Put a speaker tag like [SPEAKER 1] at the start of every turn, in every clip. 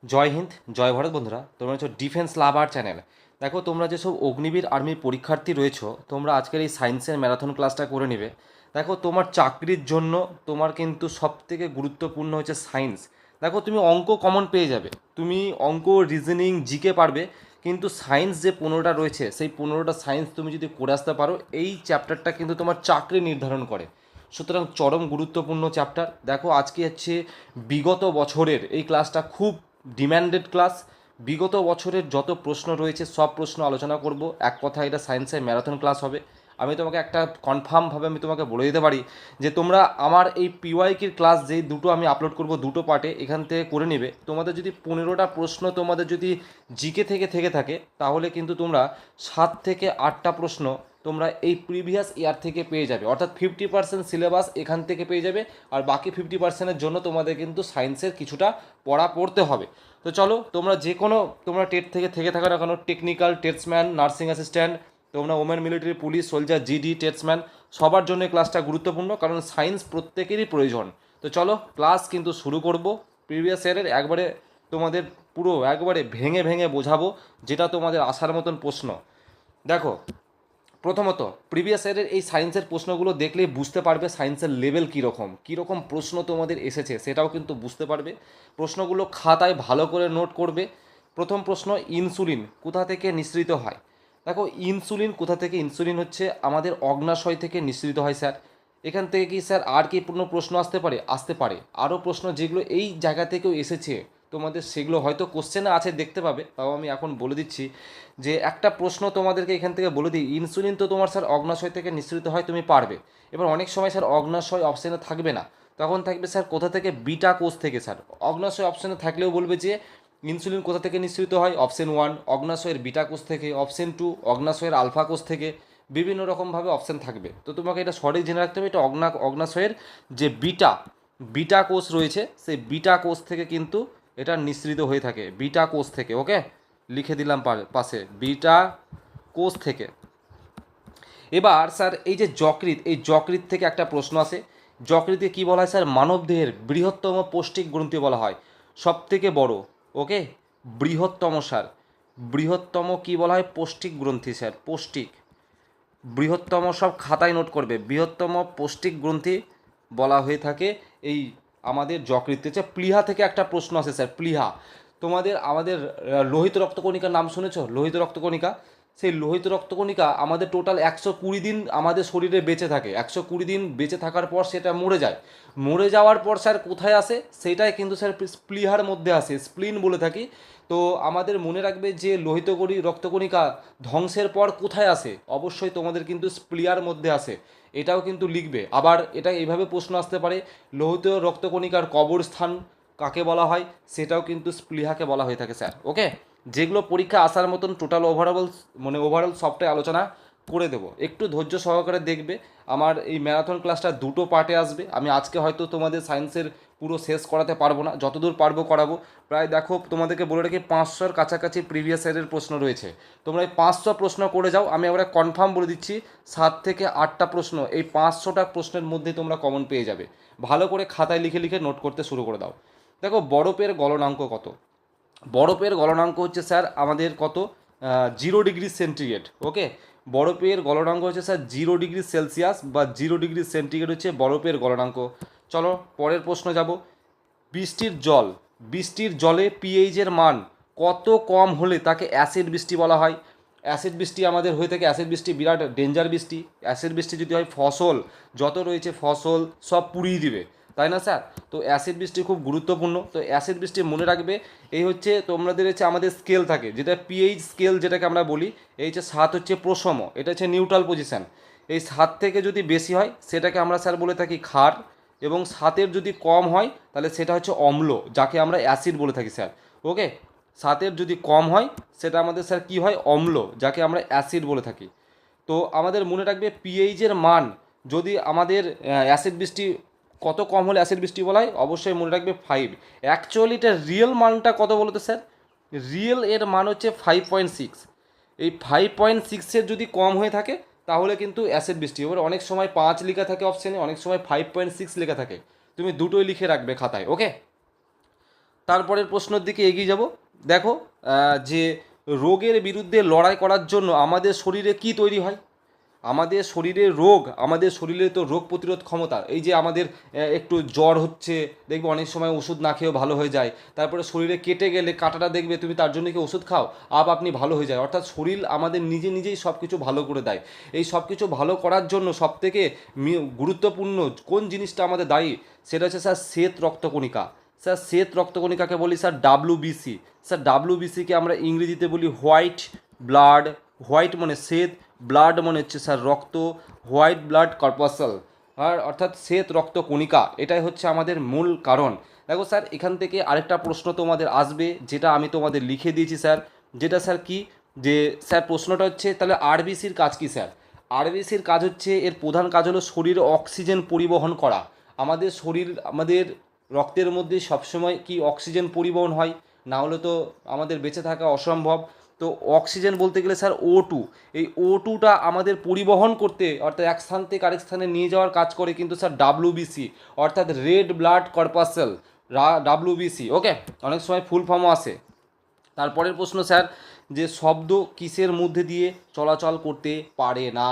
[SPEAKER 1] জয় হিন্দ, জয় ভারত বন্ধুরা। তোমরা হচ্ছে ডিফেন্স লাভার চ্যানেল। দেখো, তোমরা যেসব অগ্নিবীর আর্মির পরীক্ষার্থী রয়েছো, তোমরা আজকের এই সায়েন্সের ম্যারাথন ক্লাসটা করে নেবে। দেখো, তোমার চাকরির জন্য তোমার কিন্তু সবথেকে গুরুত্বপূর্ণ হচ্ছে সায়েন্স। দেখো, তুমি অঙ্ক কমন পেয়ে যাবে, তুমি অঙ্ক, রিজনিং, জিকে পারবে, কিন্তু সায়েন্স যে 15টা রয়েছে সেই 15টা সায়েন্স তুমি যদি করে আসতে পারো, এই চ্যাপ্টারটা কিন্তু তোমার চাকরি নির্ধারণ করে। সুতরাং চরম গুরুত্বপূর্ণ চ্যাপ্টার। দেখো, আজকে হচ্ছে বিগত বছরের এই ক্লাসটা খুব ডিম্যান্ডেড ক্লাস। বিগত বছরের যত প্রশ্ন রয়েছে সব প্রশ্ন আলোচনা করব। এক কথা, এটা সায়েন্সের ম্যারাথন ক্লাস হবে। আমি তোমাকে একটা কনফার্মভাবে আমি তোমাকে বলে দিতে পারি যে তোমরা আমার এই পিওয়াইকির ক্লাস যেই দুটো আমি আপলোড করব দুটো পার্টে, এখান থেকে করে নেবে। তোমাদের যদি 15টা প্রশ্ন তোমাদের যদি জিকে থেকে থাকে, তাহলে কিন্তু তোমরা 7 থেকে 8টা প্রশ্ন তোমরা এই প্রিভিয়াস ইয়ার থেকে পেয়ে যাবে। অর্থাৎ 50% সিলেবাস এখান থেকে পেয়ে যাবে, আর বাকি 50%-এর জন্য তোমাদের কিন্তু সায়েন্সের কিছুটা পড়া পড়তে হবে। তো চলো, তোমরা যে কোনো, তোমরা টেট থেকে থাকো না কেন, টেকনিক্যাল, টেস্টম্যান, নার্সিং অ্যাসিস্ট্যান্ট, তোমরা women military, police, soldier, GD, tradesman, সবার জন্য এই ক্লাসটা গুরুত্বপূর্ণ, কারণ সায়েন্স প্রত্যেকেরই প্রয়োজন। তো চলো, ক্লাস কিন্তু শুরু করব। প্রিভিয়াস ইয়ারের একবারে তোমাদের পুরো একবারে ভেঙে ভেঙে বোঝাবো, যেটা তোমাদের আসার মতন প্রশ্ন। দেখো, প্রথমত প্রিভিয়াস ইয়ারের এই সায়েন্সের প্রশ্নগুলো দেখলেই বুঝতে পারবে সায়েন্সের লেভেল কীরকম কীরকম প্রশ্ন তোমাদের এসেছে, সেটাও কিন্তু বুঝতে পারবে। প্রশ্নগুলো খাতায় ভালো করে নোট করবে। প্রথম প্রশ্ন, ইনসুলিন কোথা থেকে নিঃসৃত হয়? দেখো, ইনসুলিন কোথা থেকে? ইনসুলিন হচ্ছে আমাদের অগ্নাশয় থেকে নিঃসৃত হয় স্যার। এখান থেকে কি স্যার আর কি কোনো প্রশ্ন আসতে পারে? আসতে পারে। আরও প্রশ্ন যেগুলো এই জায়গা থেকেও এসেছে তোমাদের, সেগুলো হয়তো কোশ্চেনে আছে, দেখতে পাবে। তাও আমি এখন বলে দিচ্ছি যে একটা প্রশ্ন তোমাদেরকে এখান থেকে বলে দিই, ইনসুলিন তো তোমার স্যার অগ্নাশয় থেকে নিঃসৃত হয়, তুমি পারবে। এবার অনেক সময় স্যার অগ্নাশয় অপশানে থাকবে না, তখন থাকবে স্যার কোথা থেকে? বিটা কোষ থেকে। স্যার অগ্নাশয় অপশানে থাকলেও বলবে যে ইনসুলিন কোথা থেকে নিঃসৃত হয়? অপশন 1 অগ্নাশয়ের বিটা কোষ থেকে, অপশন 2 অগ্নাশয়ের আলফা কোষ থেকে। বিভিন্ন রকমভাবে অপশান থাকবে, তো তোমাকে এটা সঠিক জেনে রাখতে হবে। এটা অগ্নাশয়ের যে বিটা বিটা কোষ রয়েছে, সেই বিটা কোষ থেকে কিন্তু এটা নিঃসৃত হয়ে থাকে, বিটা কোষ থেকে। ওকে, লিখে দিলাম পাশে, বিটা কোষ থেকে। এবার স্যার এই যে যকৃৎ, এই যকৃৎ থেকে একটা প্রশ্ন আসে। যকৃৎকে কী বলা হয় স্যার? মানবদেহের বৃহত্তম পৌষ্টিক গ্রন্থি বলা হয়, সব থেকে বড়। ওকে, বৃহত্তম স্যার, বৃহত্তম কী বলা হয়? পৌষ্টিক গ্রন্থি স্যার, পৌষ্টিক। বৃহত্তম সব খাতায় নোট করবে, বৃহত্তম পৌষ্টিক গ্রন্থি বলা হয়ে থাকে এই আমাদের যকৃৎ। হচ্ছে প্লীহা থেকে একটা প্রশ্ন আসে স্যার, প্লীহা। আমাদের লোহিত রক্তকণিকার নাম শুনেছো? লোহিত রক্তকণিকা, সেই লোহিত রক্তকণিকা আমাদের টোটাল 120 দিন আমাদের শরীরে বেঁচে থাকে। 120 দিন বেঁচে থাকার পর সেটা মরে যায়। মরে যাওয়ার পর স্যার কোথায় আসে? সেটাই কিন্তু স্যার স্প্লিহার মধ্যে আসে, স্প্লিন বলে থাকি। তো আমাদের মনে রাখবে যে রক্তকণিকা ধ্বংসের পর কোথায় আসে? অবশ্যই তোমাদের কিন্তু স্প্লিয়ার মধ্যে আসে, এটাও কিন্তু লিখবে। আবার এটা এইভাবে প্রশ্ন আসতে পারে, লোহিত রক্তকণিকার কবরস্থান কাকে বলা হয়? সেটাও কিন্তু স্প্লিহাকে বলা হয়ে থাকে স্যার। ওকে, যেগুলো পরীক্ষা আসার মতন টোটাল ওভারঅল সবটাই আলোচনা করে দেবো। একটু ধৈর্য সহকারে দেখবে। আমার এই ম্যারাথন ক্লাসটা দুটো পার্টে আসবে। আমি আজকে হয়তো তোমাদের সায়েন্সের পুরো শেষ করাতে পারবো না, যতদূর পারবো করাবো। প্রায় দেখো, তোমাদেরকে বলে রাখি 500-র কাছাকাছি প্রিভিয়াস ইয়ারের প্রশ্ন রয়েছে। তোমরা এই 500 প্রশ্ন করে যাও। আমি এবারে কনফার্ম বলে দিচ্ছি, 7 থেকে 8টা প্রশ্ন এই 500টা প্রশ্নের মধ্যে তোমরা কমন পেয়ে যাবে। ভালো করে খাতায় লিখে লিখে নোট করতে শুরু করে দাও। দেখো, বরফের গলনাঙ্ক কত? বরফের গলনাঙ্ক হচ্ছে স্যার আমাদের কত? 0 ডিগ্রি সেন্টিগ্রেড। ওকে, বরফের গলনাঙ্ক হচ্ছে স্যার 0 ডিগ্রি সেলসিয়াস বা 0 ডিগ্রি সেন্টিগ্রেড হচ্ছে বরফের গলনাঙ্ক। চলো পরের প্রশ্ন যাব। বৃষ্টির জল, বৃষ্টির জলে পিএইচের মান কত কম হলে তাকে অ্যাসিড বৃষ্টি বলা হয়? অ্যাসিড বৃষ্টি আমাদের হয়ে থাকে, অ্যাসিড বৃষ্টি বিরাট ডেঞ্জার বৃষ্টি। অ্যাসিড বৃষ্টি যদি হয়, ফসল যত রয়েছে ফসল সব পুড়িয়ে দিবে, তাই না স্যার? তো অ্যাসিড বৃষ্টি খুব গুরুত্বপূর্ণ। তো অ্যাসিড বৃষ্টি মনে রাখবে, এই হচ্ছে তোমাদের হচ্ছে আমাদের স্কেল থাকে, যেটা পিএইচ স্কেল যেটাকে আমরা বলি। এই হচ্ছে 7 হচ্ছে প্রশম, এটা হচ্ছে নিউট্রাল পজিশান। এই 7 থেকে যদি বেশি হয় সেটাকে আমরা স্যার বলে থাকি ক্ষার, এবং 7-এর যদি কম হয় তাহলে সেটা হচ্ছে অম্ল, যাকে আমরা অ্যাসিড বলে থাকি স্যার। ওকে, 7-এর যদি কম হয় সেটা আমাদের স্যার কী হয়? অম্ল, যাকে আমরা অ্যাসিড বলে থাকি। তো আমাদের মনে রাখবে পিএইচের মান যদি আমাদের অ্যাসিড বৃষ্টি কত কম হলে অ্যাসিড বৃষ্টি বলা হয়? অবশ্যই মনে রাখবে 5। অ্যাকচুয়ালি এটা রিয়েল মানটা কত বলতো স্যার? রিয়েল এর মান হচ্ছে 5.6। এই 5.6-এর যদি কম হয়ে থাকে তাহলে কিন্তু অ্যাসিড বৃষ্টি। এবার অনেক সময় 5 লেখা থাকে অপশানে, অনেক সময় 5.6 লেখা থাকে, তুমি দুটোই লিখে রাখবে খাতায়। ওকে, তারপরের প্রশ্নের দিকে এগিয়ে যাব। দেখো যে রোগের বিরুদ্ধে লড়াই করার জন্য আমাদের শরীরে কি তৈরি হয়? আমাদের শরীরে রোগ, আমাদের শরীরে তো রোগ প্রতিরোধ ক্ষমতা, এই যে আমাদের একটু জ্বর হচ্ছে, দেখবে অনেক সময় ওষুধ না খেয়েও ভালো হয়ে যায়। তারপরে শরীরে কেটে গেলে কাঁটাটা দেখবে তুমি তার জন্য কি ওষুধ খাও, আপনি ভালো হয়ে যায়। অর্থাৎ শরীর আমাদের নিজে নিজেই সব কিছু ভালো করে দেয়। এই সব কিছু ভালো করার জন্য সবথেকে গুরুত্বপূর্ণ কোন জিনিসটা আমাদের দায়ী, সেটা হচ্ছে স্যার শ্বেত রক্তকণিকা। স্যার শ্বেত রক্তকণিকাকে বলি স্যার ডাব্লিউবিসি। স্যার ডাব্লিউবিসিকে আমরা ইংরেজিতে বলি হোয়াইট ব্লাড। হোয়াইট মানে শ্বেত, ব্লাড মানে হচ্ছে স্যার রক্ত, হোয়াইট ব্লাড কর্পাসল, আর অর্থাৎ শ্বেত রক্ত কণিকা। এটাই হচ্ছে আমাদের মূল কারণ। দেখো স্যার এখান থেকে আরেকটা প্রশ্ন তোমাদের আসবে, যেটা আমি তোমাদের লিখে দিয়েছি স্যার, যেটা স্যার কি, যে স্যার প্রশ্নটা হচ্ছে তাহলে আরবিসির কাজ কি স্যার? আরবিসির কাজ হচ্ছে, এর প্রধান কাজ হলো শরীরে অক্সিজেন পরিবহন করা। আমাদের শরীর, আমাদের রক্তের মধ্যে সবসময় কি অক্সিজেন পরিবহন হয়, না হলে তো আমাদের বেঁচে থাকা অসম্ভব। তো অক্সিজেন বলতে গেলে স্যার O2, এই O2টা আমাদের পরিবহন করতে, অর্থাৎ এক স্থান থেকে আরেক স্থানে নিয়ে যাওয়ার কাজ করে কিন্তু স্যার ডাব্লিউবিসি, অর্থাৎ রেড ব্লাড কর্পাসেল, ডাব্লিউবিসি। ওকে, অনেক সময় ফুল ফর্মও আসে। তারপরের প্রশ্ন স্যার, যে শব্দ কিসের মধ্যে দিয়ে চলাচল করতে পারে না?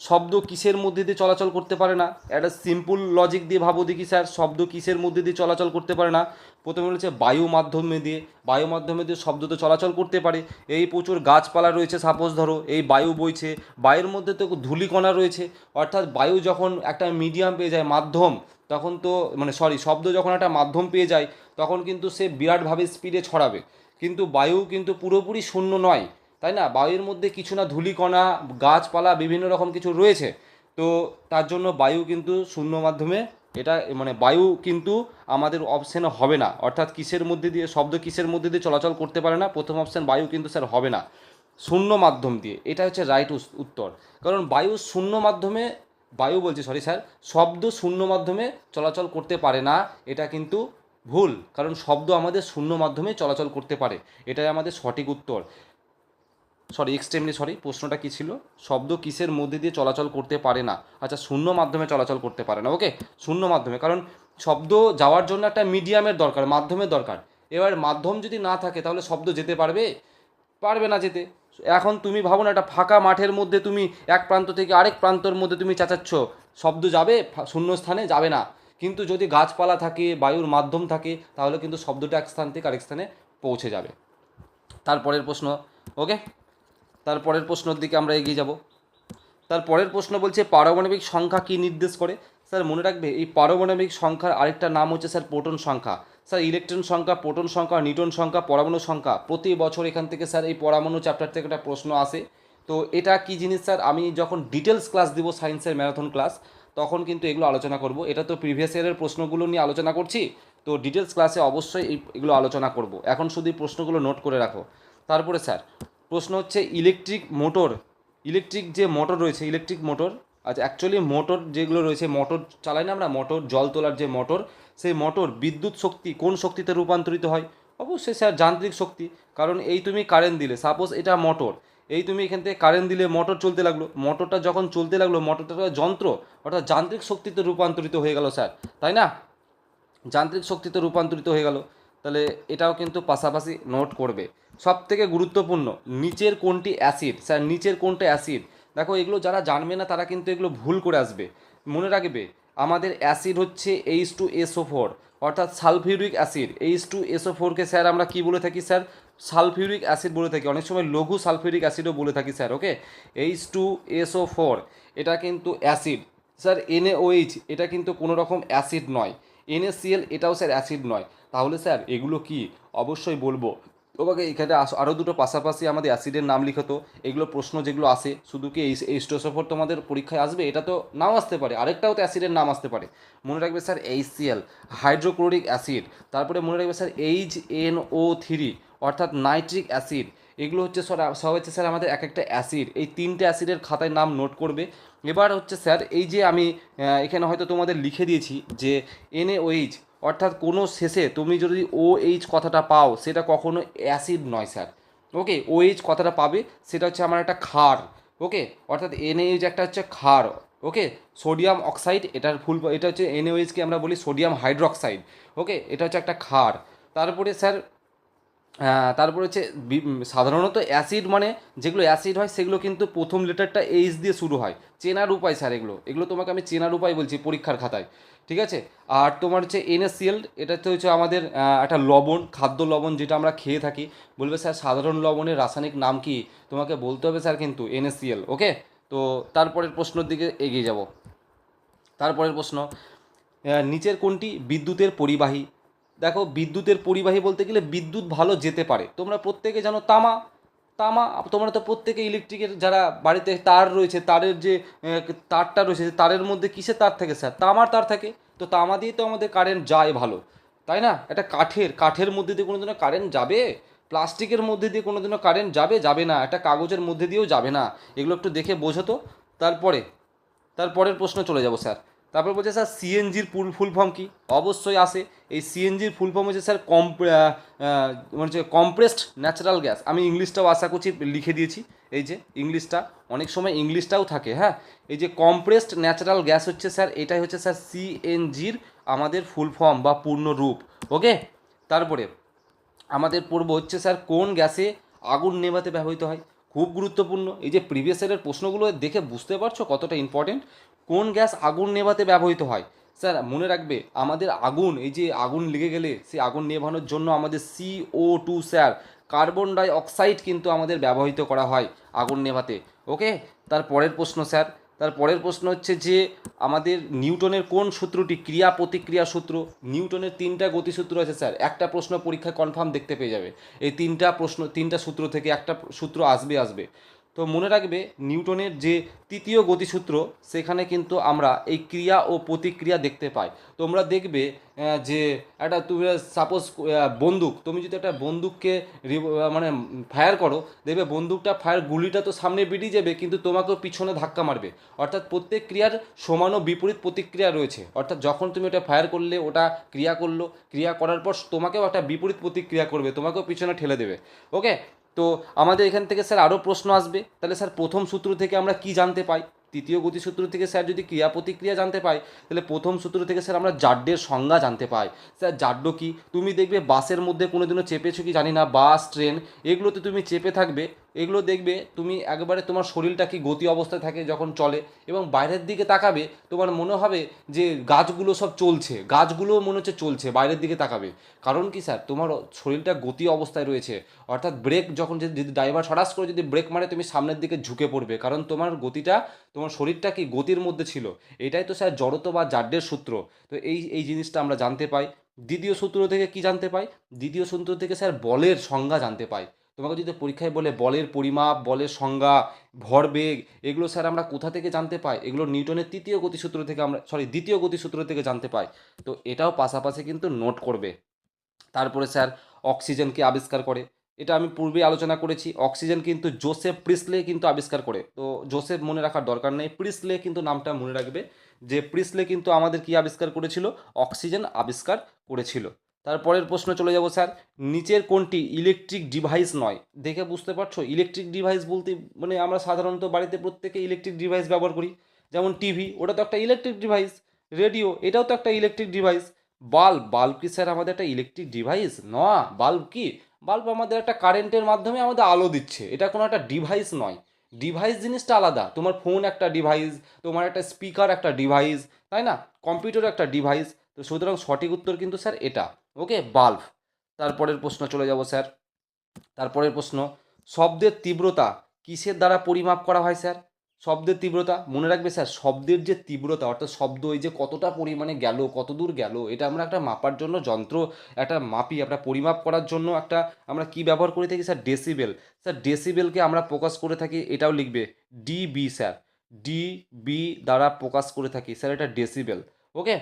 [SPEAKER 1] শব্দ কিসের মধ্যে দিয়ে চলাচল করতে পারে না? একটা সিম্পল লজিক দিয়ে ভাবো দেখি স্যার, শব্দ কিসের মধ্যে দিয়ে চলাচল করতে পারে না? প্রথমে বলেছে বায়ু মাধ্যমে দিয়ে। বায়ু মাধ্যমে দিয়ে শব্দ তো চলাচল করতে পারে। এই প্রচুর গাছপালা রয়েছে, সাপোজ ধরো এই বায়ু বইছে, বায়ুর মধ্যে তো ধূলিকণা রয়েছে, অর্থাৎ বায়ু যখন একটা মিডিয়াম পেয়ে যায়, মাধ্যম, তখন তো মানে শব্দ যখন একটা মাধ্যম পেয়ে যায়, তখন কিন্তু সে বিরাটভাবে স্পিডে ছড়াবে। কিন্তু বায়ু কিন্তু পুরোপুরি শূন্য নয়, তাই না? বায়ুর মধ্যে কিছু না ধূলিকণা, গাছপালা, বিভিন্ন রকম কিছু রয়েছে। তো তার জন্য বায়ু কিন্তু শূন্য মাধ্যমে, এটা মানে বায়ু কিন্তু আমাদের অপশানে হবে না। অর্থাৎ কিসের মধ্যে দিয়ে, শব্দ কিসের মধ্যে দিয়ে চলাচল করতে পারে না? প্রথম অপশান বায়ু কিন্তু স্যার হবে না, শূন্য মাধ্যম দিয়ে। এটা হচ্ছে রাইট উত্তর। কারণ বায়ু শূন্য মাধ্যমে, বায়ু বলছি সরি স্যার, শব্দ শূন্য মাধ্যমে চলাচল করতে পারে না, এটা কিন্তু ভুল। কারণ শব্দ আমাদের শূন্য মাধ্যমে চলাচল করতে পারে, এটাই আমাদের সঠিক উত্তর। সরি, প্রশ্নটা কী ছিল? শব্দ কিসের মধ্যে দিয়ে চলাচল করতে পারে না? আচ্ছা, শূন্য মাধ্যমে চলাচল করতে পারে না। ওকে, শূন্য মাধ্যমে, কারণ শব্দ যাওয়ার জন্য একটা মিডিয়ামের দরকার, মাধ্যমের দরকার। এবার মাধ্যম যদি না থাকে তাহলে শব্দ যেতে পারবে? পারবে না যেতে। এখন তুমি ভাবো না, একটা ফাঁকা মাঠের মধ্যে তুমি এক প্রান্ত থেকে আরেক প্রান্তর মধ্যে তুমি চেঁচাচ্ছ, শব্দ যাবে? শূন্য স্থানে যাবে না। কিন্তু যদি গাছপালা থাকে, বায়ুর মাধ্যম থাকে, তাহলে কিন্তু শব্দটা এক স্থান থেকে আরেক স্থানে পৌঁছে যাবে। তারপরের প্রশ্ন। ওকে, তারপরের প্রশ্নের দিকে আমরা এগিয়ে যাব। তারপরের প্রশ্ন বলছে পারমাণবিক সংখ্যা কী নির্দেশ করে? স্যার মনে রাখবে, এই পারমাণবিক সংখ্যার আরেকটা নাম হচ্ছে স্যার প্রোটন সংখ্যা। স্যার ইলেকট্রন সংখ্যা, প্রোটন সংখ্যা, নিউটন সংখ্যা, পরমাণু সংখ্যা, প্রতি বছর এখান থেকে স্যার এই পরমাণু চ্যাপ্টার থেকে একটা প্রশ্ন আসে। তো এটা কি জিনিস স্যার, আমি যখন ডিটেলস ক্লাস দিব, সায়েন্সের ম্যারাথন ক্লাস, তখন কিন্তু এগুলো আলোচনা করব। এটা তো প্রিভিয়াস ইয়ারের প্রশ্নগুলো নিয়ে আলোচনা করছি, তো ডিটেলস ক্লাসে অবশ্যই এগুলো আলোচনা করব। এখন শুধু এই প্রশ্নগুলো নোট করে রাখো। তারপরে স্যার প্রশ্ন হচ্ছে ইলেকট্রিক মোটর, ইলেকট্রিক যে মোটর রয়েছে, ইলেকট্রিক মোটর, আচ্ছা অ্যাকচুয়ালি মোটর যেগুলো রয়েছে, মোটর চালাই না আমরা, মোটর জল তোলার যে মোটর, সেই মোটর বিদ্যুৎ শক্তি কোন শক্তিতে রূপান্তরিত হয়? অবশ্যই স্যার যান্ত্রিক শক্তি। কারণ এই তুমি কারেন্ট দিলে, সাপোজ এটা মোটর, এই তুমি এখান থেকে কারেন্ট দিলে মোটর চলতে লাগলো, মোটরটা যখন চলতে লাগলো, মোটরটা যন্ত্র, অর্থাৎ যান্ত্রিক শক্তিতে রূপান্তরিত হয়ে গেল স্যার, তাই না? যান্ত্রিক শক্তিতে রূপান্তরিত হয়ে গেল। তাহলে এটাও কিন্তু পাশাপাশি নোট করবে। সব থেকে গুরুত্বপূর্ণ, নিচের কোনটি অ্যাসিড? স্যার নিচের কোনটা অ্যাসিড? দেখো এগুলো যারা জানবে না তারা কিন্তু এগুলো ভুল করে আসবে। মনে রাখবে, আমাদের অ্যাসিড হচ্ছে H2SO4, অর্থাৎ সালফিউরিক অ্যাসিড। H2SO4কে স্যার আমরা কি বলে থাকি স্যার? সালফিউরিক অ্যাসিড বলে থাকি, অনেক সময় লঘু সালফিউরিক অ্যাসিডও বলে থাকি স্যার। ওকে, H2SO4 এটা কিন্তু অ্যাসিড স্যার। NaOH এটা কিন্তু কোনো রকম অ্যাসিড নয়। NaCl এটাও স্যার অ্যাসিড নয়। তাহলে স্যার এগুলো কি? অবশ্যই বলবো তোমাকে। এখানে আরও দুটো পাশাপাশি আমাদের অ্যাসিডের নাম লিখতো। এগুলো প্রশ্ন যেগুলো আসে, শুধু কি H2SO4 তোমাদের পরীক্ষায় আসবে এটা তো নাও আসতে পারে, আরেকটাও তো অ্যাসিডের নাম আসতে পারে। মনে রাখবে স্যার HCl, হাইড্রোক্লোরিক অ্যাসিড। তারপরে মনে রাখবে স্যার HNO3, অর্থাৎ নাইট্রিক অ্যাসিড। এগুলো হচ্ছে সব হচ্ছে স্যার আমাদের এক একটা অ্যাসিড। এই তিনটে অ্যাসিডের খাতায় নাম নোট করবে। এবার হচ্ছে স্যার এই যে আমি এখানে হয়তো তোমাদের লিখে দিয়েছি যে NaOH, অর্থাৎ কোনো শেষে তুমি যদি OH কথাটা পাও, সেটা কখনো অ্যাসিড নয় স্যার। ওকে, OH কথাটা পাবে, সেটা হচ্ছে আমার একটা ক্ষার। ওকে, অর্থাৎ NaOH একটা হচ্ছে ক্ষার। ওকে, সোডিয়াম অক্সাইড, এটার ফুল, এটা হচ্ছে NaOH কে আমরা বলি সোডিয়াম হাইড্রোক্সাইড। ওকে, এটা হচ্ছে একটা ক্ষার। তারপরে স্যার তারপরে হচ্ছে সাধারণত অ্যাসিড মানে যেগুলো অ্যাসিড হয় সেগুলো কিন্তু প্রথম লেটারটা এইচ দিয়ে শুরু হয়। চেনার উপায় স্যার, এগুলো এগুলো তোমাকে আমি চেনার উপায় বলছি পরীক্ষার খাতায়, ঠিক আছে? আর তোমার হচ্ছে NaCl, এটা তো হচ্ছে আমাদের একটা লবণ, খাদ্য লবণ যেটা আমরা খেয়ে থাকি। বলবে স্যার সাধারণ লবণের রাসায়নিক নাম কি, তোমাকে বলতে হবে স্যার কিন্তু NaCl। ওকে, তো তারপরের প্রশ্নের দিকে এগিয়ে যাব। তারপরের প্রশ্ন, নিচের কোনটি বিদ্যুতের পরিবাহী? দেখো বিদ্যুতের পরিবাহী বলতে গেলে বিদ্যুৎ ভালো যেতে পারে, তোমরা প্রত্যেকে জানো তামা। তামা, তোমরা তো প্রত্যেকে ইলেকট্রিকের যারা বাড়িতে তার রয়েছে, তারের যে তারটা রয়েছে, তারের মধ্যে কিসের তার থাকে স্যার? তামার তার থাকে। তো তামা দিয়ে তো আমাদের কারেন্ট যায় ভালো, তাই না? এটা কাঠের মধ্যে দিয়ে কোনোদিনও কারেন্ট যাবে? প্লাস্টিকের মধ্যে দিয়ে কোনোদিনও কারেন্ট যাবে? যাবে না। একটা কাগজের মধ্যে দিয়েও যাবে না। এগুলো একটু দেখে বোঝো তো। তারপরে তারপরের প্রশ্ন চলে যাব স্যার। তারপর বলছে স্যার সিএনজির ফুল ফর্ম কি? অবশ্যই আসে। এই সিএনজির ফুল ফর্ম হচ্ছে স্যার মানে হচ্ছে কম্প্রেসড ন্যাচারাল গ্যাস। আমি ইংলিশটাও আশা করছি লিখে দিয়েছি, এই যে ইংলিশটা, অনেক সময় ইংলিশটাও থাকে, হ্যাঁ। এই যে কম্প্রেসড ন্যাচারাল গ্যাস হচ্ছে স্যার, এটাই হচ্ছে স্যার সিএনজির আমাদের ফুল ফর্ম বা পূর্ণ রূপ। ওকে, তারপরে আমাদের পড়ব হচ্ছে স্যার কোন গ্যাসে আগুন নেভাতে ব্যবহৃত হয়? খুব গুরুত্বপূর্ণ। এই যে প্রিভিয়াস ইয়ারের প্রশ্নগুলো দেখে বুঝতে পারছো কতটা ইম্পর্টেন্ট। কোন গ্যাস আগুন নেভাতে ব্যবহৃত হয়? স্যার মনে রাখবে, আমাদের আগুন, এই যে আগুন লেগে গেলে সেই আগুন নেভানোর জন্য আমাদের CO2 sir, carbon die oxide কিন্তু আমাদের ব্যবহৃত করা হয় আগুন নেভাতে। ওকে, তার পরের প্রশ্ন স্যার, তার পরের প্রশ্ন হচ্ছে যে আমাদের নিউটনের কোন সূত্রটি ক্রিয়া প্রতিক্রিয়া সূত্র? নিউটনের 3টা গতিসূত্র আছে স্যার, একটা প্রশ্ন পরীক্ষায় কনফার্ম দেখতে পেয়ে যাবে। এই 3টা সূত্র থেকে একটা সূত্র আসবে। তো মনে রাখবে নিউটনের যে তৃতীয় গতিসূত্র, সেখানে কিন্তু আমরা এই ক্রিয়া ও প্রতিক্রিয়া দেখতে পাই। তোমরা দেখবে যে একটা তুমি সাপোজ বন্দুক, তুমি যদি একটা বন্দুককে মানে ফায়ার করো, দেখবে বন্দুকটা গুলিটা তো সামনে বেরিয়ে যাবে, কিন্তু তোমাকেও পিছনে ধাক্কা মারবে। অর্থাৎ প্রত্যেক ক্রিয়ার সমান ও বিপরীত প্রতিক্রিয়া রয়েছে। অর্থাৎ যখন তুমি ওটা ফায়ার করলে, ওটা ক্রিয়া করলো, ক্রিয়া করার পর তোমাকেও একটা বিপরীত প্রতিক্রিয়া করবে, তোমাকেও পিছনে ঠেলে দেবে। ওকে, তো আমাদের এখান থেকে স্যার আরও প্রশ্ন আসবে। তাহলে স্যার প্রথম সূত্র থেকে আমরা কি জানতে পাই? তৃতীয় গতিসূত্র থেকে স্যার যদি ক্রিয়া প্রতিক্রিয়া জানতে পাই, তাহলে প্রথম সূত্র থেকে স্যার আমরা জাড্ডের সংজ্ঞা জানতে পাই। স্যার জাড্ড কি? তুমি দেখবে বাসের মধ্যে কোনোদিনও চেপেছো কি জানি না, বাস ট্রেন এগুলোতে তুমি চেপে থাকবে, এগুলো দেখবে তুমি একবারে তোমার শরীরটা কি গতি অবস্থায় থাকে যখন চলে, এবং বাইরের দিকে তাকাবে, তোমার মনে হবে যে গাছগুলো সব চলছে, গাছগুলোও মনে হচ্ছে চলছে, বাইরের দিকে তাকাবে। কারণ কি স্যার, তোমার শরীরটা গতি অবস্থায় রয়েছে। অর্থাৎ ব্রেক যখন যদি ড্রাইভার হঠাৎ করে যদি ব্রেক মারে, তুমি সামনের দিকে ঝুঁকে পড়বে, কারণ তোমার গতিটা, তোমার শরীরটা কি গতির মধ্যে ছিল। এটাই তো স্যার জড়ত্ব বা জাড্ডের সূত্র। তো এই জিনিসটা আমরা জানতে পাই। দ্বিতীয় সূত্র থেকে কি জানতে পাই? দ্বিতীয় সূত্র থেকে স্যার বলের সংজ্ঞা জানতে পাই। তোমাকে যদি পরীক্ষায় বলে বলের পরিমাপ, বলের সংজ্ঞা, ভরবেগ, এগুলো স্যার আমরা কোথা থেকে জানতে পাই? এগুলো নিউটনের তৃতীয় গতিসূত্র থেকে আমরা, দ্বিতীয় গতিসূত্র থেকে জানতে পাই। তো এটাও পাশাপাশি কিন্তু নোট করবে। তারপরে স্যার অক্সিজেনকে আবিষ্কার করে, এটা আমি পূর্বে আলোচনা করেছি। অক্সিজেন কিন্তু জোসেফ প্রিসলে কিন্তু আবিষ্কার করে। তো জোসেফ মনে রাখার দরকার নেই, প্রিসলে কিন্তু নামটা মনে রাখবে, যে প্রিসলে কিন্তু আমাদের কি আবিষ্কার করেছিল? অক্সিজেন আবিষ্কার করেছিল। তারপরের প্রশ্ন চলে যাব স্যার, নিচের কোনটি ইলেকট্রিক ডিভাইস নয়? দেখে বুঝতে পারছো ইলেকট্রিক ডিভাইস বলতে মানে আমরা সাধারণত বাড়িতে প্রত্যেকে ইলেকট্রিক ডিভাইস ব্যবহার করি। যেমন টিভি, ওটা তো একটা ইলেকট্রিক ডিভাইস। রেডিও, এটাও তো একটা ইলেকট্রিক ডিভাইস। বাল্ব কি স্যার আমাদের একটা ইলেকট্রিক ডিভাইস? না। বাল্ব কি? বাল্ব আমাদের একটা কারেন্টের মাধ্যমে আমাদের আলো দিচ্ছে, এটা কোনো একটা ডিভাইস নয়। ডিভাইস জিনিসটা আলাদা। তোমার ফোন একটা ডিভাইস, তোমার একটা স্পিকার একটা ডিভাইস, তাই না? কম্পিউটার একটা ডিভাইস। তো সুতরাং সঠিক উত্তর কিন্তু স্যার এটা। ওকে, বাল্ব। তারপরের প্রশ্ন চলে যাব স্যার। তারপরের প্রশ্ন, শব্দের তীব্রতা কিসের দ্বারা পরিমাপ করা হয় স্যার? শব্দের তীব্রতা মনে রাখবে স্যার, শব্দের যে তীব্রতা, অর্থাৎ শব্দ এই যে কতটা পরিমাণে গেল, কত দূর গেল, এটা আমরা একটা মাপার জন্য যন্ত্র, একটা মাপি, একটা পরিমাপ করার জন্য একটা আমরা কি ব্যবহার করে থাকি স্যার? ডেসিবেল। স্যার ডেসিবেলকে আমরা প্রকাশ করে থাকি, এটাও লিখবে ডিবি স্যার, ডিবি দ্বারা প্রকাশ করে থাকি স্যার, এটা ডেসিবেল। ওকে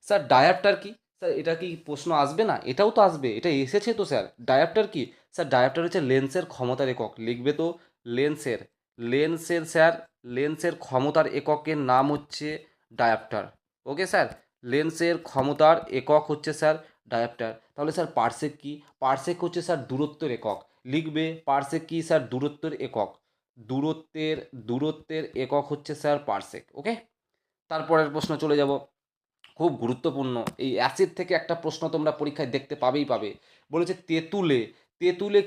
[SPEAKER 1] স্যার, ডায়াপ্টার কি? স্যার এটা কি প্রশ্ন আসবে না? এটাও তো আসবে, এটা এসেছে তো স্যার। ডায়াপ্টার কি? স্যার ডায়াপ্টার হচ্ছে লেন্সের ক্ষমতার একক, লিখবে তো লেন্সের, স্যার লেন্সের ক্ষমতার এককের নাম হচ্ছে ডায়াপ্টার। ওকে স্যার, লেন্সের ক্ষমতার একক হচ্ছে স্যার ডায়াপ্টার। তাহলে স্যার পার্সেক কি? পার্সেক হচ্ছে স্যার দূরত্বের একক, লিখবে পার্সেক কি স্যার? দূরত্বের একক। দূরত্বের একক হচ্ছে স্যার পার্সেক। ওকে, তারপরের প্রশ্ন চলে যাব। খুব গুরুত্বপূর্ণ। এই অ্যাসিড থেকে একটা প্রশ্ন তোমরা পরীক্ষায় দেখতে পাবে। বলেছে তেঁতুলে, তেঁতুলে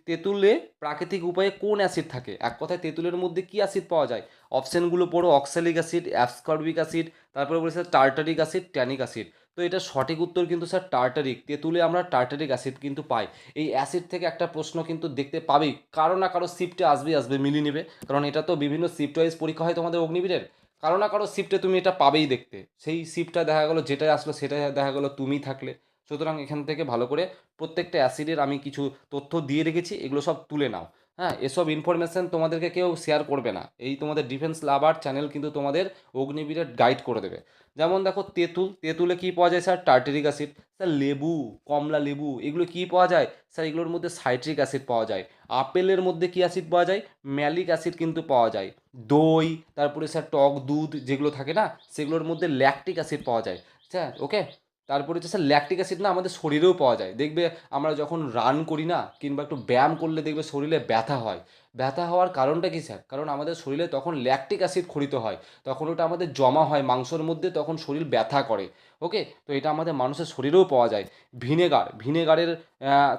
[SPEAKER 1] তেঁতুলে প্রাকৃতিক উপায়ে কোন অ্যাসিড থাকে? এক কথায় তেঁতুলের মধ্যে কি অ্যাসিড পাওয়া যায়? অপশানগুলো পড়ো, অক্সালিক অ্যাসিড, অ্যাসকর্বিক অ্যাসিড, তারপরে বলেছে টার্টারিক অ্যাসিড, ট্যানিক অ্যাসিড। তো এটা সঠিক উত্তর কিন্তু স্যার টার্টারিক। তেঁতুলে আমরা টার্টারিক অ্যাসিড কিন্তু পাই। এই অ্যাসিড থেকে একটা প্রশ্ন কিন্তু দেখতে পাবেই, কারো না কারো শিফটে আসবে মিলিয়ে নেবে, কারণ এটা তো বিভিন্ন শিফট ওয়াইজ পরীক্ষা হয় তোমাদের অগ্নিবীরের। কারো না কারো শিফটে তুমি এটা পাবেই দেখতে, সেই শিফটটা দেখা গেলো যেটাই আসলো সেটাই দেখা গেলো তুমি থাকলে। সুতরাং এখান থেকে ভালো করে প্রত্যেকটা অ্যাসিডের আমি কিছু তথ্য দিয়ে রেখেছি, এগুলো সব তুলে নাও। হ্যাঁ, এসব ইনফরমেশান তোমাদেরকে কেউ শেয়ার করবে না, এই তোমাদের ডিফেন্স লাভার চ্যানেল কিন্তু তোমাদের অগ্নিবীরের গাইড করে দেবে। যেমন দেখো তেঁতুল, তেঁতুলে কী পাওয়া যায় স্যার? Tartaric acid. স্যার লেবু, কমলা লেবু, এগুলো কী পাওয়া যায় স্যার? এগুলোর মধ্যে সাইট্রিক অ্যাসিড পাওয়া যায়। আপেলের মধ্যে কী অ্যাসিড পাওয়া যায়? ম্যালিক অ্যাসিড কিন্তু পাওয়া যায়। দই, তারপরে স্যার টক দুধ যেগুলো থাকে না, সেগুলোর মধ্যে ল্যাকটিক অ্যাসিড পাওয়া যায়। স্যার ওকে, তারপরে হচ্ছে স্যার ল্যাকটিক অ্যাসিড না আমাদের শরীরেও পাওয়া যায়। দেখবে আমরা যখন রান করি না, কিংবা একটু ব্যায়াম করলে দেখবে শরীরে ব্যথা হয়। ব্যথা হওয়ার কারণটা কী স্যার? কারণ আমাদের শরীরে তখন ল্যাকটিক অ্যাসিড ক্ষরিত হয়, তখন ওটা আমাদের জমা হয় মাংসর মধ্যে, তখন শরীর ব্যথা করে। ওকে, তো এটা আমাদের মানুষের শরীরেও পাওয়া যায়। ভিনেগার, ভিনেগারের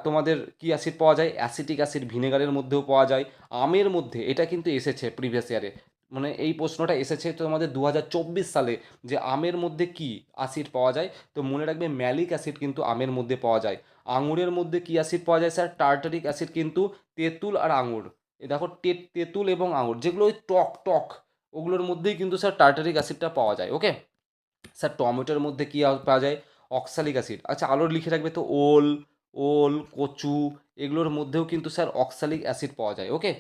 [SPEAKER 1] তোমাদের কী অ্যাসিড পাওয়া যায়? অ্যাসিটিক অ্যাসিড ভিনেগারের মধ্যেও পাওয়া যায়। আমের মধ্যে, এটা কিন্তু এসেছে প্রিভিয়াস ইয়ারে, মানে এই প্রশ্নটা এসেছে তো আমাদের 2024 সালে, যে আমের মধ্যে কি অ্যাসিড পাওয়া যায়? তো মনে রাখবে ম্যালিক অ্যাসিড কিন্তু আমের মধ্যে পাওয়া যায়। আঙুরের মধ্যে কি অ্যাসিড পাওয়া যায় স্যার? টার্টারিক অ্যাসিড কিন্তু তেঁতুল আর আঙুর, এ দেখো তেঁতুল এবং আঙুর যেগুলো ওই টক টক, ওগুলোর মধ্যেই কিন্তু স্যার টার্টারিক অ্যাসিডটা পাওয়া যায়। ওকে স্যার, টমেটোর মধ্যে কী পাওয়া যায়? Oxalic acid. আচ্ছা আরও লিখে রাখবে তো, ওল, ওল, কচু, এগুলোর মধ্যেও কিন্তু স্যার অক্সালিক অ্যাসিড পাওয়া যায়। ওকে,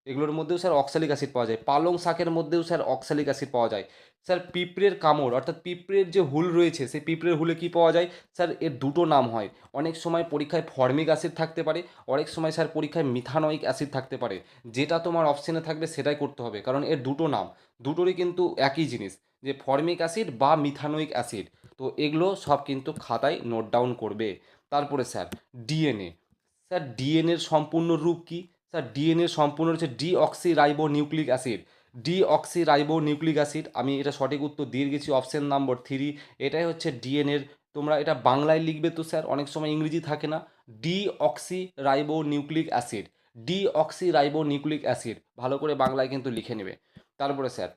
[SPEAKER 1] এগুলোর মধ্যেও স্যার অক্সালিক অ্যাসিড পাওয়া যায়। পালং শাকের মধ্যেও স্যার অক্সালিক অ্যাসিড পাওয়া যায়। স্যার পিঁপড়ের কামড়, অর্থাৎ পিঁপড়ের যে হুল রয়েছে, সেই পিঁপড়ের হুলে কী পাওয়া যায় স্যার? এর দুটো নাম হয়। অনেক সময় পরীক্ষায় ফর্মিক অ্যাসিড থাকতে পারে, অনেক সময় স্যার পরীক্ষায় মিথানয়িক অ্যাসিড থাকতে পারে। যেটা তোমার অপশানে থাকবে সেটাই করতে হবে, কারণ এর দুটো নাম, দুটোরই কিন্তু একই জিনিস, যে ফর্মিক অ্যাসিড বা মিথানোইক অ্যাসিড। তো এগুলো সব কিন্তু খাতায় নোট ডাউন করবে। তারপরে স্যার ডিএনএ, স্যার ডিএনএর সম্পূর্ণ রূপ কি? স্যার ডিএনএর সম্পূর্ণ হচ্ছে deoxy ribo nucleic acid. Deoxy ribo nucleic acid, আমি এটা সঠিক উত্তর দিয়ে গেছি, অপশন নাম্বার 3। এটাই হচ্ছে ডিএনএর, তোমরা এটা বাংলায় লিখবে তো স্যার, অনেক সময় ইংরেজি থাকে না। Deoxy ribo nucleic acid, deoxy ribo nucleic acid, ভালো করে বাংলায় কিন্তু লিখে নেবে। তারপরে স্যার,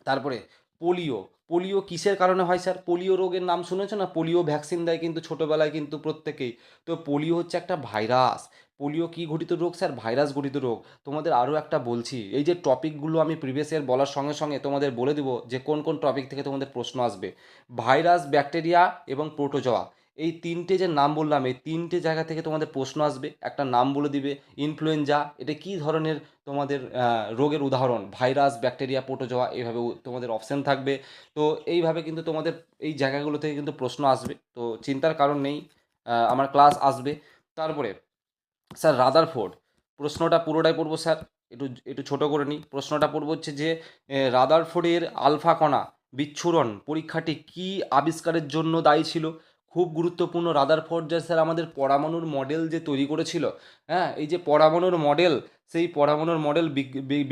[SPEAKER 1] তারপরে পোলিও, পোলিও কিসের কারণে হয় স্যার? পোলিও রোগের নাম শুনেছো না? পোলিও ভ্যাকসিন দেয় কিন্তু ছোটোবেলায় কিন্তু প্রত্যেকেই। তো পোলিও হচ্ছে একটা ভাইরাস। পোলিও কী ঘটিত রোগ স্যার? ভাইরাস ঘটিত রোগ। তোমাদের আরও একটা বলছি, এই যে টপিকগুলো আমি প্রিভিয়াস ইয়ার বলার সঙ্গে সঙ্গে তোমাদের বলে দেবো যে কোন কোন টপিক থেকে তোমাদের প্রশ্ন আসবে। ভাইরাস, ব্যাকটেরিয়া এবং প্রোটোজোয়া, এই তিনটে যে নাম বললাম, এই তিনটে জায়গা থেকে তোমাদের প্রশ্ন আসবে। একটা নাম বলে দিবে, ইনফ্লুয়েঞ্জা, এটা কী ধরনের তোমাদের রোগের উদাহরণ? ভাইরাস, ব্যাকটেরিয়া, প্রোটোজোয়া, এইভাবে তোমাদের অপশান থাকবে। তো এইভাবে কিন্তু তোমাদের এই জায়গাগুলো থেকে কিন্তু প্রশ্ন আসবে, তো চিন্তার কারণ নেই, আমার ক্লাস আসবে। তারপরে স্যার রাদারফোর্ড, প্রশ্নটা পুরোটাই পড়বো স্যার, একটু একটু ছোটো করে নিই। প্রশ্নটা পড়বো হচ্ছে যে রাদারফোর্ডের আলফা কণা বিচ্ছুরণ পরীক্ষাটি কী আবিষ্কারের জন্য দায়ী ছিল? খুব গুরুত্বপূর্ণ। রাদারফোর্ড যে স্যার আমাদের পরমাণুর মডেল যে তৈরি করেছিল, হ্যাঁ, এই যে পরমাণুর মডেল, সেই পরমাণুর মডেল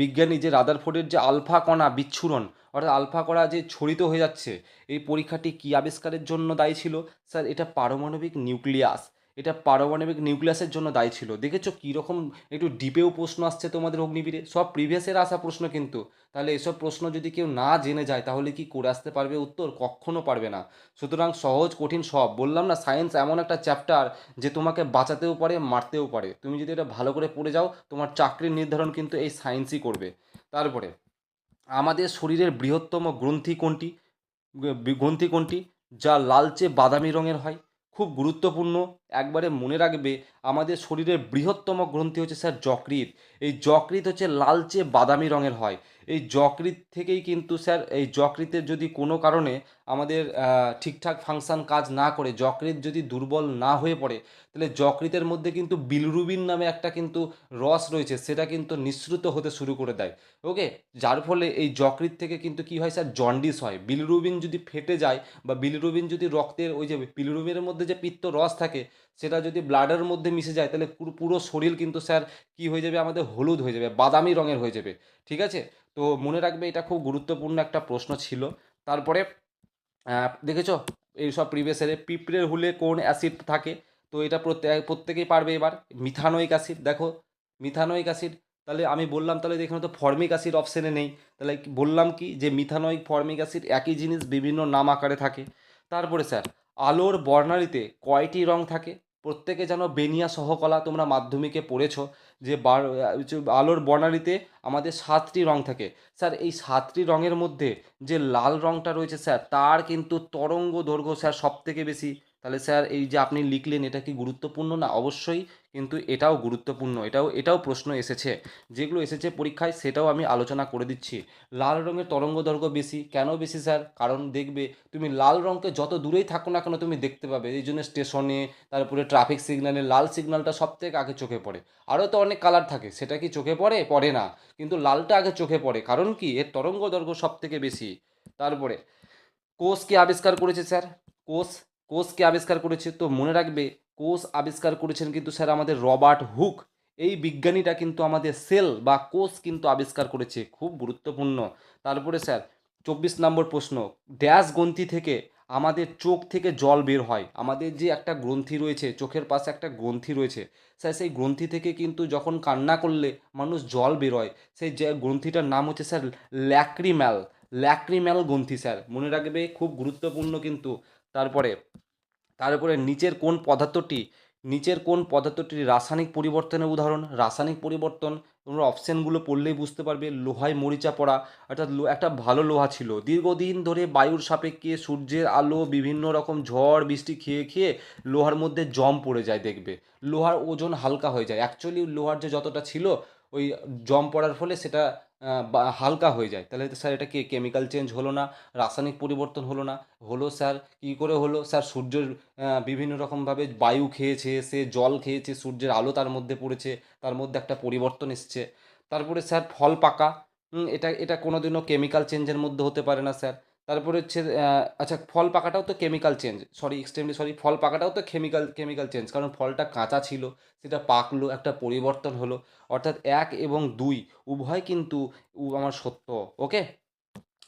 [SPEAKER 1] বিজ্ঞানী যে রাদারফোর্ডের যে আলফা কণা বিচ্ছুরণ, অর্থাৎ আলফা কণা যে ছড়িত হয়ে যাচ্ছে, এই পরীক্ষাটি কী আবিষ্কারের জন্য দায়ী ছিল? স্যার এটা পারমাণবিক নিউক্লিয়াস, এটা পারমাণবিক নিউক্লিয়াসের জন্য দায়ী ছিল। দেখেছো কীরকম একটু ডিপেও প্রশ্ন আসছে তোমাদের অগ্নিবীরে, সব প্রিভিয়াসের আসা প্রশ্ন কিন্তু। তাহলে এসব প্রশ্ন যদি কেউ না জেনে যায় তাহলে কি করে আসতে পারবে উত্তর? কখনো পারবে না। সুতরাং সহজ কঠিন সব, বললাম না সায়েন্স এমন একটা চ্যাপ্টার যে তোমাকে বাঁচাতেও পারে মারতেও পারে। তুমি যদি এটা ভালো করে পড়ে যাও, তোমার চাকরির নির্ধারণ কিন্তু এই সায়েন্সই করবে। তারপরে আমাদের শরীরের বৃহত্তম গ্রন্থি কোনটি? গ্রন্থি কোনটি যা লালচে বাদামি রঙের হয়? খুব গুরুত্বপূর্ণ, একবারে মনে রাখবে, আমাদের শরীরের বৃহত্তম গ্রন্থি হচ্ছে স্যার যকৃৎ। এই যকৃৎ হচ্ছে লালচে বাদামি রঙের হয়। এই যকৃৎ থেকেই কিন্তু স্যার, এই যকৃতের যদি কোনো কারণে আমাদের ঠিকঠাক ফাংশান কাজ না করে, যকৃৎ যদি দুর্বল না হয়ে পড়ে, তাহলে যকৃতের মধ্যে কিন্তু বিলিরুবিন নামে একটা কিন্তু রস রয়েছে, সেটা কিন্তু নিঃসৃত হতে শুরু করে দেয়। ওকে, যার ফলে এই যকৃৎ থেকে কিন্তু কী হয় স্যার? জন্ডিস হয়। বিলিরুবিন যদি ফেটে যায়, বা বিলিরুবিন যদি রক্তের, ওই যে বিলিরুবিনের মধ্যে যে পিত্ত রস থাকে, সেটা যদি ব্লাডের মধ্যে মিশে যায়, তাহলে পুরো পুরো শরীর কিন্তু স্যার কী হয়ে যাবে? আমাদের হলুদ হয়ে যাবে, বাদামি রঙের হয়ে যাবে। ঠিক আছে, তো মনে রাখবে, এটা খুব গুরুত্বপূর্ণ একটা প্রশ্ন ছিল। তারপরে দেখেছো এই সব প্রিভিয়াস ইয়ারে পিঁপড়ের হুলে কোন অ্যাসিড থাকে? তো এটা প্রত্যেকেই পারবে এবার। মিথানোইক অ্যাসিড, দেখো মিথানোইক অ্যাসিড। তাহলে আমি বললাম তাহলে এখানে তো ফর্মিক অ্যাসিড অপশানে নেই, তাহলে বললাম কি যে মিথানোইক ফর্মিক অ্যাসিড একই জিনিস বিভিন্ন নাম আকারে থাকে। তারপরে স্যার আলোর বর্ণালীতে কয়টি রং থাকে? প্রত্যেকে জানো বেনিয়া সহকলা তোমরা মাধ্যমিকে পড়েছো যে আলোর বর্ণালীতে আমাদের 7টি রং থাকে। স্যার এই 7টি রঙের মধ্যে যে লাল রঙটা রয়েছে স্যার তার কিন্তু তরঙ্গ দৈর্ঘ্য স্যার সব থেকে বেশি। তাহলে স্যার এই যে আপনি লিখলেন এটা কি গুরুত্বপূর্ণ না? অবশ্যই, কিন্তু এটাও গুরুত্বপূর্ণ, এটাও প্রশ্ন এসেছে, যেগুলো এসেছে পরীক্ষায় সেটাও আমি আলোচনা করে দিচ্ছি। লাল রঙের তরঙ্গ দৈর্ঘ্য বেশি কেন বেশি স্যার? কারণ দেখবে তুমি লাল রঙকে যত দূরেই থাকো না কেন তুমি দেখতে পাবে, এই জন্য স্টেশনে তারপরে ট্রাফিক সিগন্যালে লাল সিগন্যালটা সব থেকে আগে চোখে পড়ে। আরও তো অনেক কালার থাকে, সেটা কি চোখে পড়ে? পড়ে না, কিন্তু লালটা আগে চোখে পড়ে, কারণ কি এর তরঙ্গ দৈর্ঘ্য সব থেকে বেশি। তারপরে কোষ কে আবিষ্কার করেছে স্যার? কোষ কোষ কে আবিষ্কার করেছে? তো মনে রাখবে কোষ আবিষ্কার করেছেন কিন্তু স্যার আমাদের রবার্ট হুক। এই বিজ্ঞানীটা কিন্তু আমাদের সেল বা কোষ কিন্তু আবিষ্কার করেছে, খুব গুরুত্বপূর্ণ। তারপরে স্যার 24 নম্বর প্রশ্ন, ড্যাশ গ্রন্থি থেকে আমাদের চোখ থেকে জল বের হয়? আমাদের যে একটা গ্রন্থি রয়েছে চোখের পাশে একটা গ্রন্থি রয়েছে স্যার, সেই গ্রন্থি থেকে কিন্তু যখন কান্না করলে মানুষ জল বেরোয়, সেই যে গ্রন্থিটার নাম হচ্ছে স্যার ল্যাক্রিম্যাল। ল্যাক্রিম্যাল গ্রন্থি স্যার, মনে রাখবে, খুব গুরুত্বপূর্ণ কিন্তু। তারপরে তারপরে নিচের কোন পদার্থটি রাসায়নিক পরিবর্তনের উদাহরণ? রাসায়নিক পরিবর্তন তোমরা অপশানগুলো পড়লেই বুঝতে পারবে। লোহায় মরিচা পড়া, অর্থাৎ একটা ভালো লোহা ছিল, দীর্ঘদিন ধরে বায়ুর সাপেক্ষে সূর্যের আলো বিভিন্ন রকম ঝড় বৃষ্টি খেয়ে খেয়ে লোহার মধ্যে জম পড়ে যায়, দেখবে লোহার ওজন হালকা হয়ে যায়। অ্যাকচুয়ালি লোহার যে যতটা ছিল ওই জম পড়ার ফলে সেটা হালকা হয়ে যায়। তাহলে স্যার এটা কি কেমিক্যাল চেঞ্জ হলো না? রাসায়নিক পরিবর্তন হলো না? হলো স্যার। কী করে হলো স্যার? সূর্যের বিভিন্ন রকমভাবে বায়ু খেয়েছে, সে জল খেয়েছে, সূর্যের আলো তার মধ্যে পড়েছে, তার মধ্যে একটা পরিবর্তন এসছে। তারপরে স্যার ফল পাকা, এটা এটা কোনোদিনও কেমিক্যাল চেঞ্জের মধ্যে হতে পারে না স্যার। তারপরে হচ্ছে আচ্ছা ফল পাকাটাও তো chemical change, sorry extremely sorry, ফল পাকাটাও তো কেমিক্যাল চেঞ্জ, কারণ ফলটা কাঁচা ছিল, সেটা পাকলো, একটা পরিবর্তন হলো। অর্থাৎ 1 এবং 2 উভয় কিন্তু আমার সত্য। ওকে,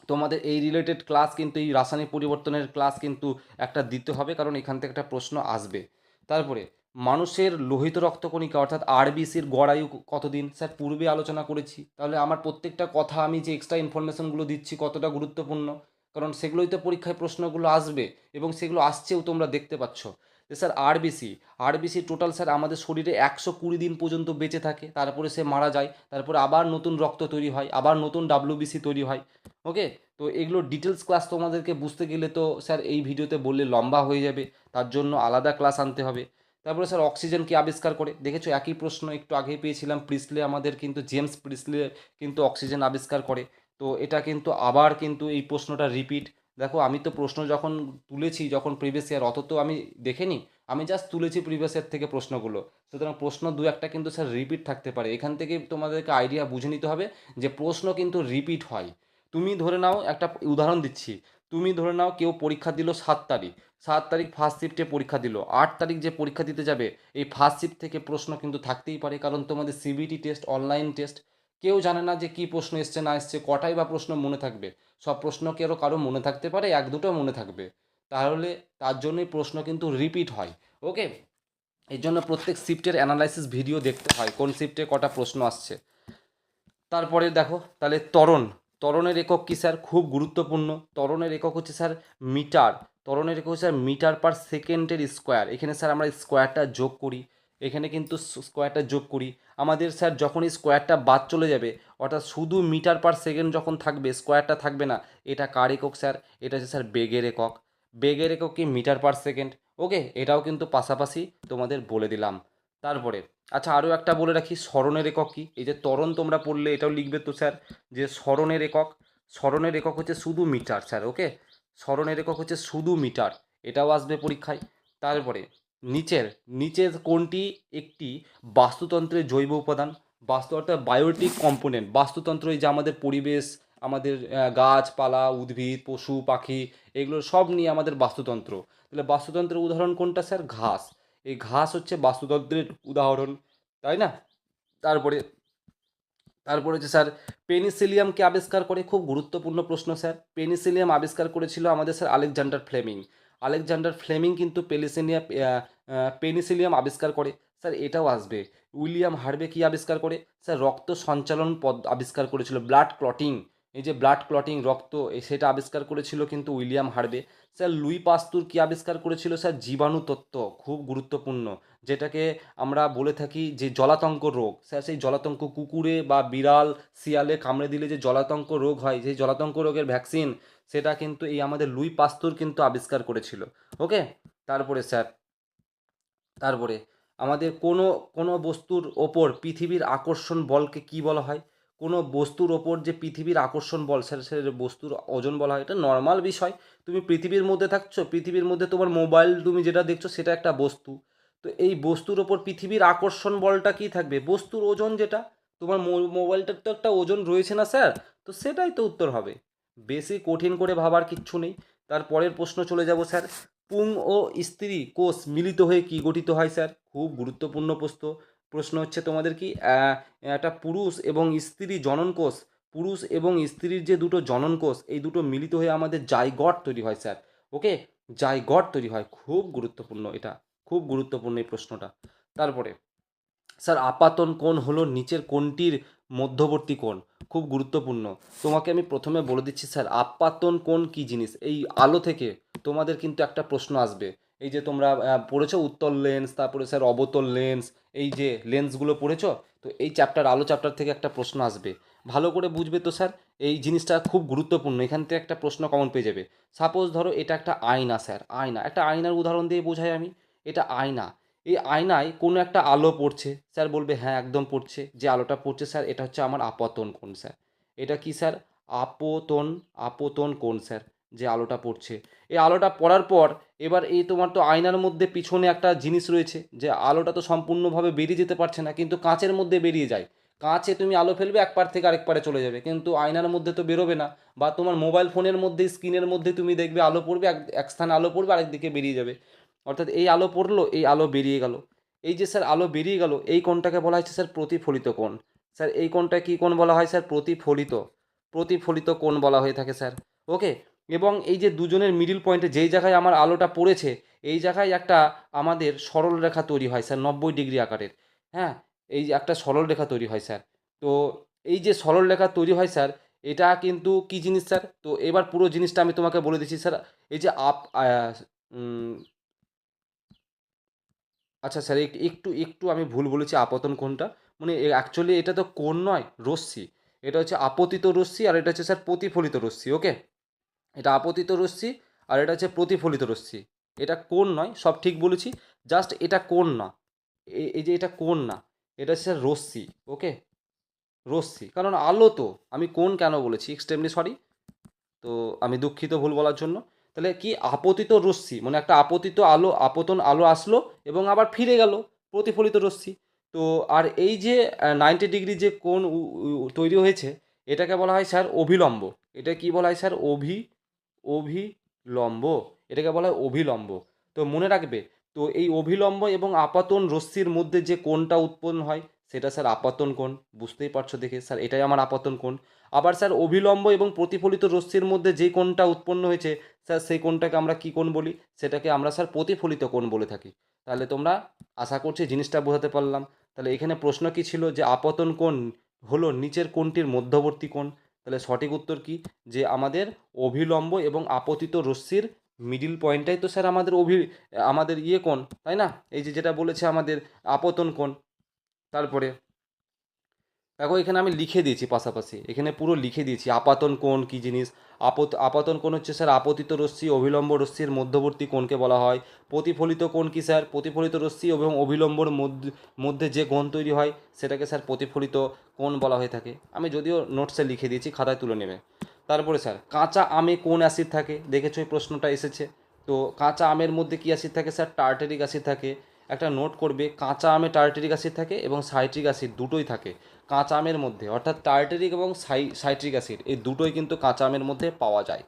[SPEAKER 1] তোমাদের এই রিলেটেড ক্লাস কিন্তু এই রাসায়নিক পরিবর্তনের ক্লাস কিন্তু একটা দিতে হবে, কারণ এখান থেকে একটা প্রশ্ন আসবে। তারপরে মানুষের লোহিত রক্তকণিকা অর্থাৎ আরবিসির গড় আয়ু কতদিন? স্যার পূর্বে আলোচনা করেছি, তাহলে আমার প্রত্যেকটা কথা আমি যে এক্সট্রা ইনফরমেশনগুলো দিচ্ছি কতটা গুরুত্বপূর্ণ, কারণ সেগুলোই তো পরীক্ষায় প্রশ্নগুলো আসবে এবং সেগুলো আসছেও তোমরা দেখতে পাচ্ছ। যে স্যার আরবিসি টোটাল স্যার আমাদের শরীরে 120 দিন পর্যন্ত বেঁচে থাকে, তারপরে সে মারা যায়, তারপরে আবার নতুন রক্ত তৈরি হয়, আবার নতুন ডাব্লিউবিসি তৈরি হয়। ওকে, তো এগুলো ডিটেলস ক্লাস তোমাদেরকে বুঝতে গেলে তো স্যার এই ভিডিওতে বললে লম্বা হয়ে যাবে, তার জন্য আলাদা ক্লাস আনতে হবে। তারপরে স্যার অক্সিজেন কি আবিষ্কার করে? দেখেছো একই প্রশ্ন একটু আগেই পেয়েছিলাম, প্রিসলে আমাদের কিন্তু জেমস প্রিসলে কিন্তু অক্সিজেন আবিষ্কার করে। তো এটা কিন্তু আবার কিন্তু এই প্রশ্নটা রিপিট। দেখো আমি তো প্রশ্ন যখন তুলেছি যখন প্রিভিয়াস ইয়ার অত তো আমি দেখেনি, আমি জাস্ট তুলেছি প্রিভিয়াস ইয়ার থেকে প্রশ্নগুলো, সুতরাং প্রশ্ন দু একটা কিন্তু স্যার রিপিট থাকতে পারে, এখান থেকে তোমাদেরকে আইডিয়া বুঝে নিতে হবে যে প্রশ্ন কিন্তু রিপিট হয়। তুমি ধরে নাও একটা উদাহরণ দিচ্ছি, তুমি ধরে নাও কেউ পরীক্ষা দিল 7 তারিখ, 7 তারিখ ফার্স্ট শিফটে পরীক্ষা দিল, 8 তারিখ যে পরীক্ষা দিতে যাবে এই ফার্স্ট শিফট থেকে প্রশ্ন কিন্তু থাকতেই পারে, কারণ তোমাদের সিবিটি টেস্ট অনলাইন টেস্ট, কেউ জানে না যে কী প্রশ্ন এসছে না এসছে, কটাই বা প্রশ্ন মনে থাকবে, সব প্রশ্ন কারো মনে থাকতে পারে, 1-2টো মনে থাকবে, তাহলে তার জন্যই প্রশ্ন কিন্তু রিপিট হয়। ওকে, এই জন্য প্রত্যেক শিফটের অ্যানালাইসিস ভিডিও দেখতে হয় কোন শিফটে কটা প্রশ্ন আসছে। তারপরে দেখো তাহলে ত্বরণের একক কী স্যার? খুব গুরুত্বপূর্ণ। ত্বরণের একক হচ্ছে স্যার মিটার। ত্বরণের একক হচ্ছে স্যার মিটার পার সেকেন্ডের স্কোয়ার। এখানে স্যার আমরা স্কোয়ারটা যোগ করি, এখানে কিন্তু স্কোয়ারটা যোগ করি। আমাদের স্যার যখন এই স্কোয়ারটা বাদ চলে যাবে, অর্থাৎ শুধু মিটার পার সেকেন্ড যখন থাকবে স্কোয়ারটা থাকবে না, এটা কার একক স্যার? এটা হচ্ছে স্যার বেগের একক। বেগের একক কি? Metre per second. ওকে, এটাও কিন্তু পাশাপাশি তোমাদের বলে দিলাম। তারপরে আচ্ছা আরও একটা বলে রাখি, স্মরণের একক কী? এই যে ত্বরণ তোমরা পড়লে এটাও লিখবে তো স্যার, যে স্মরণের একক হচ্ছে শুধু মিটার স্যার। ওকে, স্মরণের একক হচ্ছে শুধু মিটার, এটাও আসবে পরীক্ষায়। তারপরে নিচের নিচের কোনটি একটি বাস্তুতন্ত্রের জৈব উপাদান? বাস্তু অর্থাৎ বায়োটিক কম্পোনেন্ট। বাস্তুতন্ত্র এই যে আমাদের পরিবেশ, আমাদের গাছপালা, উদ্ভিদ, পশু পাখি, এগুলো সব নিয়ে আমাদের বাস্তুতন্ত্র। তাহলে বাস্তুতন্ত্রের উদাহরণ কোনটা স্যার? ঘাস। এই ঘাস হচ্ছে বাস্তুতন্ত্রের উদাহরণ, তাই না? তারপরে তারপরে হচ্ছে স্যার পেনিসিলিয়াম কে আবিষ্কার করে, খুব গুরুত্বপূর্ণ প্রশ্ন স্যার। পেনিসিলিয়াম আবিষ্কার করেছিল আমাদের sir Alexander Fleming. Alexander Fleming কিন্তু পেনিসিলিয়াম আবিষ্কার করে। স্যার এটাও আসবে। উইলিয়াম হার্ভে কি আবিষ্কার করে? স্যার রক্ত সঞ্চালন পদ আবিষ্কার করেছিল, ব্লাড ক্লটিং। এই যে ব্লাড ক্লটিং রক্ত, সেটা আবিষ্কার করেছিল কিন্তু উইলিয়াম হার্ভে। স্যার লুই পাস্তুর কি আবিষ্কার করেছিল? স্যার জীবাণু তত্ত্ব, খুব গুরুত্বপূর্ণ, যেটাকে আমরা বলে থাকি যে জলাতঙ্ক রোগ। স্যার সেই জলাতঙ্ক কুকুরে বা বিড়াল শিয়ালে কামড়ে দিলে যে জলাতঙ্ক রোগ হয়, সেই জলাতঙ্ক রোগের ভ্যাকসিন, সেটা কিন্তু এই আমাদের লুই পাস্তুর কিন্তু আবিষ্কার করেছিল। ওকে। তারপরে স্যার, তারপরে আমাদের কোনো কোনো বস্তুর ওপর পৃথিবীর আকর্ষণ বলকে কি বলা হয়? কোনো বস্তুর ওপর যে পৃথিবীর আকর্ষণ বল, স্যার সে বস্তুর ওজন বলা হয়। এটা নর্মাল বিষয়। তুমি পৃথিবীর মধ্যে থাকছো, পৃথিবীর মধ্যে তোমার মোবাইল তুমি যেটা দেখছো সেটা একটা বস্তু। তো এই বস্তুর ওপর পৃথিবীর আকর্ষণ বলটা কি থাকবে? বস্তুর ওজন যেটা। তোমার মোবাইলটার তো একটা ওজন রয়েছে না স্যার? তো সেটাই তো উত্তর হবে। বেশি কঠিন করে ভাবার কিচ্ছু নেই। তারপরের প্রশ্ন চলে যাব স্যার। পুং ও স্ত্রী কোষ মিলিত হয়ে কি গঠিত হয় স্যার? খুব গুরুত্বপূর্ণ প্রশ্ন। প্রশ্ন হচ্ছে তোমাদের কি একটা পুরুষ এবং স্ত্রী জনন কোষ, পুরুষ এবং স্ত্রীর যে দুটো জনন কোষ, এই দুটো মিলিত হয়ে আমাদের জাইগট তৈরি হয় স্যার। ওকে, জাইগট তৈরি হয়। খুব গুরুত্বপূর্ণ এটা, খুব গুরুত্বপূর্ণ এই প্রশ্নটা। তারপরে স্যার আপাতন কোণ হলো নিচের কোণটির মধ্যবর্তী কোণ, খুব গুরুত্বপূর্ণ। তোমাকে আমি প্রথমে বলে দিচ্ছি স্যার আপাতন কোণ কী জিনিস। এই আলো থেকে তোমাদের কিন্তু একটা প্রশ্ন আসবে। এই যে তোমরা পড়েছো উত্তল লেন্স, তারপরে স্যার অবতল লেন্স, এই যে লেন্সগুলো পড়েছো, তো এই চ্যাপ্টার আলো চ্যাপ্টার থেকে একটা প্রশ্ন আসবে। ভালো করে বুঝবে তো স্যার, এই জিনিসটা খুব গুরুত্বপূর্ণ, এখান থেকে একটা প্রশ্ন কমন পেয়ে যাবে। সাপোজ ধরো এটা একটা আয়না স্যার, আয়না, একটা আয়নার উদাহরণ দিয়ে বোঝাই আমি। এটা আয়না, এই আয়নায় কোনো একটা আলো পড়ছে, স্যার বলবে হ্যাঁ একদম পড়ছে। যে আলোটা পড়ছে স্যার এটা হচ্ছে আমার আপতন কোণ স্যার। এটা কি স্যার? আপতন, আপতন কোণ স্যার, যে আলোটা পড়ছে। এই আলোটা পড়ার পর এবার এই তোমার তো আয়নার মধ্যে পিছনে একটা জিনিস রয়েছে, যে আলোটা তো সম্পূর্ণভাবে বেরিয়ে যেতে পারছে না, কিন্তু কাঁচের মধ্যে বেরিয়ে যায়। কাঁচে তুমি আলো ফেলবে এক পার থেকে আরেক পারে চলে যাবে, কিন্তু আয়নার মধ্যে তো বেরোবে না। বা তোমার মোবাইল ফোনের মধ্যে স্ক্রিনের মধ্যে তুমি দেখবে আলো পড়বে, এক স্থানে আলো পড়বে আরেক দিকে বেরিয়ে যাবে। অর্থাৎ এই আলো পড়লো, এই আলো বেরিয়ে গেল। এই যে স্যার আলো বেরিয়ে গেল, এই কোণটাকে বলা হচ্ছে স্যার প্রতিফলিত কোণ। স্যার এই কোণটা কি কোণ বলা হয় স্যার? প্রতিফলিত, প্রতিফলিত কোণ বলা হয়ে থাকে স্যার। ওকে। এবং এই যে দুজনের মিডিল পয়েন্টে যেই জায়গায় আমার আলোটা পড়েছে, এই জায়গায় একটা আমাদের সরল রেখা তৈরি হয় স্যার 90 ডিগ্রি আকারের। হ্যাঁ, এই যে একটা সরল রেখা তৈরি হয় স্যার। তো এই যে সরল রেখা তৈরি হয় স্যার, এটা কিন্তু কি জিনিস স্যার? তো এবার পুরো জিনিসটা আমি তোমাকে বলে দিচ্ছি স্যার। এই যে উম, আচ্ছা স্যার, একটু একটু আমি ভুল বলেছি, আপতন কোণটা মানে অ্যাকচুয়ালি এটা তো কোণ নয়, রশ্মি। এটা হচ্ছে আপতিত রশ্মি, আর এটা হচ্ছে স্যার প্রতিফলিত রশ্মি। ওকে, এটা আপতিত রশ্মি আর এটা হচ্ছে প্রতিফলিত রশ্মি। এটা কোণ নয়, সব ঠিক বলেছি, জাস্ট এটা কোণ না। এই যে এটা কোণ না, এটা হচ্ছে স্যার রশ্মি। ওকে, রশ্মি, কারণ আলো তো, আমি কোণ কেন বলেছি, এক্সট্রিমলি সরি। তো আমি দুঃখিত ভুল বলার জন্য। তাহলে কি আপতিত রশ্মি মানে একটা আপতিত আলো, আপতন আলো আসলো এবং আবার ফিরে গেল, প্রতিফলিত রশ্মি। তো আর এই যে 90 ডিগ্রি যে কোণ তৈরি হয়েছে, এটাকে বলা হয় স্যার অভিলম্ব। এটা কি বলা হয় স্যার? অভিলম্ব, এটাকে বলা হয় অভিলম্ব। তো মনে রাখবে, তো এই অভিলম্ব এবং আপাতন রশ্মির মধ্যে যে কোণটা উৎপন্ন হয়, সেটা স্যার আপাতন কোণ। বুঝতেই পারছো দেখে স্যার, এটাই আমার আপাতন কোণ। আবার স্যার অভিলম্ব এবং প্রতিফলিত রশ্মির মধ্যে যে কোণটা উৎপন্ন হয়েছে, স্যার সেই কোণটাকে আমরা কি কোণ বলি? সেটাকে আমরা স্যার প্রতিফলিত কোণ বলে থাকি। তাহলে তোমরা, আশা করছি জিনিসটা বোঝাতে পারলাম। তাহলে এখানে প্রশ্ন কি ছিল? যে আপতন কোণ হলো নিচের কোণটির মধ্যবর্তী কোণ। তাহলে সঠিক উত্তর কি? যে আমাদের অভিলম্ব এবং আপতিত রশ্মির মিডিল পয়েন্টটাই তো স্যার আমাদের আমাদের কোণ, তাই না? এই যে যেটা বলেছে আমাদের আপতন কোণ। তারপরে দেখো এখানে আমি লিখে দিয়েছি পাশাপাশি, এখানে পুরো লিখে দিয়েছি আপাতন কোণ কী জিনিস। আপাতন কোণ হচ্ছে স্যার আপতিত রশ্মি অভিলম্ব রশ্মির মধ্যবর্তী কোণকে বলা হয়। প্রতিফলিত কোণ কি স্যার? প্রতিফলিত রশ্মি এবং অভিলম্বর মধ্যে মধ্যে যে কোণ তৈরি হয়, সেটাকে স্যার প্রতিফলিত কোণ বলা হয়ে থাকে। আমি যদিও নোটসে লিখে দিয়েছি, খাতায় তুলে নেবে। তারপরে স্যার কাঁচা আমে কোন অ্যাসিড থাকে? দেখেছো এই প্রশ্নটা এসেছে। তো কাঁচা আমের মধ্যে কী অ্যাসিড থাকে স্যার? টার্টারিক অ্যাসিড থাকে। একটা নোট করবে, কাঁচা আমে টার্টারিক অ্যাসিড থাকে এবং সাইট্রিক অ্যাসিড দুটোই থাকে কাঁচা আমের মধ্যে। অর্থাৎ টার্টারিক এবং সাইট্রিক অ্যাসিড এই দুটোই কিন্তু কাঁচা আমের মধ্যে পাওয়া যায়।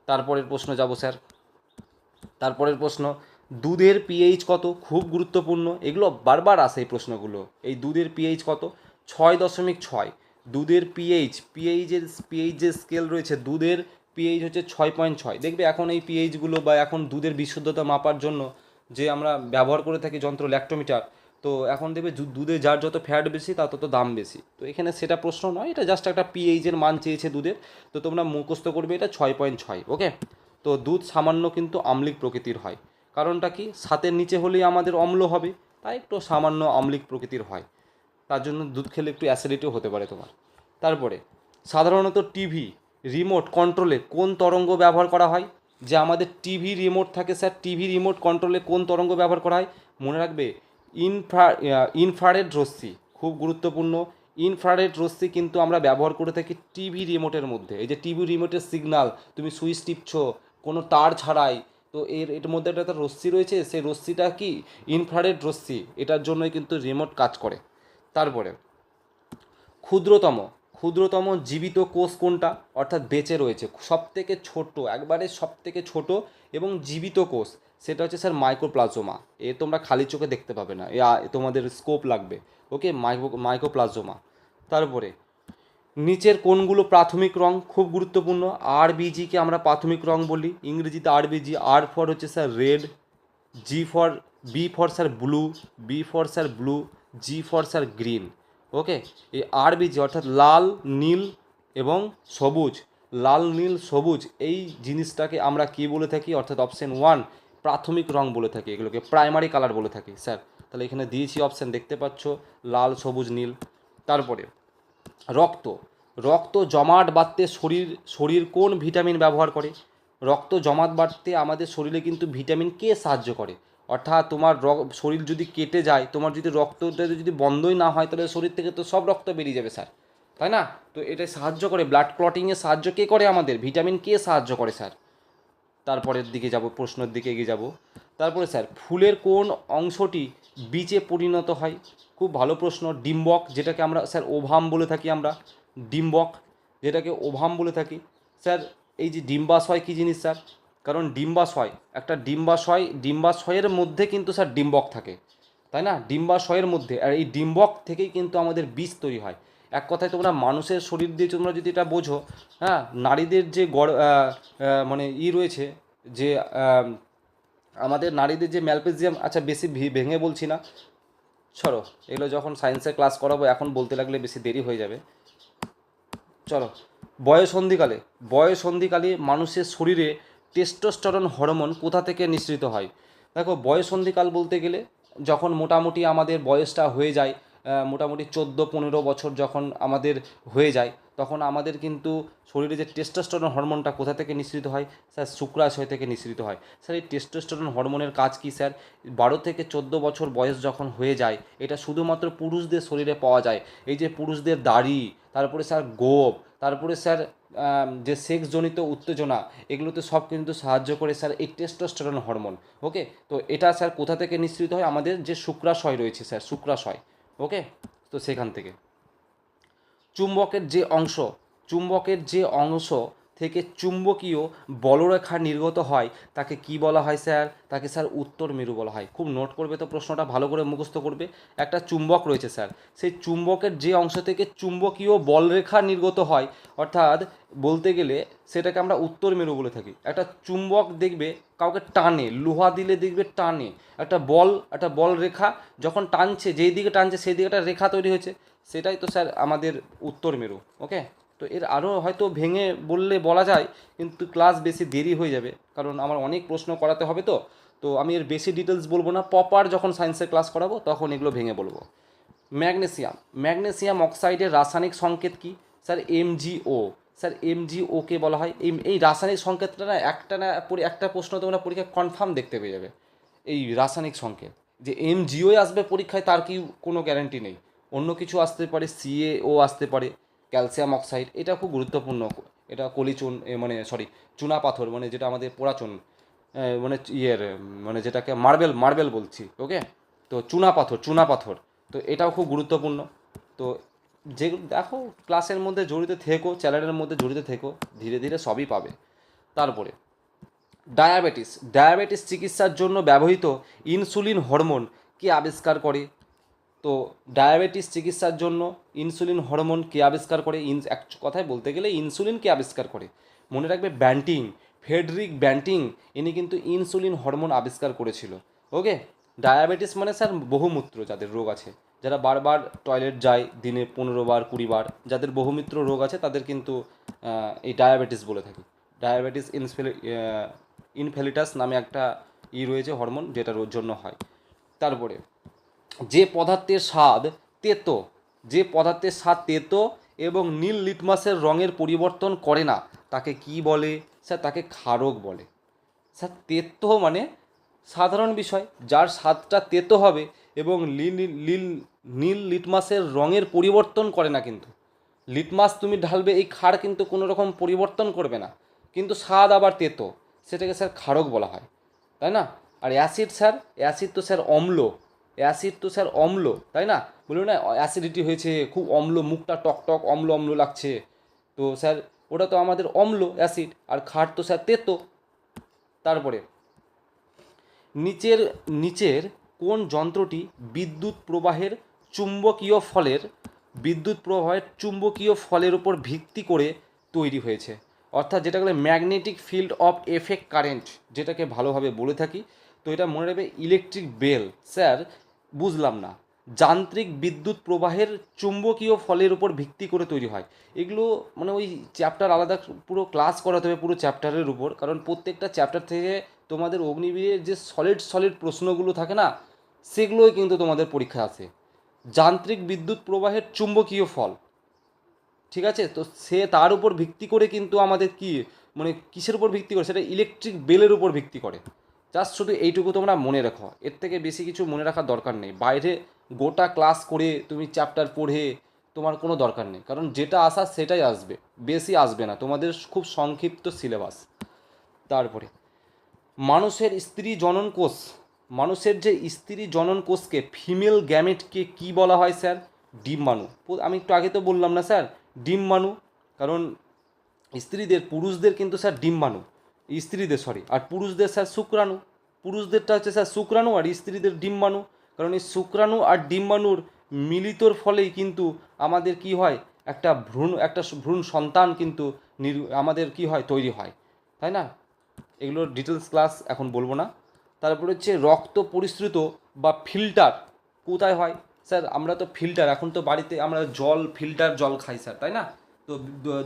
[SPEAKER 1] তারপরের প্রশ্ন যাব স্যার। তারপরের প্রশ্ন, দুধের পিএইচ কত? খুব গুরুত্বপূর্ণ, এগুলো বারবার আসে এই প্রশ্নগুলো। এই দুধের পিএইচ কত? 6.6। দুধের পিএইচ যে স্কেল রয়েছে, দুধের পিএইচ হচ্ছে 6.6। দেখবে এখন এই পিএইচগুলো বা এখন দুধের বিশুদ্ধতা মাপার জন্য যে আমরা ব্যবহার করে থাকি যন্ত্র ল্যাক্টোমিটার, তো এখন দেখবে দুধে যার যত ফ্যাট বেশি তার তত দাম বেশি। তো এখানে সেটা প্রশ্ন নয়, এটা জাস্ট একটা পিএইচের মান চেয়েছে দুধের, তো তোমরা মুখস্থ করবে এটা 6.6। ওকে, তো দুধ সামান্য কিন্তু আম্লিক প্রকৃতির হয়। কারণটা কি, 7-এর নিচে হলেই আমাদের অম্ল হবে, তাই একটু সামান্য আম্লিক প্রকৃতির হয়। তার জন্য দুধ খেলে একটু অ্যাসিডিটিও হতে পারে তোমার। তারপরে সাধারণত টিভি রিমোট কন্ট্রোলে কোন তরঙ্গ ব্যবহার করা হয়? যে আমাদের টিভি রিমোট থাকে স্যার, টিভি রিমোট কন্ট্রোলে কোন তরঙ্গ ব্যবহার করা হয়? মনে রাখবে, ইনফ্রারেড রশ্মি, খুব গুরুত্বপূর্ণ। ইনফ্রারেড রশ্মি কিন্তু আমরা ব্যবহার করে থাকি টিভি রিমোটের মধ্যে। এই যে টিভি রিমোটের সিগনাল তুমি সুইচ টিপছো কোনো তার ছাড়াই, তো এর মধ্যে একটা রশ্মি রয়েছে, সেই রশ্মিটা কি ইনফ্রারেড রশ্মি, এটার জন্যই কিন্তু রিমোট কাজ করে। তারপরে ক্ষুদ্রতম ক্ষুদ্রতম জীবিত কোষ কোনটা, অর্থাৎ বেঁচে রয়েছে সবথেকে ছোট, একবারে সবথেকে ছোট এবং জীবিত কোষ, সেটা হচ্ছে স্যার মাইক্রোপ্লাজমা। এ তোমরা খালি চোখে দেখতে পাবে না, তোমাদের স্কোপ লাগবে। ওকে, মাইক্রোপ্লাজমা। তারপরে নিচের কোনগুলো প্রাথমিক রং, খুব গুরুত্বপূর্ণ। আরবিজিকে আমরা প্রাথমিক রং বলি, ইংরেজিতে আরবিজি। আর ফর হচ্ছে sir red, G for B for sir blue, B for sir blue, G for sir green. Okay, এই আরবিজি অর্থাৎ লাল নীল এবং সবুজ, লাল নীল সবুজ এই জিনিসটাকে আমরা কী বলে থাকি, অর্থাৎ অপশন 1 প্রাথমিক রং বলে থাকি, এগুলোকে প্রাইমারি কালার বলে থাকি স্যার। তাহলে এখানে দিয়েছি অপশান, দেখতে পাচ্ছ লাল সবুজ নীল। তারপরে রক্ত রক্ত জমাট বাঁধতে শরীর কোন ভিটামিন ব্যবহার করে? রক্ত জমাট বাঁধতে আমাদের শরীরে কিন্তু ভিটামিন কে সাহায্য করে? অর্থাৎ তোমার শরীর যদি কেটে যায়, তোমার যদি রক্তটা যদি বন্ধই না হয়, তাহলে শরীর থেকে তো সব রক্ত বেরিয়ে যাবে স্যার, তাই না? তো এটা সাহায্য করে, ব্লাড ক্লটিংয়ে সাহায্য কে করে? আমাদের ভিটামিন কে সাহায্য করে স্যার। তারপরের দিকে যাব, প্রশ্নের দিকে এগিয়ে যাব। তারপরে স্যার ফুলের কোন অংশটি বীজে পরিণত হয়? খুব ভালো প্রশ্ন। ডিম্বক, যেটাকে আমরা স্যার ওভাম বলে থাকি, আমরা ডিম্বক যেটাকে ওভাম বলে থাকি স্যার। এই যে ডিম্বাশয় কী জিনিস স্যার? কারণ ডিম্বাশয় একটা ডিম্বাশয়ের মধ্যে কিন্তু স্যার ডিম্বক থাকে, তাই না? ডিম্বাশয়ের মধ্যে, আর এই ডিম্বক থেকেই কিন্তু আমাদের বীজ তৈরি হয়। এক কথায় তোমরা মানুষের শরীর দিয়ে তোমরা যদি এটা বোঝো, হ্যাঁ, নারীদের যে মানে রয়েছে, যে আমাদের নারীদের যে ম্যালপেজিয়াম, আচ্ছা বেশি ভেঙে বলছি না, চলো এগুলো যখন সায়েন্সের ক্লাস করাবো, এখন বলতে লাগলে বেশি দেরি হয়ে যাবে। চলো, বয়ঃসন্ধিকালে মানুষের শরীরে টেস্টোস্টেরন হরমোন কোথা থেকে নিঃসৃত হয়? দেখো, বয়ঃসন্ধিকাল বলতে গেলে যখন মোটামুটি আমাদের বয়সটা হয়ে যায়, মোটামুটি 14-15 বছর যখন আমাদের হয়ে যায়, তখন আমাদের কিন্তু শরীরে যে টেস্টোস্টেরন হরমোনটা কোথা থেকে নিঃসৃত হয়? স্যার শুক্রাশয় থেকে নিঃসৃত হয়। স্যার এই টেস্টোস্টেরন হরমোনের কাজ কী স্যার? 12 থেকে 14 বছর বয়স যখন হয়ে যায়, এটা শুধুমাত্র পুরুষদের শরীরে পাওয়া যায়। এই যে পুরুষদের দাড়ি, তারপরে স্যার গোপ, তারপরে স্যার যে সেক্সজনিত উত্তেজনা, এগুলোতে সব কিন্তু সাহায্য করে স্যার এই টেস্টোস্টেরন হরমোন। ওকে, তো এটা স্যার কোথা থেকে নিঃসৃত হয়? আমাদের যে শুক্রাশয় রয়েছে স্যার, শুক্রাশয়। ওকে, তো সেখান থেকে। চুম্বকের যে অংশ চুম্বকের যে অংশ থেকে চুম্বকীয় বলরেখা নির্গত হয় তাকে কি বলা হয় স্যার? তাকে স্যার উত্তর মেরু বলা হয়। খুব নোট করবে তো, প্রশ্নটা ভালো করে মুখস্থ করবে। একটা চুম্বক রয়েছে স্যার, সেই চুম্বকের যে অংশ থেকে চুম্বকীয় বলরেখা নির্গত হয়, অর্থাৎ বলতে গেলে সেটাকে আমরা উত্তর মেরু বলে থাকি। একটা চুম্বক দেখবে কাউকে টানে, লোহা দিলে দেখবে টানে, একটা বল রেখা যখন টানছে, যেই দিকে টানছে সেই দিকে একটা রেখা তৈরি হয়েছে, সেটাই তো স্যার আমাদের উত্তর মেরু। ওকে, তো এর আরও হয়তো ভেঙে বললে বলা যায়, কিন্তু ক্লাস বেশি দেরি হয়ে যাবে, কারণ আমার অনেক প্রশ্ন করাতে হবে। তো তো আমি এর বেশি ডিটেলস বলবো না, প্রপার যখন সায়েন্সের ক্লাস করাবো তখন এগুলো ভেঙে বলবো। ম্যাগনেসিয়াম অক্সাইডের রাসায়নিক সংকেত কি? স্যার এমজিও। স্যার এমজিওকে বলা হয়, এই রাসায়নিক সংকেতটা না একটা প্রশ্ন তোমরা পরীক্ষায় কনফার্ম দেখতে পেয়ে যাবে। এই রাসায়নিক সংকেত যে এমজিওই আসবে পরীক্ষায় তার কি কোনো গ্যারান্টি নেই, অন্য কিছু আসতে পারে, সিএও আসতে পারে, ক্যালসিয়াম অক্সাইড, এটা খুব গুরুত্বপূর্ণ। এটা কলিচুন চুনা পাথর, মানে যেটা আমাদের পোড়াচুন, মানে মানে যেটাকে মার্বেল বলছি। ওকে, তো চুনা পাথর, তো এটাও খুব গুরুত্বপূর্ণ। তো যে দেখো, ক্লাসের মধ্যে জড়িত থেকো, চ্যানেলের মধ্যে জড়িত থেকো, ধীরে ধীরে সবই পাবে। তারপরে ডায়াবেটিস চিকিৎসার জন্য ব্যবহৃত ইনসুলিন হরমোন কে আবিষ্কার করে? তো ডায়াবেটিস চিকিৎসার জন্য ইনসুলিন হরমোন কে আবিষ্কার করে? এক কথায় বলতে গেলে ইনসুলিন কে আবিষ্কার করে? মনে রাখবে, ব্যান্টিং, ফ্রেডরিক ব্যান্টিং, ইনি কিন্তু ইনসুলিন হরমোন আবিষ্কার করেছিল। ওকে। ডায়াবেটিস মানে স্যার বহুমূত্র যাদের রোগ আছে, যারা বারবার টয়লেট যায় দিনে 15 বার 20 বার, যাদের বহুমূত্র রোগ আছে তাদের কিন্তু এই ডায়াবেটিস বলে থাকি। ডায়াবেটিস ইনফেলিটাস নামে একটা রয়েছে হরমোন, যেটার জন্য হয়। তারপরে যে পদার্থের স্বাদ তেতো, যে পদার্থের স্বাদ তেতো এবং নীল লিটমাসের রঙের পরিবর্তন করে না, তাকে কি বলে? স্যার তাকে ক্ষারক বলে। স্যার তেতো মানে সাধারণ বিষয়, যার স্বাদটা তেতো হবে এবং নীল লিটমাসের রঙের পরিবর্তন করে না। কিন্তু লিটমাস তুমি ঢালবে, এই ক্ষার কিন্তু কোনো রকম পরিবর্তন করবে না, কিন্তু স্বাদ আবার তেতো, সেটাকে স্যার ক্ষারক বলা হয়, তাই না? আর অ্যাসিড স্যার, অ্যাসিড তো স্যার অম্ল, অ্যাসিড তো স্যার অম্ল, তাই না? বলুন না অ্যাসিডিটি হয়েছে, খুব অম্ল, মুখটা টক টক অম্ল অম্ল লাগছে, তো স্যার ওটা তো আমাদের অম্ল অ্যাসিড, আর ক্ষার তো স্যার তেতো। তারপরে নিচের নিচের কোন যন্ত্রটি বিদ্যুৎ প্রবাহের চুম্বকীয় ফলের উপর ভিত্তি করে তৈরি হয়েছে? অর্থাৎ যেটাকে বলে magnetic field of effect current, যেটাকে ভালোভাবে বলে থাকি। তো এটা মনে রাখবে ইলেকট্রিক বেল। স্যার বুঝলাম না, যান্ত্রিক বিদ্যুৎ প্রবাহের চুম্বকীয় ফলের উপর ভিত্তি করে তৈরি হয়। এগুলো মানে ওই চ্যাপ্টার আলাদা পুরো ক্লাস করাতে হবে পুরো চ্যাপ্টারের উপর, কারণ প্রত্যেকটা চ্যাপ্টার থেকে তোমাদের অগ্নিবীরের যে সলিড প্রশ্নগুলো থাকে না, সেগুলোই কিন্তু তোমাদের পরীক্ষা আসে। যান্ত্রিক বিদ্যুৎ প্রবাহের চুম্বকীয় ফল, ঠিক আছে? তো সে তার উপর ভিত্তি করে কিন্তু আমাদের কি মানে কিসের উপর ভিত্তি করে? সেটা ইলেকট্রিক বেলের উপর ভিত্তি করে। জাস্ট শুধু এইটুকু তোমরা মনে রাখো, এর থেকে বেশি কিছু মনে রাখার দরকার নেই। বাইরে গোটা ক্লাস করে তুমি চ্যাপ্টার পড়ে তোমার কোনো দরকার নেই, কারণ যেটা আসার সেটাই আসবে, বেশি আসবে না, তোমাদের খুব সংক্ষিপ্ত সিলেবাস। তারপরে মানুষের স্ত্রী জনন কোষ, মানুষের যে স্ত্রী জনন কোষকে ফিমেল গ্যামেটকে কি বলা হয় স্যার? ডিম্বাণু। আমি একটু আগে তো বললাম না স্যার, ডিম্বাণু। কারণ পুরুষদের কিন্তু স্যার ডিম্বাণু, আর পুরুষদের স্যার শুক্রাণু। পুরুষদেরটা হচ্ছে স্যার শুক্রাণু আর স্ত্রীদের ডিম্বাণু। কারণ এই শুক্রাণু আর ডিম্বাণুর মিলিতর ফলেই কিন্তু আমাদের কি হয়, একটা ভ্রূণ সন্তান কিন্তু আমাদের কি হয়, তৈরি হয়, তাই না? এগুলোর ডিটেলস ক্লাস এখন বলবো না। তারপরে হচ্ছে রক্ত পরিশ্রুত বা ফিল্টার কোথায় হয়? স্যার আমরা তো ফিল্টার, এখন তো বাড়িতে আমরা ফিল্টার জল খাই স্যার, তাই না? তো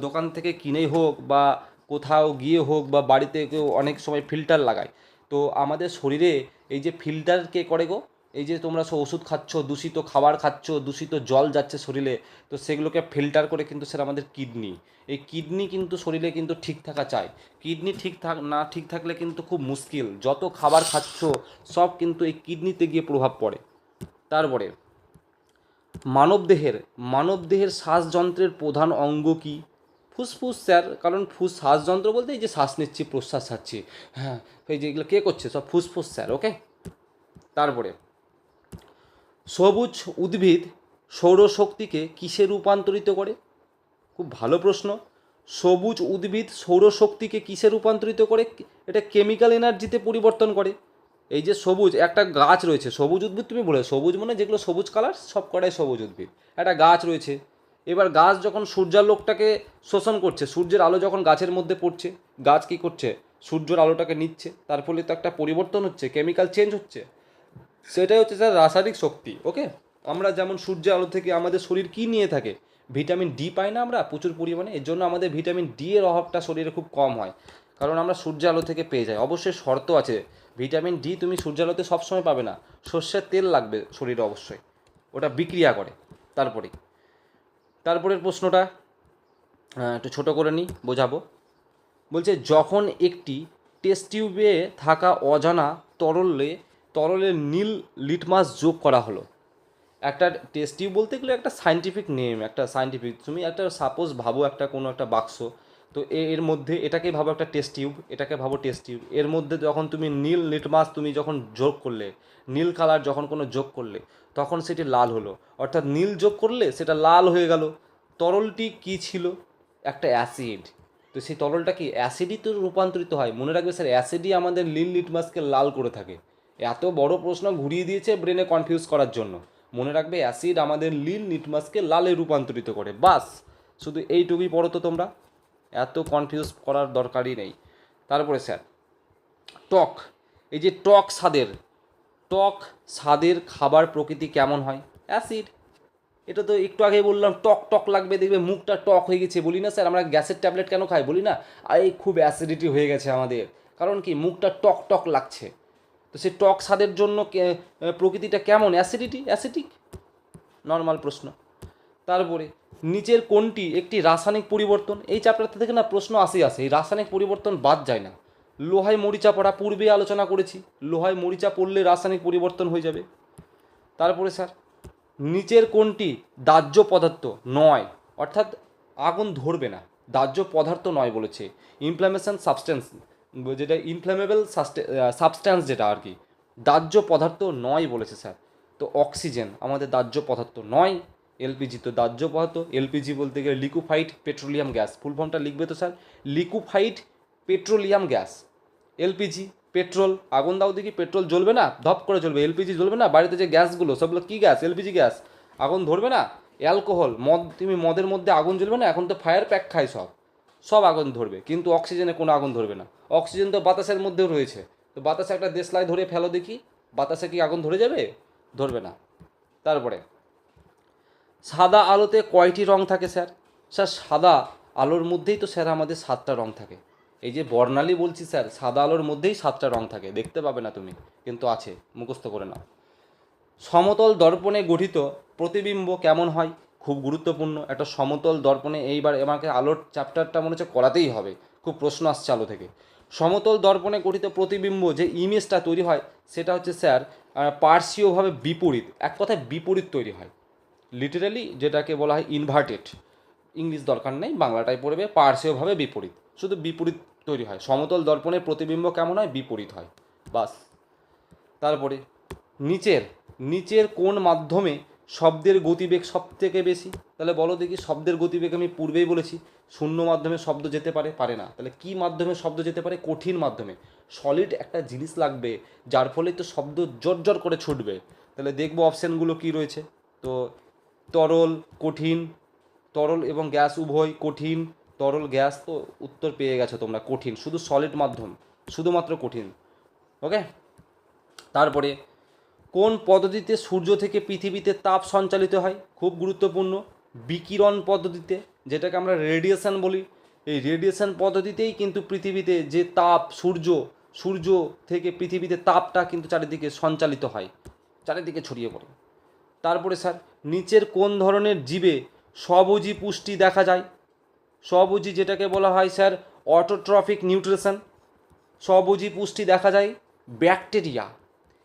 [SPEAKER 1] দোকান থেকে কিনেই হোক বা কোথাও গিয়ে হোক বা বাড়িতে কেউ অনেক সময় ফিল্টার লাগায়। তো আমাদের শরীরে এই যে ফিল্টার কে করে গো? এই যে তোমরা সব ওষুধ খাচ্ছ, দূষিত খাবার খাচ্ছ, দূষিত জল যাচ্ছে শরীরে, তো সেগুলোকে ফিল্টার করে কিন্তু স্যার আমাদের কিডনি, এই কিডনি কিন্তু শরীরে কিন্তু ঠিক থাকা চাই। কিডনি ঠিক থাকলে কিন্তু খুব মুশকিল, যত খাবার খাচ্ছ সব কিন্তু এই কিডনিতে গিয়ে প্রভাব পড়ে। তারপরে মানবদেহের শ্বাসযন্ত্রের প্রধান অঙ্গ কি? ফুসফুস স্যার, কারণ শ্বাসযন্ত্র বলতে এই যে শ্বাস নিচ্ছি প্রশ্বাস ছাড়ছি, হ্যাঁ, এই যেগুলো কে করছে সব ফুসফুস স্যার। ওকে। তারপরে সবুজ উদ্ভিদ সৌরশক্তিকে কিসে রূপান্তরিত করে? খুব ভালো প্রশ্ন। সবুজ উদ্ভিদ সৌরশক্তিকে কিসে রূপান্তরিত করে? এটা কেমিক্যাল এনার্জিতে পরিবর্তন করে। এই যে সবুজ একটা গাছ রয়েছে, সবুজ উদ্ভিদ তুমি বলে, সবুজ মানে যেগুলো সবুজ কালার সব কটাই সবুজ উদ্ভিদ। একটা গাছ রয়েছে, এবার গাছ যখন সূর্যালোকটাকে শোষণ করছে, সূর্যের আলো যখন গাছের মধ্যে পড়ছে, গাছ কী করছে? সূর্যের আলোটাকে নিচ্ছে, তার ফলে তো একটা পরিবর্তন হচ্ছে, কেমিক্যাল চেঞ্জ হচ্ছে, সেটাই হচ্ছে স্যার রাসায়নিক শক্তি। ওকে। আমরা যেমন সূর্যের আলো থেকে আমাদের শরীর কী নিয়ে থাকে? ভিটামিন ডি পাই না আমরা প্রচুর পরিমাণে, এর জন্য আমাদের ভিটামিন ডি এর অভাবটা শরীরে খুব কম হয়, কারণ আমরা সূর্যের আলো থেকে পেয়ে যাই। অবশ্যই শর্ত আছে, ভিটামিন ডি তুমি সূর্যের আলোতে সবসময় পাবে না, সর্ষের তেল লাগবে শরীরে অবশ্যই, ওটা বিক্রিয়া করে। তারপরের প্রশ্নটা একটু ছোটো করে নিই, বোঝাবো। বলছে যখন একটি টেস্ট টিউবে থাকা অজানা তরলে নীল লিটমাস যোগ করা হলো। একটা টেস্ট টিউব বলতে গেলে একটা সায়েন্টিফিক নেম, একটা সায়েন্টিফিক, তুমি একটা সাপোজ ভাবো একটা কোনো একটা বাক্স, তো এর মধ্যে এটাকে ভাবো একটা টেস্ট টিউব, এটাকে ভাবো টেস্ট টিউব, এর মধ্যে যখন তুমি নীল লিটমাস তুমি যখন যোগ করলে, নীল কালার যখন কোনো যোগ করলে, তখন সেটি লাল হলো, অর্থাৎ নীল যোগ করলে সেটা লাল হয়ে গেল। তরলটি কি ছিল? একটা অ্যাসিড। তো সেই তরলটা কি অ্যাসিডই তো রূপান্তরিত হয়। মনে রাখবে স্যার, অ্যাসিডই আমাদের নীল লিটমাসকে লাল করে থাকে। এত বড় প্রশ্ন ঘুরিয়ে দিয়েছে ব্রেনে কনফিউজ করার জন্য, মনে রাখবে অ্যাসিড আমাদের নীল লিটমাসকে লালে রূপান্তরিত করে, বাস শুধু এইটুকুই পড়ো তো তোমরা, এত কনফিউজ করার দরকারই নেই। তারপরে স্যার টক, এই যে টক স্বাদের খাবার প্রকৃতি কেমন হয়? অ্যাসিড। এটা তো একটু আগেই বললাম, টক টক লাগবে, দেখবে মুখটা টক হয়ে গেছে, বলি না স্যার আমরা গ্যাসের ট্যাবলেট কেন খাই, বলি না এই খুব অ্যাসিডিটি হয়ে গেছে আমাদের, কারণ কি মুখটা টক টক লাগছে। তো সেই টক স্বাদের জন্য প্রকৃতিটা কেমন? অ্যাসিডিক, নর্মাল প্রশ্ন। তারপরে নিচের কোনটি একটি রাসায়নিক পরিবর্তন? এই চ্যাপ্টার থেকে না প্রশ্ন আসে, এই রাসায়নিক পরিবর্তন বাদ যায় না। লোহায় মরিচা পড়া, পূর্বে আলোচনা করেছি, লোহায় মরিচা পড়লে রাসায়নিক পরিবর্তন হয়ে যাবে। তারপরে স্যার নিচের কোনটি দাহ্য পদার্থ নয়, অর্থাৎ আগুন ধরবে না, দাহ্য পদার্থ নয় বলেছে। ইনফ্ল্যামেশন সাবস্টেন্স, যেটা ইনফ্ল্যামেবল সাবস্ট্যান্স যেটা আর কি, দাহ্য পদার্থ নয় বলেছে স্যার। তো অক্সিজেন আমাদের দাহ্য পদার্থ নয়, এলপিজি তো দাহ্য পদার্থ। এলপিজি বলতে গেলে লিকুইফাইড পেট্রোলিয়াম গ্যাস, ফুল ফর্মটা লিখবে তো sir, liquefied petroleum gas. LPG petrol, আগুন দাও দেখি পেট্রোল জ্বলবে না, ধপ করে জ্বলবে। এলপিজি জ্বলবে না, বাড়িতে যে গ্যাসগুলো সবগুলো কী গ্যাস? এলপিজি গ্যাস, আগুন ধরবে না। অ্যালকোহল, তুমি মদের মধ্যে আগুন জ্বলবে না, এখন তো ফায়ার প্যাক খায় সব আগুন ধরবে, কিন্তু অক্সিজেনে কোনো আগুন ধরবে না। অক্সিজেন তো বাতাসের মধ্যেও রয়েছে, তো বাতাসে একটা দেশলাই ধরে ফেলো দেখি, বাতাসে কি আগুন ধরে যাবে? ধরবে না। তারপরে সাদা আলোতে কয়টি রং থাকে স্যার? স্যার সাদা আলোর মধ্যেই তো স্যার আমাদের 7টা রং থাকে। এই যে বর্ণালী বলছি স্যার, সাদা আলোর মধ্যেই 7টা রং থাকে, দেখতে পাবে না তুমি, কিন্তু আছে, মুখস্থ করে নাও। সমতল দর্পণে গঠিত প্রতিবিম্ব কেমন হয়? খুব গুরুত্বপূর্ণ একটা সমতল দর্পণে, এইবার আমাকে আলোর চ্যাপ্টারটা মনে হচ্ছে করাতেই হবে, খুব প্রশ্ন আসছে আলো থেকে। সমতল দর্পণে গঠিত প্রতিবিম্ব যে ইমেজটা তৈরি হয় সেটা হচ্ছে স্যার পার্শ্বীয়ভাবে বিপরীত, এক কথায় বিপরীত তৈরি হয়, লিটারালি যেটাকে বলা হয় ইনভার্টেড। ইংলিশ দরকার নেই, বাংলাটাই পড়বে, পার্শ্বীয়ভাবে বিপরীত, শুধু বিপরীত তৈরি হয়। সমতল দর্পণের প্রতিবিম্ব কেমন হয়? বিপরীত হয়, বাস। তারপরে নিচের কোন মাধ্যমে শব্দের গতিবেগ সব থেকে বেশি? তাহলে বলো দেখি, শব্দের গতিবেগ আমি পূর্বেই বলেছি, শূন্য মাধ্যমে শব্দ যেতে পারে না। তাহলে কি মাধ্যমে শব্দ যেতে পারে? কঠিন মাধ্যমে। সলিড একটা জিনিস লাগবে যার ফলে তো শব্দ জোর জোর করে ছুটবে। তাহলে দেখবো অপশানগুলো কি রয়েছে। তো তরল, কঠিন, তরল এবং গ্যাস উভয়, কঠিন, তরল, গ্যাস, তো উত্তর পেয়ে গেছো তোমরা, কঠিন, শুধু সলিড মাধ্যম, শুধুমাত্র কঠিন। ওকে। তারপরে কোন পদ্ধতিতে সূর্য থেকে পৃথিবীতে তাপ সঞ্চালিত হয়? খুব গুরুত্বপূর্ণ, বিকিরণ পদ্ধতিতে, যেটাকে আমরা রেডিয়েশন বলি। এই রেডিয়েশন পদ্ধতিতেই কিন্তু পৃথিবীতে যে তাপ, সূর্য থেকে পৃথিবীতে তাপটা কিন্তু চারিদিকে সঞ্চালিত হয়, চারিদিকে ছড়িয়ে পড়ে। তারপরে স্যার নিচের কোন ধরনের জীবে স্বভোজী পুষ্টি দেখা যায়? স্বভোজী যেটাকে বলা হয় স্যার অটোট্রফিক নিউট্রিশন, স্বভোজী পুষ্টি দেখা যায় ব্যাকটেরিয়া।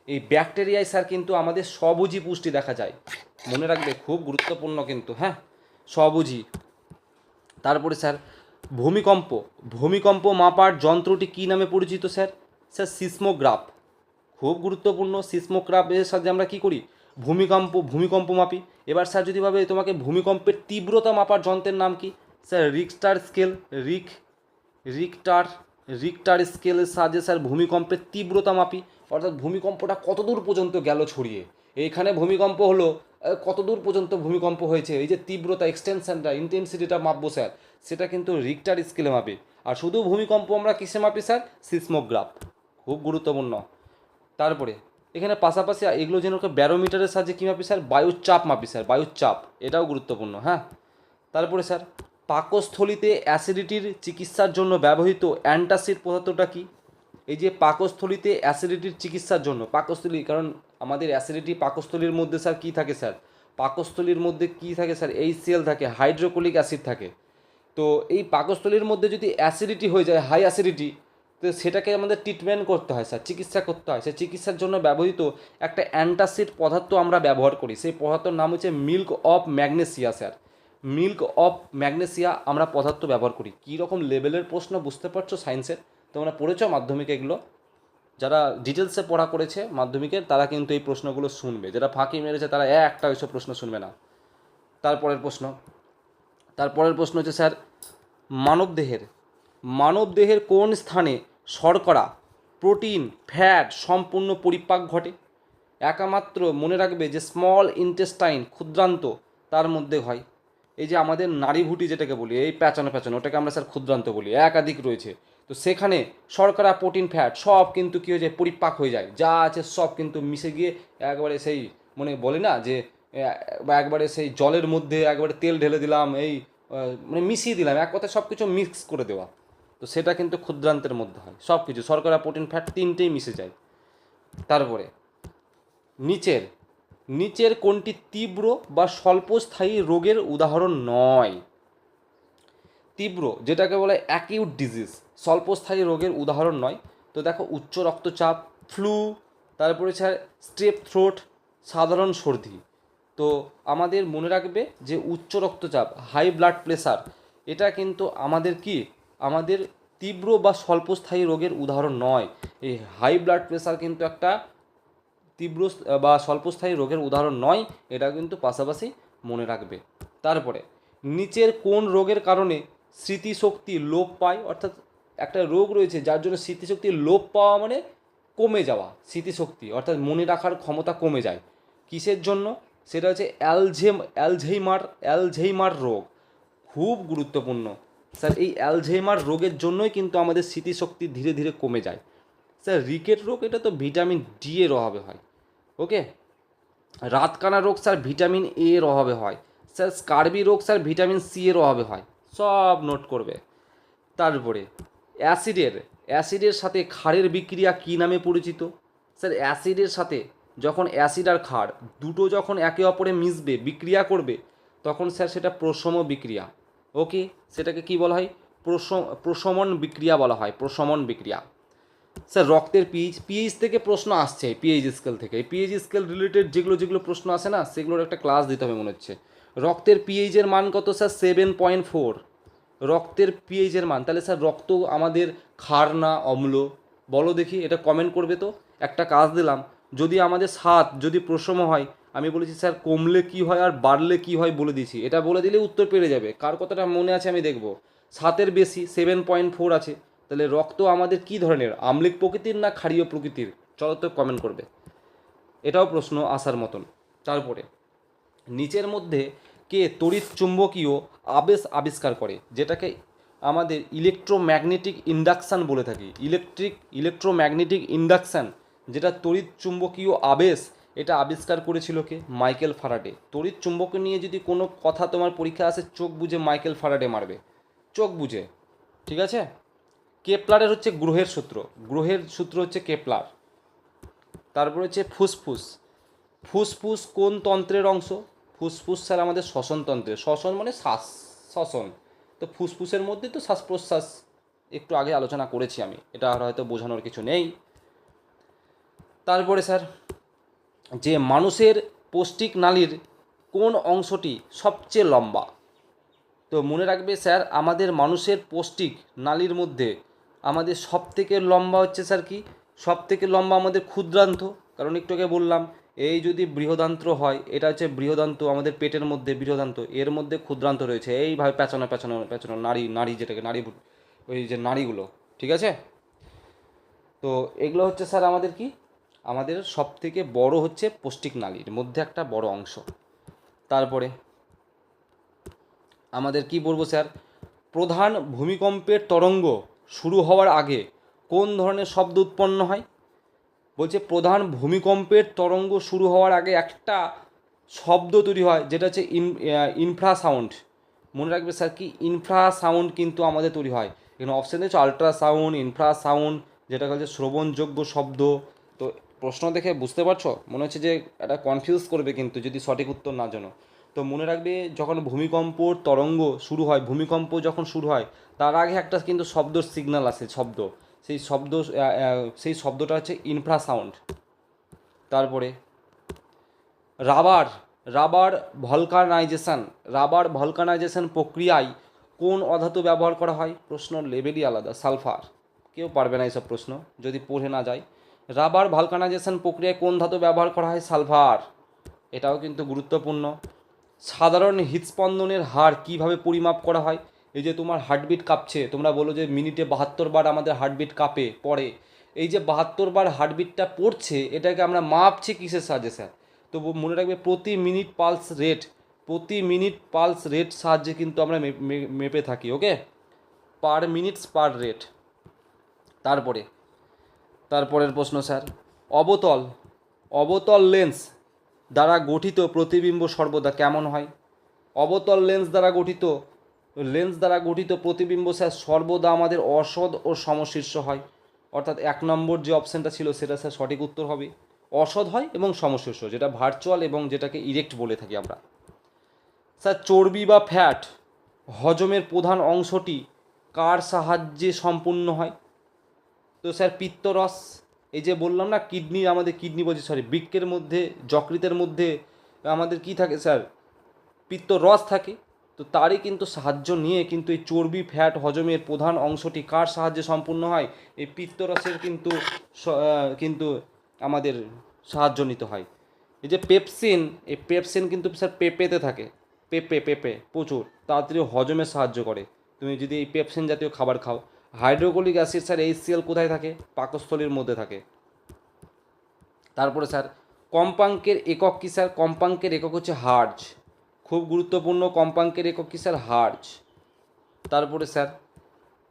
[SPEAKER 1] এই ব্যাকটেরিয়ায় স্যার কিন্তু আমাদের স্বভোজী পুষ্টি দেখা যায়, মনে রাখবে, খুব গুরুত্বপূর্ণ কিন্তু, হ্যাঁ, স্বভোজী। তারপরে স্যার ভূমিকম্প মাপার যন্ত্রটি কী নামে পরিচিত স্যার? স্যার সিসমোগ্রাফ, খুব গুরুত্বপূর্ণ। সিসমোগ্রাফের সাথে আমরা কী করি? ভূমিকম্প মাপি। এবার স্যার যদি ভাবে তোমাকে ভূমিকম্পের তীব্রতা মাপার যন্ত্রের নাম কি? স্যার রিক্টার স্কেল, রিক্টার স্কেলের সাহায্যে স্যার ভূমিকম্পের তীব্রতা মাপি, অর্থাৎ ভূমিকম্পটা কত দূর পর্যন্ত গেল ছড়িয়ে, এইখানে ভূমিকম্প হলো, কত দূর পর্যন্ত ভূমিকম্প হয়েছে, এই যে তীব্রতা, এক্সটেনশনটা, ইন্টেন্সিটিটা মাপবো স্যার, সেটা কিন্তু রিক্টার স্কেলে মাপি। আর শুধু ভূমিকম্প আমরা কিসে মাপি স্যার? সিসমোগ্রাফ, খুব গুরুত্বপূর্ণ। তারপরে এখানে পাশাপাশি এগুলো যেন ব্যারোমিটারের সাহায্যে কী মাপি স্যার? বায়ুর চাপ মাপি স্যার, বায়ুর চাপ, এটাও গুরুত্বপূর্ণ, হ্যাঁ। তারপরে স্যার পাকস্থলিতে অ্যাসিডিটির চিকিৎসার জন্য ব্যবহৃত অ্যান্টাসিড পদার্থটা কী? এই যে পাকস্থলিতে অ্যাসিডিটির চিকিৎসার জন্য, পাকস্থলী, কারণ আমাদের অ্যাসিডিটি পাকস্থলীর মধ্যে স্যার কী থাকে স্যার? পাকস্থলীর মধ্যে কী থাকে স্যার? HCl থাকে, হাইড্রোক্লোরিক অ্যাসিড থাকে। তো এই পাকস্থলীর মধ্যে যদি অ্যাসিডিটি হয়ে যায়, হাই অ্যাসিডিটি, তো সেটাকে আমাদের ট্রিটমেন্ট করতে হয় স্যার, চিকিৎসা করতে হয়। সেই চিকিৎসার জন্য ব্যবহৃত একটা অ্যান্টাসিড পদার্থ আমরা ব্যবহার করি, সেই পদার্থর নাম হচ্ছে milk of magnesia sir, milk of magnesia আমরা পদার্থ ব্যবহার করি। কী রকম লেভেলের প্রশ্ন বুঝতে পারছো সায়েন্সের? তোমরা পড়েছো মাধ্যমিকে এগুলো? যারা ডিটেলসে পড়া করেছে মাধ্যমিকের তারা কিন্তু এই প্রশ্নগুলো শুনবে, যারা ফাঁকি মেরেছে তারা একটা ওইসব প্রশ্ন শুনবে না। তারপরের প্রশ্ন হচ্ছে স্যার মানবদেহের কোন স্থানে শর্করা, প্রোটিন, ফ্যাট সম্পূর্ণ পরিপাক ঘটে? একমাত্র মনে রাখবে যে স্মল ইন্টেস্টাইন, ক্ষুদ্রান্ত, তার মধ্যে হয়। এই যে আমাদের নাড়িভুঁটি যেটাকে বলি, এই প্যাঁচানো প্যাঁচানো, ওটাকে আমরা স্যার ক্ষুদ্রান্ত বলি, একাধিক রয়েছে। তো সেখানে শর্করা, প্রোটিন, ফ্যাট সব কিন্তু কী হয়ে যায়, পরিপাক হয়ে যায়, যা আছে সব কিন্তু মিশে গিয়ে একবারে সেই মানে বলি না যে বা একবারে সেই জলের মধ্যে একবারে তেল ঢেলে দিলাম, এই মানে মিশিয়ে দিলাম, এক কথায় সব কিছু মিক্স করে দেওয়া। তো সেটা কিন্তু ক্ষুদ্রান্তের মধ্যে হয়, সব কিছু শর্করা, প্রোটিন, ফ্যাট তিনটেই মিশে যায়। তারপরে নিচের নিচের কোনটি তীব্র বা স্বল্পস্থায়ী রোগের উদাহরণ নয়? তীব্র যেটাকে বলে অ্যাকিউট ডিজিজ, স্বল্পস্থায়ী রোগের উদাহরণ নয়। তো দেখো, উচ্চ রক্তচাপ, ফ্লু, তারপরে স্যার স্ট্রেপ থ্রোট, সাধারণ সর্দি। তো আমাদের মনে রাখবে যে উচ্চ রক্তচাপ, হাই ব্লাড প্রেশার, এটা কিন্তু আমাদের কি, আমাদের তীব্র বা স্বল্পস্থায়ী রোগের উদাহরণ নয়। এই হাই ব্লাড প্রেশার কিন্তু একটা তীব্র বা স্বল্পস্থায়ী রোগের উদাহরণ নয়, এটা কিন্তু পাশাপাশি মনে রাখবে। তারপরে নিচের কোন রোগের কারণে স্মৃতিশক্তি লোপ পায়? অর্থাৎ একটা রোগ রয়েছে যার জন্য স্মৃতিশক্তি লোপ পাওয়া মানে কমে যাওয়া, স্মৃতিশক্তি অর্থাৎ মনে রাখার ক্ষমতা কমে যায়। কিসের জন্য? সেটা হচ্ছে অ্যালঝেইমার রোগ। খুব গুরুত্বপূর্ণ স্যার, এই অ্যালঝেইমার রোগের জন্যই কিন্তু আমাদের স্মৃতিশক্তি ধীরে ধীরে কমে যায়। স্যার রিকেট রোগ, এটা তো ভিটামিন ডি এর অভাবে হয়। ওকে। রাতকানা রোগ স্যার ভিটামিন এ এর অভাবে হয়। স্যার স্কারবি রোগ স্যার ভিটামিন সি এর অভাবে হয়। সব নোট করবে। তারপরে অ্যাসিডের সাথে ক্ষারের বিক্রিয়া কী নামে পরিচিত? স্যার অ্যাসিডের সাথে যখন অ্যাসিড আর ক্ষার দুটো যখন একে অপরে মিশবে, বিক্রিয়া করবে, তখন স্যার সেটা প্রশম বিক্রিয়া। ওকে, সেটাকে কি বলা হয়? প্রশমন বিক্রিয়া বলা হয়, প্রশমন বিক্রিয়া। স্যার রক্তের পিএইচ থেকে প্রশ্ন আসছে, পিএইচ স্কেল থেকে, এই পিএইচ স্কেল রিলেটেড যেগুলো প্রশ্ন আসে না, সেগুলোর একটা ক্লাস দিতে হবে মনে হচ্ছে। রক্তের পিএইচের মান কত স্যার? 7.4 রক্তের পিএইচের মান। তাহলে স্যার রক্ত আমাদের ক্ষার না অম্ল? বলো দেখি, এটা কমেন্ট করবে তো। একটা কাজ দিলাম, যদি আমাদের স্বাদ যদি প্রশম হয়, আমি বলেছি স্যার কমলে কি হয় আর বাড়লে কি হয় বলে দিয়েছি, এটা বলে দিলে উত্তর পেরে যাবে। কার কথাটা মনে আছে আমি দেখব। 7-এর বেশি, 7.4 আছে, তাহলে রক্ত আমাদের কি ধরনের, আম্লিক প্রকৃতির না ক্ষারীয় প্রকৃতির? চলো তো কমেন্ট করবে, এটাও প্রশ্ন আসার মতন। তারপরে নিচের মধ্যে কে তড়িৎ চুম্বকীয় আবেশ আবিষ্কার করে, যেটাকে আমাদের ইলেকট্রোম্যাগনেটিক ইন্ডাকশান বলে থাকি। ইলেকট্রোম্যাগনেটিক ইন্ডাকশান, যেটা তড়িৎ চুম্বকীয় আবেশ, এটা আবিষ্কার করেছিল কে? মাইকেল ফারাডে। তড়িৎ চুম্বক নিয়ে যদি কোনো কথা তোমার পরীক্ষা আসে, চোখ বুঝে মাইকেল ফারাডে মারবে, চোখ বুঝে, ঠিক আছে? কেপলারের হচ্ছে গ্রহের সূত্র হচ্ছে কেপলার। তারপরে হচ্ছে ফুসফুস। ফুসফুস কোন তন্ত্রের অংশ? ফুসফুস স্যার আমাদের শ্বসনতন্ত্রের। শ্বসন মানে শ্বাস, শ্বসন। তো ফুসফুসের মধ্যে তো শ্বাস প্রশ্বাস, একটু আগে আলোচনা করেছি আমি, এটা আর হয়তো বোঝানোর কিছু নেই। তারপরে স্যার যে মানুষের পৌষ্টিক নালীর কোন অংশটি সবচেয়ে লম্বা? তো মনে রাখবে স্যার, আমাদের মানুষের পৌষ্টিক নালীর মধ্যে আমাদের সব থেকে লম্বা হচ্ছে স্যার কি? সব থেকে লম্বা আমাদের ক্ষুদ্রান্ত। কারণ একটু আগে বললাম, এই যদি বৃহদান্ত্র হয়, এটা হচ্ছে বৃহদান্ত্র, আমাদের পেটের মধ্যে বৃহদান্ত্র, এর মধ্যে ক্ষুদ্রান্ত রয়েছে, এইভাবে পেঁচানো পেঁচানো পেঁচানো নাড়ি যেটাকে ওই যে নাড়িগুলো, ঠিক আছে? তো এগুলো হচ্ছে স্যার আমাদের কি, আমাদের সব থেকে বড় হচ্ছে পৌষ্টিক নালীর মধ্যে একটা বড় অংশ। তারপরে আমাদের কি বলবো স্যার, প্রধান ভূমিকম্পের তরঙ্গ শুরু হওয়ার আগে কোন ধরনের শব্দ উৎপন্ন হয়? বলছে প্রধান ভূমিকম্পের তরঙ্গ শুরু হওয়ার আগে একটা শব্দ তৈরি হয়, যেটা হচ্ছে ইনফ্রাসাউন্ড। মনে রাখবে স্যার কি, ইনফ্রাসাউন্ড কিন্তু আমাদের তৈরি হয়। এখানে অপশান দিয়েছে আলট্রাসাউন্ড, ইনফ্রাসাউন্ড, যেটা হচ্ছে শ্রবণযোগ্য শব্দ। তো প্রশ্ন দেখে বুঝতে পারছো, মনে হচ্ছে যে এটা কনফিউজ করবে কিন্তু যদি সঠিক উত্তর না জানো। তো মনে রাখবে, যখন ভূমিকম্পর তরঙ্গ শুরু হয়, ভূমিকম্প যখন শুরু হয়, তার আগে একটা কিন্তু শব্দর সিগন্যাল আছে, সেই শব্দটা হচ্ছে ইনফ্রাসাউন্ড। তারপরে রাবার রাবার ভলকানাইজেশন প্রক্রিয়ায় কোন অধাতু ব্যবহার করা হয়? প্রশ্ন লেভেলই আলাদা, সালফার। কেউ পারবে না এইসব প্রশ্ন যদি পড়ে না যায়। রাবার ভলকানাইজেশন প্রক্রিয়ায় কোন ধাতু ব্যবহার করা হয়? সালফার। এটাও কিন্তু গুরুত্বপূর্ণ। সাধারণ হৃদস্পন্দনের হার কিভাবে পরিমাপ করা হয়? এই যে তোমার হার্টবিট কাঁপছে, তোমরা বলো যে মিনিটে 72 বার আমাদের হার্টবিট কাঁপে পড়ে, এই যে 72 বার হার্টবিটটা পড়ছে, এটাকে আমরা মাপছি কিসের সাহায্যে স্যার? তো মনে রাখবে প্রতি মিনিট পালস রেট সাহায্যে কিন্তু আমরা মেপে থাকি। ওকে, পার মিনিটস পার রেট। তারপরের প্রশ্ন স্যার, অবতল অবতল লেন্স দ্বারা গঠিত প্রতিবিম্ব সর্বদা কেমন হয়? অবতল লেন্স দ্বারা গঠিত প্রতিবিম্ব স্যার সর্বদা আমাদের অসৎ ও সমশীর্ষ হয়। অর্থাৎ 1 নম্বর যে অপশানটা ছিল সেটা স্যার সঠিক উত্তর হবে। অসৎ হয় এবং সমশীর্ষ, যেটা ভার্চুয়াল এবং যেটাকে ইরেক্ট বলে থাকি আমরা। স্যার চর্বি বা ফ্যাট হজমের প্রধান অংশটি কার সাহায্যে সম্পূর্ণ হয়? তো স্যার পিত্তরস। এই যে বললাম না, বৃক্কের মধ্যে, যকৃতের মধ্যে আমাদের কি থাকে স্যার? পিত্তরস থাকে। তো তারই কিন্তু সাহায্য নিয়ে কিন্তু এই চর্বি ফ্যাট হজমের প্রধান অংশটি কার সাহায্যে সম্পূর্ণ হয়? এই পিত্তরসের কিন্তু আমাদের সাহায্য নিতে হয়। এই যে পেপসিন কিন্তু স্যার পেঁপেতে থাকে। পেঁপে প্রচুর তাড়াতাড়ি হজমে সাহায্য করে তুমি যদি এই পেপসিন জাতীয় খাবার খাও। হাইড্রোক্লোরিক অ্যাসিড স্যার HCl কোথায় থাকে? পাকস্থলীর মধ্যে থাকে। তারপরে স্যার কম্পাঙ্কের একক কী স্যার? কম্পাঙ্কের একক হচ্ছে হার্জ। খুব গুরুত্বপূর্ণ, কম্পাঙ্কের একক কী স্যার? হার্জ।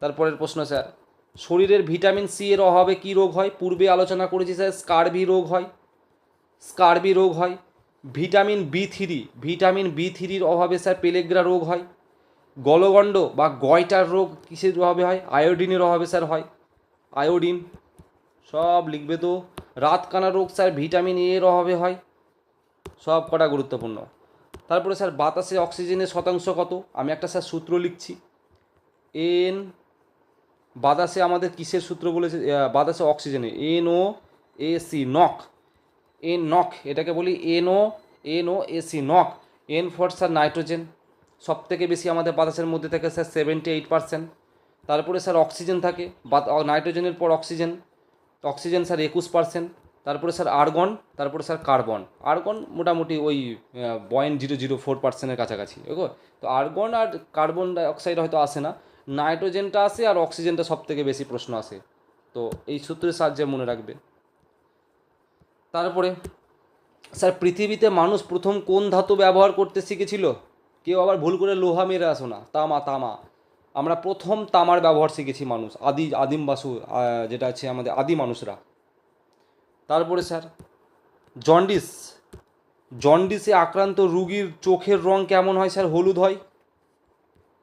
[SPEAKER 1] তারপরের প্রশ্ন স্যার, শরীরের ভিটামিন সি এর অভাবে কী রোগ হয়? পূর্বে আলোচনা করেছি স্যার, স্কারবি রোগ হয়। ভিটামিন বি থ্রির অভাবে স্যার পেলেগ্রা রোগ হয়। গলগণ্ড বা গয়টার রোগ কিসের অভাবে হয়? আয়োডিনের অভাবে স্যার হয়। আয়োডিন সব লিখবে তো। রাতকানা রোগ স্যার ভিটামিন এ এর অভাবে হয়। সব কটা গুরুত্বপূর্ণ। তারপরে স্যার বাতাসে অক্সিজেনের শতাংশ কত? আমি একটা স্যার সূত্র লিখছি। এন বাতাসে আমাদের কিসের সূত্র বলেছে? বাতাসে অক্সিজেনের NOAC নক, এটাকে বলি NOAC knock. N for sir nitrogen, সব থেকে বেশি আমাদের বাতাসের মধ্যে থাকে স্যার 78%। তারপরে স্যার অক্সিজেন থাকে, নাইট্রোজেনের পর অক্সিজেন স্যার 21%। তারপরে স্যার আর্গন, তারপরে স্যার আর্গন মোটামুটি ওই 0.004%-এর কাছাকাছি। ওকে, তো আর্গন আর কার্বন ডাইঅক্সাইড হয়তো আসে না, নাইট্রোজেনটা আসে আর অক্সিজেনটা সব থেকে বেশি প্রশ্ন আসে। তো এই সূত্রের সাহায্যে মনে রাখবে। তারপরে স্যার পৃথিবীতে মানুষ প্রথম কোন ধাতু ব্যবহার করতে শিখেছিল? কেউ আবার ভুল করে লোহা মেরে আসো না। তামা। আমরা প্রথম তামার ব্যবহার শিখেছি মানুষ, যেটা আছে আমাদের আদি মানুষরা। তারপরে স্যার জন্ডিসে আক্রান্ত রুগীর চোখের রং কেমন হয় স্যার? হলুদ হয়।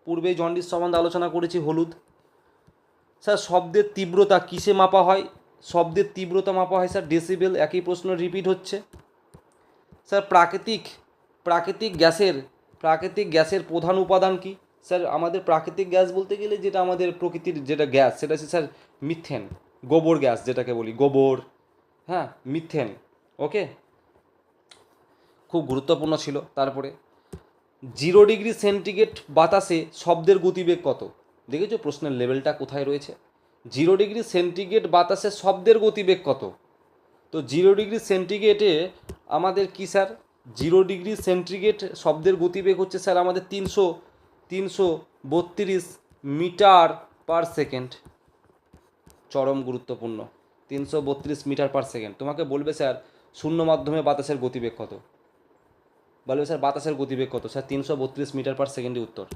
[SPEAKER 1] পূর্বেই জন্ডিস সম্বন্ধে আলোচনা করেছি, হলুদ। স্যার শব্দের তীব্রতা কিসে মাপা হয়? শব্দের তীব্রতা মাপা হয় স্যার ডেসিবেল। একই প্রশ্ন রিপিট হচ্ছে। স্যার প্রাকৃতিক গ্যাসের প্রধান উপাদান কি? স্যার আমাদের প্রাকৃতিক গ্যাস বলতে গেলে যেটা আমাদের প্রকৃতির যেটা গ্যাস, সেটা হচ্ছে স্যার মিথেন, গোবর গ্যাস যেটাকে বলি, গোবর। হ্যাঁ, মিথেন। ওকে, খুব গুরুত্বপূর্ণ ছিল। তারপরে 0°C বাতাসে শব্দের গতিবেগ কত? দেখেছো প্রশ্নের লেভেলটা কোথায় রয়েছে? 0°C বাতাসে শব্দের গতিবেগ কত? তো 0°C আমাদের কি স্যার? 0°C শব্দের গতিবেগ হচ্ছে স্যার আমাদের 332 মিটার পার সেকেন্ড। চরম গুরুত্বপূর্ণ, 332 মিটার পার সেকেন্ড। তোমাকে বলবে স্যার শূন্য মাধ্যমে বাতাসের গতিবেগ কত? বলবে স্যার বাতাসের গতিবেগ কত? স্যার 332 মিটার পার সেকেন্ডে উত্তর।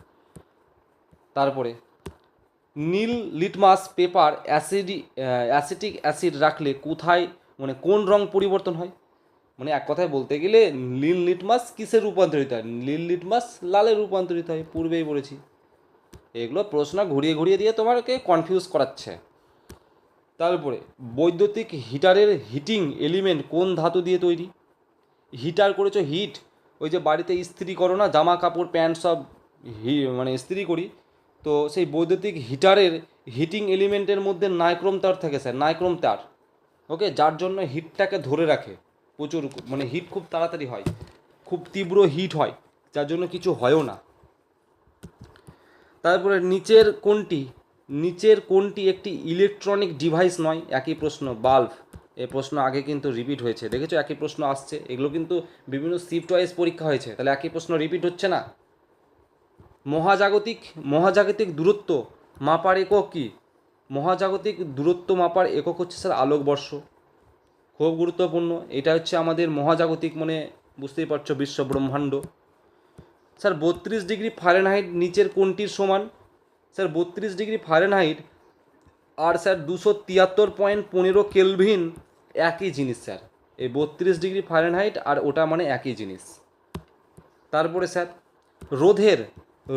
[SPEAKER 1] তারপরে নীল লিটমাস পেপার অ্যাসিটিক অ্যাসিড রাখলে কোথায় কোন রং পরিবর্তন হয়? এক কথায় বলতে গেলে নীল লিটমাস কিসের রূপান্তরিত হয়? নীল লিটমাস লালে রূপান্তরিত হয়, পূর্বেই বলেছি। এগুলো প্রশ্ন ঘুরিয়ে দিয়ে তোমাকে কনফিউজ করাচ্ছে। তারপরে বৈদ্যুতিক হিটারের হিটিং এলিমেন্ট কোন ধাতু দিয়ে তৈরি? হিটার করেছো হিট, ওই যে বাড়িতে ইস্ত্রি করো না, জামা কাপড় প্যান্ট সব ইস্ত্রি করি, তো সেই বৈদ্যুতিক হিটারের হিটিং এলিমেন্টের মধ্যে নাইক্রোম তার থাকে স্যার, নাইক্রোম তার। ওকে, যার জন্য হিটটাকে ধরে রাখে প্রচুর, হিট খুব তাড়াতাড়ি হয়, খুব তীব্র হিট হয়, যার জন্য কিছু হয়ও না। তারপরে নিচের কোনটি একটি ইলেকট্রনিক ডিভাইস নয়? একই প্রশ্ন, বাল্ব। এই প্রশ্ন আগে কিন্তু রিপিট হয়েছে, দেখেছো একই প্রশ্ন আসছে। এগুলো কিন্তু বিভিন্ন শিফট ওয়াইজ পরীক্ষা হয়েছে, তাহলে একই প্রশ্ন রিপিট হচ্ছে না। মহাজাগতিক দূরত্ব মাপার একক কি? মহাজাগতিক দূরত্ব মাপার একক হচ্ছে স্যার আলোকবর্ষ। খুব গুরুত্বপূর্ণ, এটা হচ্ছে আমাদের মহাজাগতিক, মানে বুঝতেই পারছো, বিশ্ব ব্রহ্মাণ্ড। স্যার 32 ডিগ্রি ফারেনহাইট নিচের কোনটির সমান? স্যার 32 ডিগ্রি ফারেনহাইট আর স্যার 273.15 কেলভিন একই জিনিস স্যার। এই 32 ডিগ্রি ফারেনহাইট আর ওটা মানে একই জিনিস। তারপরে স্যার রোধের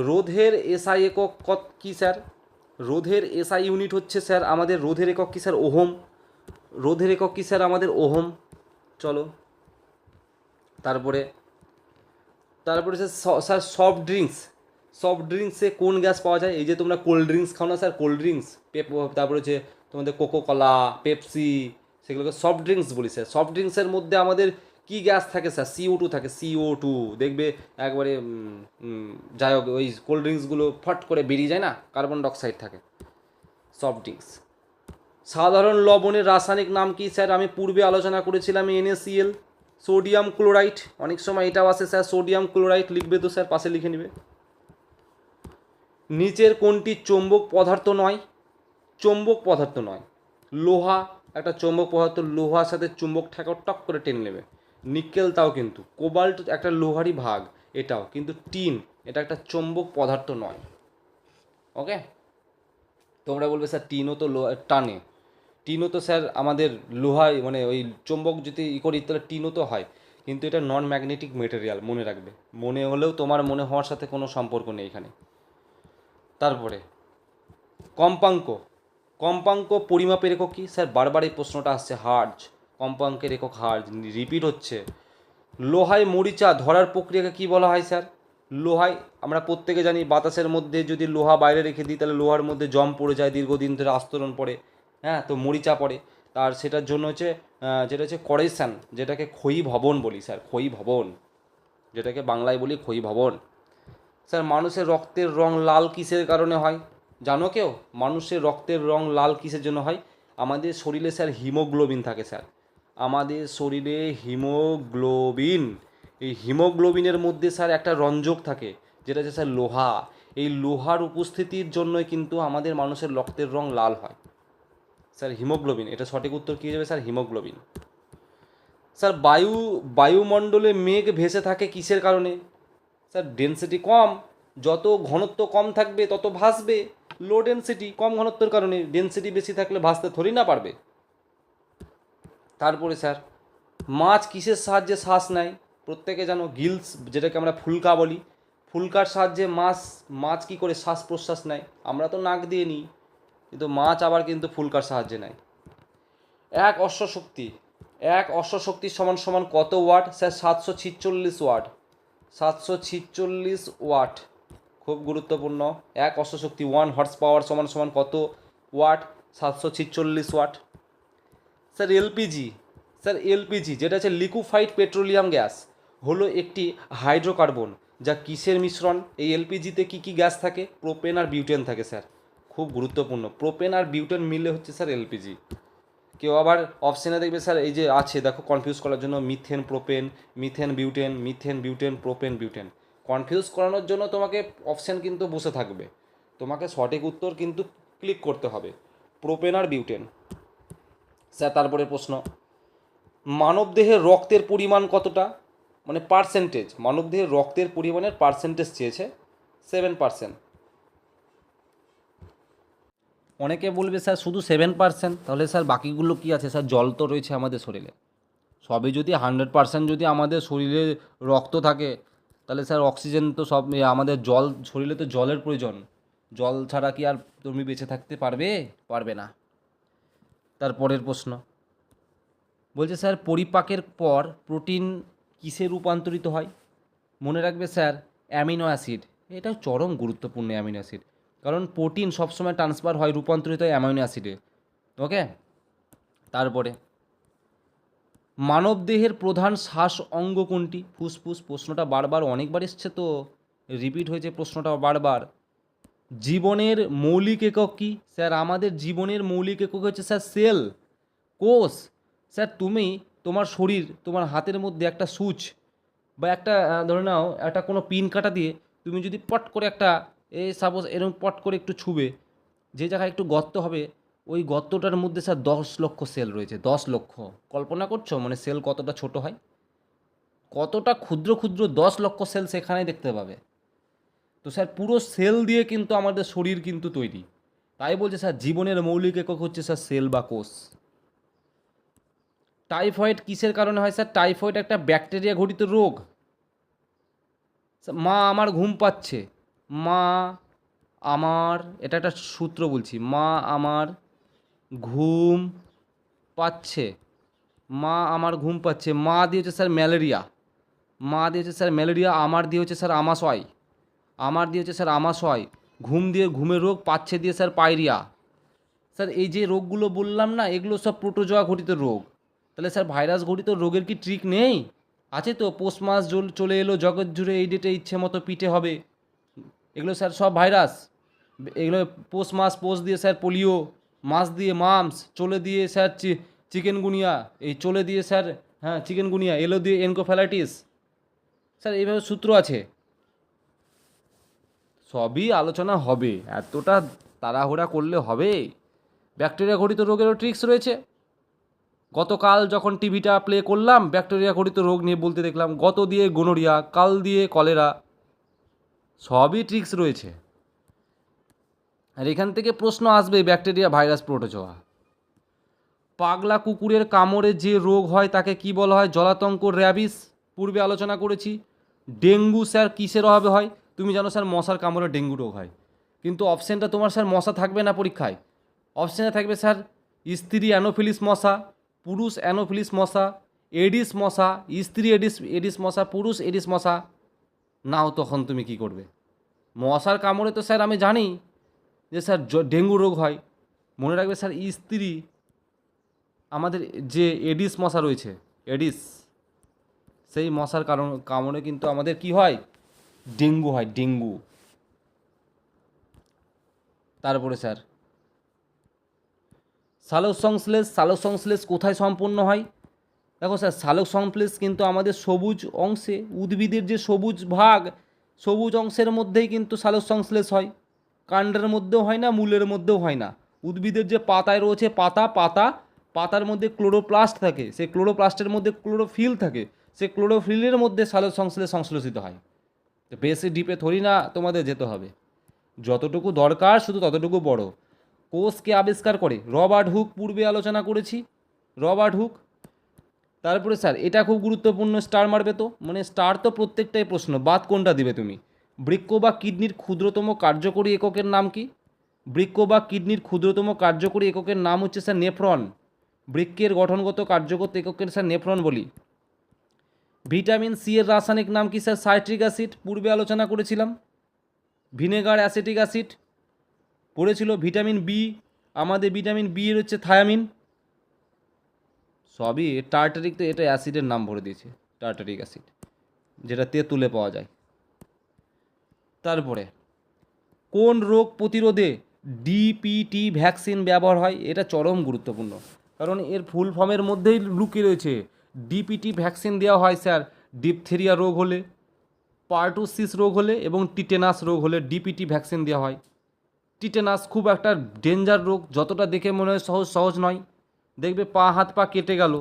[SPEAKER 1] রোধের এসআই একক কী স্যার? রোধের এসআই ইউনিট হচ্ছে স্যার আমাদের, রোধের একক কী স্যার? ওহম। রোধের একক কী স্যার আমাদের? ওহম। চলো তারপরে তারপরে স্যার সফট ড্রিঙ্কসে কোন গ্যাস পাওয়া যায়? এই যে তোমরা কোল্ড ড্রিঙ্কস খাও না স্যার, কোল্ড ড্রিঙ্কস, তারপরে হচ্ছে তোমাদের কোকোকলা, পেপসি, সেগুলোকে সফট ড্রিঙ্কস বলি স্যার। সফট ড্রিঙ্কসের মধ্যে আমাদের কি গ্যাস থাকে স্যার? CO2 থাকে, CO2। দেখবে একবারে যাই হোক, ওই কোল্ড ড্রিঙ্কসগুলো ফট করে বেরিয়ে যায় না, কার্বন ডাইঅক্সাইড থাকে। Soft drinks. সাধারণ লবণের রাসায়নিক নাম কি স্যার? আমি পূর্বে আলোচনা করেছিলাম NaCl, সোডিয়াম ক্লোরাইড। অনেক সময় এটাও আসে স্যার, সোডিয়াম ক্লোরাইড লিখবে তো স্যার, পাশে লিখে নেবে। নিচের কোনটি চৌম্বক পদার্থ নয়? চৌম্বক পদার্থ নয়। লোহা একটা চৌম্বক পদার্থ, লোহার সাথে চুম্বক ঠেকাও, টক করে টেনে নেবে। নিকেল তাও কিন্তু, কোবাল্ট একটা লোহারই ভাগ এটাও, কিন্তু টিন এটা একটা চৌম্বক পদার্থ নয়। ওকে, তোমরা বলবে স্যার টিনও তো লোহা টানে, টিনও তো স্যার আমাদের লোহায়, মানে ওই চৌম্বক যদি করি তাহলে টিনও তো হয়, কিন্তু এটা নন ম্যাগনেটিক মেটেরিয়াল, মনে রাখবে। মনে হলেও তোমার মনে হওয়ার সাথে কোনো সম্পর্ক নেই এখানে। তারপরে কম্পাঙ্ক কম্পাঙ্ক পরিমাপের একক কি স্যার? বারবার এই প্রশ্নটা আসছে, হার্জ। কম্পাঙ্কের একক হার্জ, রিপিট হচ্ছে। লোহায় মরিচা ধরার প্রক্রিয়াকে কি বলা হয় স্যার? লোহায় আমরা প্রত্যেকে জানি, বাতাসের মধ্যে যদি লোহা বাইরে রেখে দিই তাহলে লোহার মধ্যে জং পড়ে যায়, দীর্ঘদিন ধরে আস্তরণ পড়ে, হ্যাঁ, তো মরিচা পড়ে। তার সেটার জন্য হচ্ছে যেটা হচ্ছে করেশন, যেটাকে ক্ষয়ী ভবন বলি স্যার, ক্ষয়ী ভবন, যেটাকে বাংলায় বলি ক্ষয়ী ভবন। স্যার মানুষের রক্তের রং লাল কিসের কারণে হয়? জানো কেউ? মানুষের রক্তের রং লাল কিসের জন্য হয়? আমাদের শরীরে স্যার হিমোগ্লোবিন থাকে স্যার, আমাদের শরীরে হিমোগ্লোবিন, এই হিমোগ্লোবিনের মধ্যে স্যার একটা রঞ্জক থাকে, যেটা হচ্ছে স্যার লোহা। এই লোহার উপস্থিতির জন্যই কিন্তু আমাদের মানুষের রক্তের রং লাল হয় স্যার, হিমোগ্লোবিন। এটা সঠিক উত্তর কী যাবে স্যার? হিমোগ্লোবিন। স্যার বায়ুমণ্ডলে মেঘ ভেসে থাকে কিসের কারণে? স্যার ডেনসিটি কম, যত ঘনত্ব কম থাকবে তত ভাসবে। লো ডেনসিটি, কম ঘনত্বের কারণে। ডেনসিটি বেশি থাকলে ভাসতে থরি না পারবে। তারপরে স্যার মাছ কিসের সাহায্যে শ্বাস নেয়? প্রত্যেকে জানো, গিলস, যেটাকে আমরা ফুলকা বলি। ফুলকার সাহায্যে মাছ কী করে শ্বাস প্রশ্বাস নেয়? আমরা তো নাক দিয়ে নিই, কিন্তু মাছ আবার কিন্তু ফুলকার সাহায্যে নেয়। এক অশ্বশক্তি সমান সমান কত ওয়াট? Sir 746 watt. 746 ওয়াট, খুব গুরুত্বপূর্ণ। এক অশ্বশক্তি, 1 হর্স পাওয়ার সমান সমান কত ওয়াট? 746 ওয়াট। স্যার এলপিজি যেটা হচ্ছে লিকুইফাইড পেট্রোলিয়াম গ্যাস, হলো একটি হাইড্রোকার্বন, যা কিসের মিশ্রণ? এই এলপিজিতে কী কী গ্যাস থাকে? প্রোপেন আর বিউটেন থাকে স্যার, খুব গুরুত্বপূর্ণ। প্রোপেন আর বিউটেন মিলে হচ্ছে স্যার এলপিজি। কেউ আবার অপশানে দেখবে স্যার, এই যে আছে দেখো, কনফিউজ করার জন্য methane propane, methane butane, propane butane, confuse করানোর জন্য তোমাকে অপশান কিন্তু বসে থাকবে, তোমাকে সঠিক উত্তর কিন্তু ক্লিক করতে হবে, প্রোপেন আর বিউটেন। স্যার তারপরে প্রশ্ন, মানবদেহের রক্তের পরিমাণ কতটা, মানে পার্সেন্টেজ, মানবদেহের রক্তের পরিমাণের পার্সেন্টেজ চেয়েছে 7%। অনেকে বলবে স্যার শুধু 7%, তাহলে স্যার বাকিগুলো কি আছে? স্যার জল তো রয়েছে আমাদের শরীরে, সবই যদি 100% যদি আমাদের শরীরে রক্ত থাকে, তাহলে স্যার অক্সিজেন তো সব, আমাদের জল, শরীরে তো জলের প্রয়োজন, জল ছাড়া কি আর তুমি বেঁচে থাকতে পারবে না। তারপরের প্রশ্ন বলছে স্যার পরিপাকের পর প্রোটিন কিসে রূপান্তরিত হয়? মনে রাখবে স্যার অ্যামিনো অ্যাসিড, এটা চরম গুরুত্বপূর্ণ অ্যামিনো অ্যাসিড, কারণ প্রোটিন সবসময় ট্রান্সফার হয়, রূপান্তরিত হয় অ্যামিনো অ্যাসিডে। ওকে, তারপরে মানবদেহের প্রধান শ্বাস অঙ্গ কোনটি? ফুসফুস। প্রশ্নটা বারবার অনেকবার এসছে, তো রিপিট হয়েছে প্রশ্নটা বারবার। জীবনের মৌলিক একক কি? স্যার আমাদের জীবনের মৌলিক একক হচ্ছে স্যার সেল, কোষ। স্যার তুমি তোমার শরীর, তোমার হাতের মধ্যে একটা সুচ বা একটা ধরে নাও একটা কোনো পিন কাটা দিয়ে তুমি যদি পট করে একটা, সাপোজ এরকম পট করে একটু ছুবে, যে জায়গায় একটু গর্ত হবে ওই গর্তটার মধ্যে স্যার 10 লক্ষ সেল রয়েছে, 10 লক্ষ। কল্পনা করছো মানে সেল কতটা ছোট হয়, কতটা ক্ষুদ্র ক্ষুদ্র 10 লক্ষ সেল সেখানে দেখতে পাবে। তো স্যার পুরো সেল দিয়ে কিন্তু আমাদের শরীর কিন্তু তৈরি। তাই বলছে স্যার জীবনের মৌলিক একক হচ্ছে স্যার সেল বা কোষ। টাইফয়েড কিসের কারণে হয় স্যার? টাইফয়েড একটা ব্যাকটেরিয়া ঘটিত রোগ। মা আমার ঘুম পাচ্ছে, মা আমার, এটা একটা সূত্র বলছি, মা আমার ঘুম পাচ্ছে, মা আমার ঘুম পাচ্ছে, মা দিয়ে হচ্ছে স্যার ম্যালেরিয়া, মা দিয়ে হচ্ছে স্যার ম্যালেরিয়া, আমার দিয়ে হচ্ছে স্যার আমাশয়, আমার দিয়ে হচ্ছে স্যার আমাশয়, ঘুম দিয়ে ঘুমের রোগ, পাচ্ছে দিয়ে স্যার পায়রিয়া। স্যার এই যে রোগগুলো বললাম না, এগুলো সব প্রোটোজোয়া ঘটিত রোগ। তাহলে স্যার ভাইরাস ঘটিত রোগের কি ট্রিক নেই? আছে তো, পৌষ মাস চলে এলো, জগৎ জুড়ে এই ডেটে ইচ্ছে মতো পিঠে হবে, এগুলো স্যার সব ভাইরাস। এগুলো পৌষ মাস, পৌষ দিয়ে স্যার পোলিও, মাস দিয়ে মামস, চলে দিয়ে স্যার চিকেনগুনিয়া, এই চলে দিয়ে স্যার হ্যাঁ চিকেনগুনিয়া, এলো দিয়ে এনকোফ্যালাইটিস। স্যার এইভাবে সূত্র আছে, সবই আলোচনা হবে, এতটা তাড়াহুড়া করলে হবে? ব্যাকটেরিয়া ঘটিত রোগেরও ট্রিক্স রয়েছে। গতকাল যখন টিভিটা প্লে করলাম, ব্যাকটেরিয়া ঘটিত রোগ নিয়ে বলতে দেখলাম, গত দিয়ে গোনোরিয়া, কাল দিয়ে কলেরা, সবই ট্রিক্স রয়েছে। আর এখান থেকে প্রশ্ন আসবে ব্যাকটেরিয়া, ভাইরাস, প্রোটোজোয়া। পাগলা কুকুরের কামড়ে যে রোগ হয় তাকে কি বলা হয়? জলাতঙ্ক, র্যাবিস, পূর্বে আলোচনা করেছি। ডেঙ্গু স্যার কিসের অভাবে হয়? তুমি জানো স্যার মশার কামড়ে ডেঙ্গু রোগ হয়, কিন্তু অপশানটা তোমার স্যার মশা থাকবে না পরীক্ষায়। অপশানে থাকবে স্যার স্ত্রী অ্যানোফিলিস মশা, পুরুষ অ্যানোফিলিস মশা, এডিস মশা, স্ত্রী এডিস এডিস মশা, পুরুষ এডিস মশা। নাও তখন তুমি কি করবে? মশার কামড়ে তো স্যার আমি জানি যে স্যার ডেঙ্গু রোগ হয়। মনে রাখবে স্যার স্ত্রী, আমাদের যে এডিস মশা রয়েছে, এডিস, সেই মশার কামড়ে কিন্তু আমাদের কি হয়? ডেঙ্গু হয়, ডেঙ্গু। তারপরে স্যার সালোক সংশ্লেষ, সালোক সংশ্লেষ কোথায় সম্পন্ন হয়? দেখো স্যার সালোক সংশ্লেষ কিন্তু আমাদের সবুজ অংশে, উদ্ভিদের যে সবুজ ভাগ, সবুজ অংশের মধ্যেই কিন্তু সালোক সংশ্লেষ হয়। কাণ্ডের মধ্যেও হয় না, মূলের মধ্যেও হয় না। উদ্ভিদের যে পাতায় রয়েছে, পাতার মধ্যে ক্লোরোপ্লাস্ট থাকে, সেই ক্লোরোপ্লাস্টের মধ্যে ক্লোরোফিল থাকে, সেই ক্লোরোফিলের মধ্যে সালোক সংশ্লেষ সংশ্লেষিত হয়। তো বেশি ডিপে থরি না তোমাদের যেতে হবে, যতটুকু দরকার শুধু ততটুকু বড়। কোষকে আবিষ্কার করে রবার্ট হুক, পূর্বে আলোচনা করেছি, রবার্ট হুক। তারপরে স্যার এটা খুব গুরুত্বপূর্ণ, স্টার মারবে তো, মানে স্টার তো প্রত্যেকটাই প্রশ্ন, বাদ কোনটা দিবে তুমি? বৃক্ক বা কিডনির ক্ষুদ্রতম কার্যকরী এককের নাম কি? বৃক্ক বা কিডনির ক্ষুদ্রতম কার্যকরী এককের নাম হচ্ছে স্যার নেফ্রন। বৃক্কের গঠনগত কার্যগত এককের স্যার নেফ্রন বলি। ভিটামিন সি এর রাসায়নিক নাম কি স্যার? সাইট্রিক অ্যাসিড, পূর্বে আলোচনা করেছিলাম। ভিনেগার, অ্যাসিটিক অ্যাসিড পড়েছিল। ভিটামিন বি, আমাদের ভিটামিন বি এর হচ্ছে থায়ামিন। সবই টার্টারিক, তো এটা অ্যাসিডের নাম ভরে দিয়েছে, টার্টারিক অ্যাসিড, যেটা তেঁতুলে পাওয়া যায়। তারপরে কোন রোগ প্রতিরোধে ডিপিটি ভ্যাকসিন ব্যবহার হয়? এটা চরম গুরুত্বপূর্ণ, কারণ এর ফুল ফর্মের মধ্যেই লুকিয়ে রয়েছে। ডিপিটি ভ্যাকসিন দেওয়া হয় স্যার ডিপথেরিয়া রোগ হলে, পার্টুসিস রোগ হলে এবং টিটেনাস রোগ হলে ডিপিটি ভ্যাকসিন দেওয়া হয়। টিটেনাস খুব একটা ডেঞ্জার রোগ, যতটা দেখে মনে হয় সহজ, সহজ নয়। দেখবে হাত পা কেটে গেল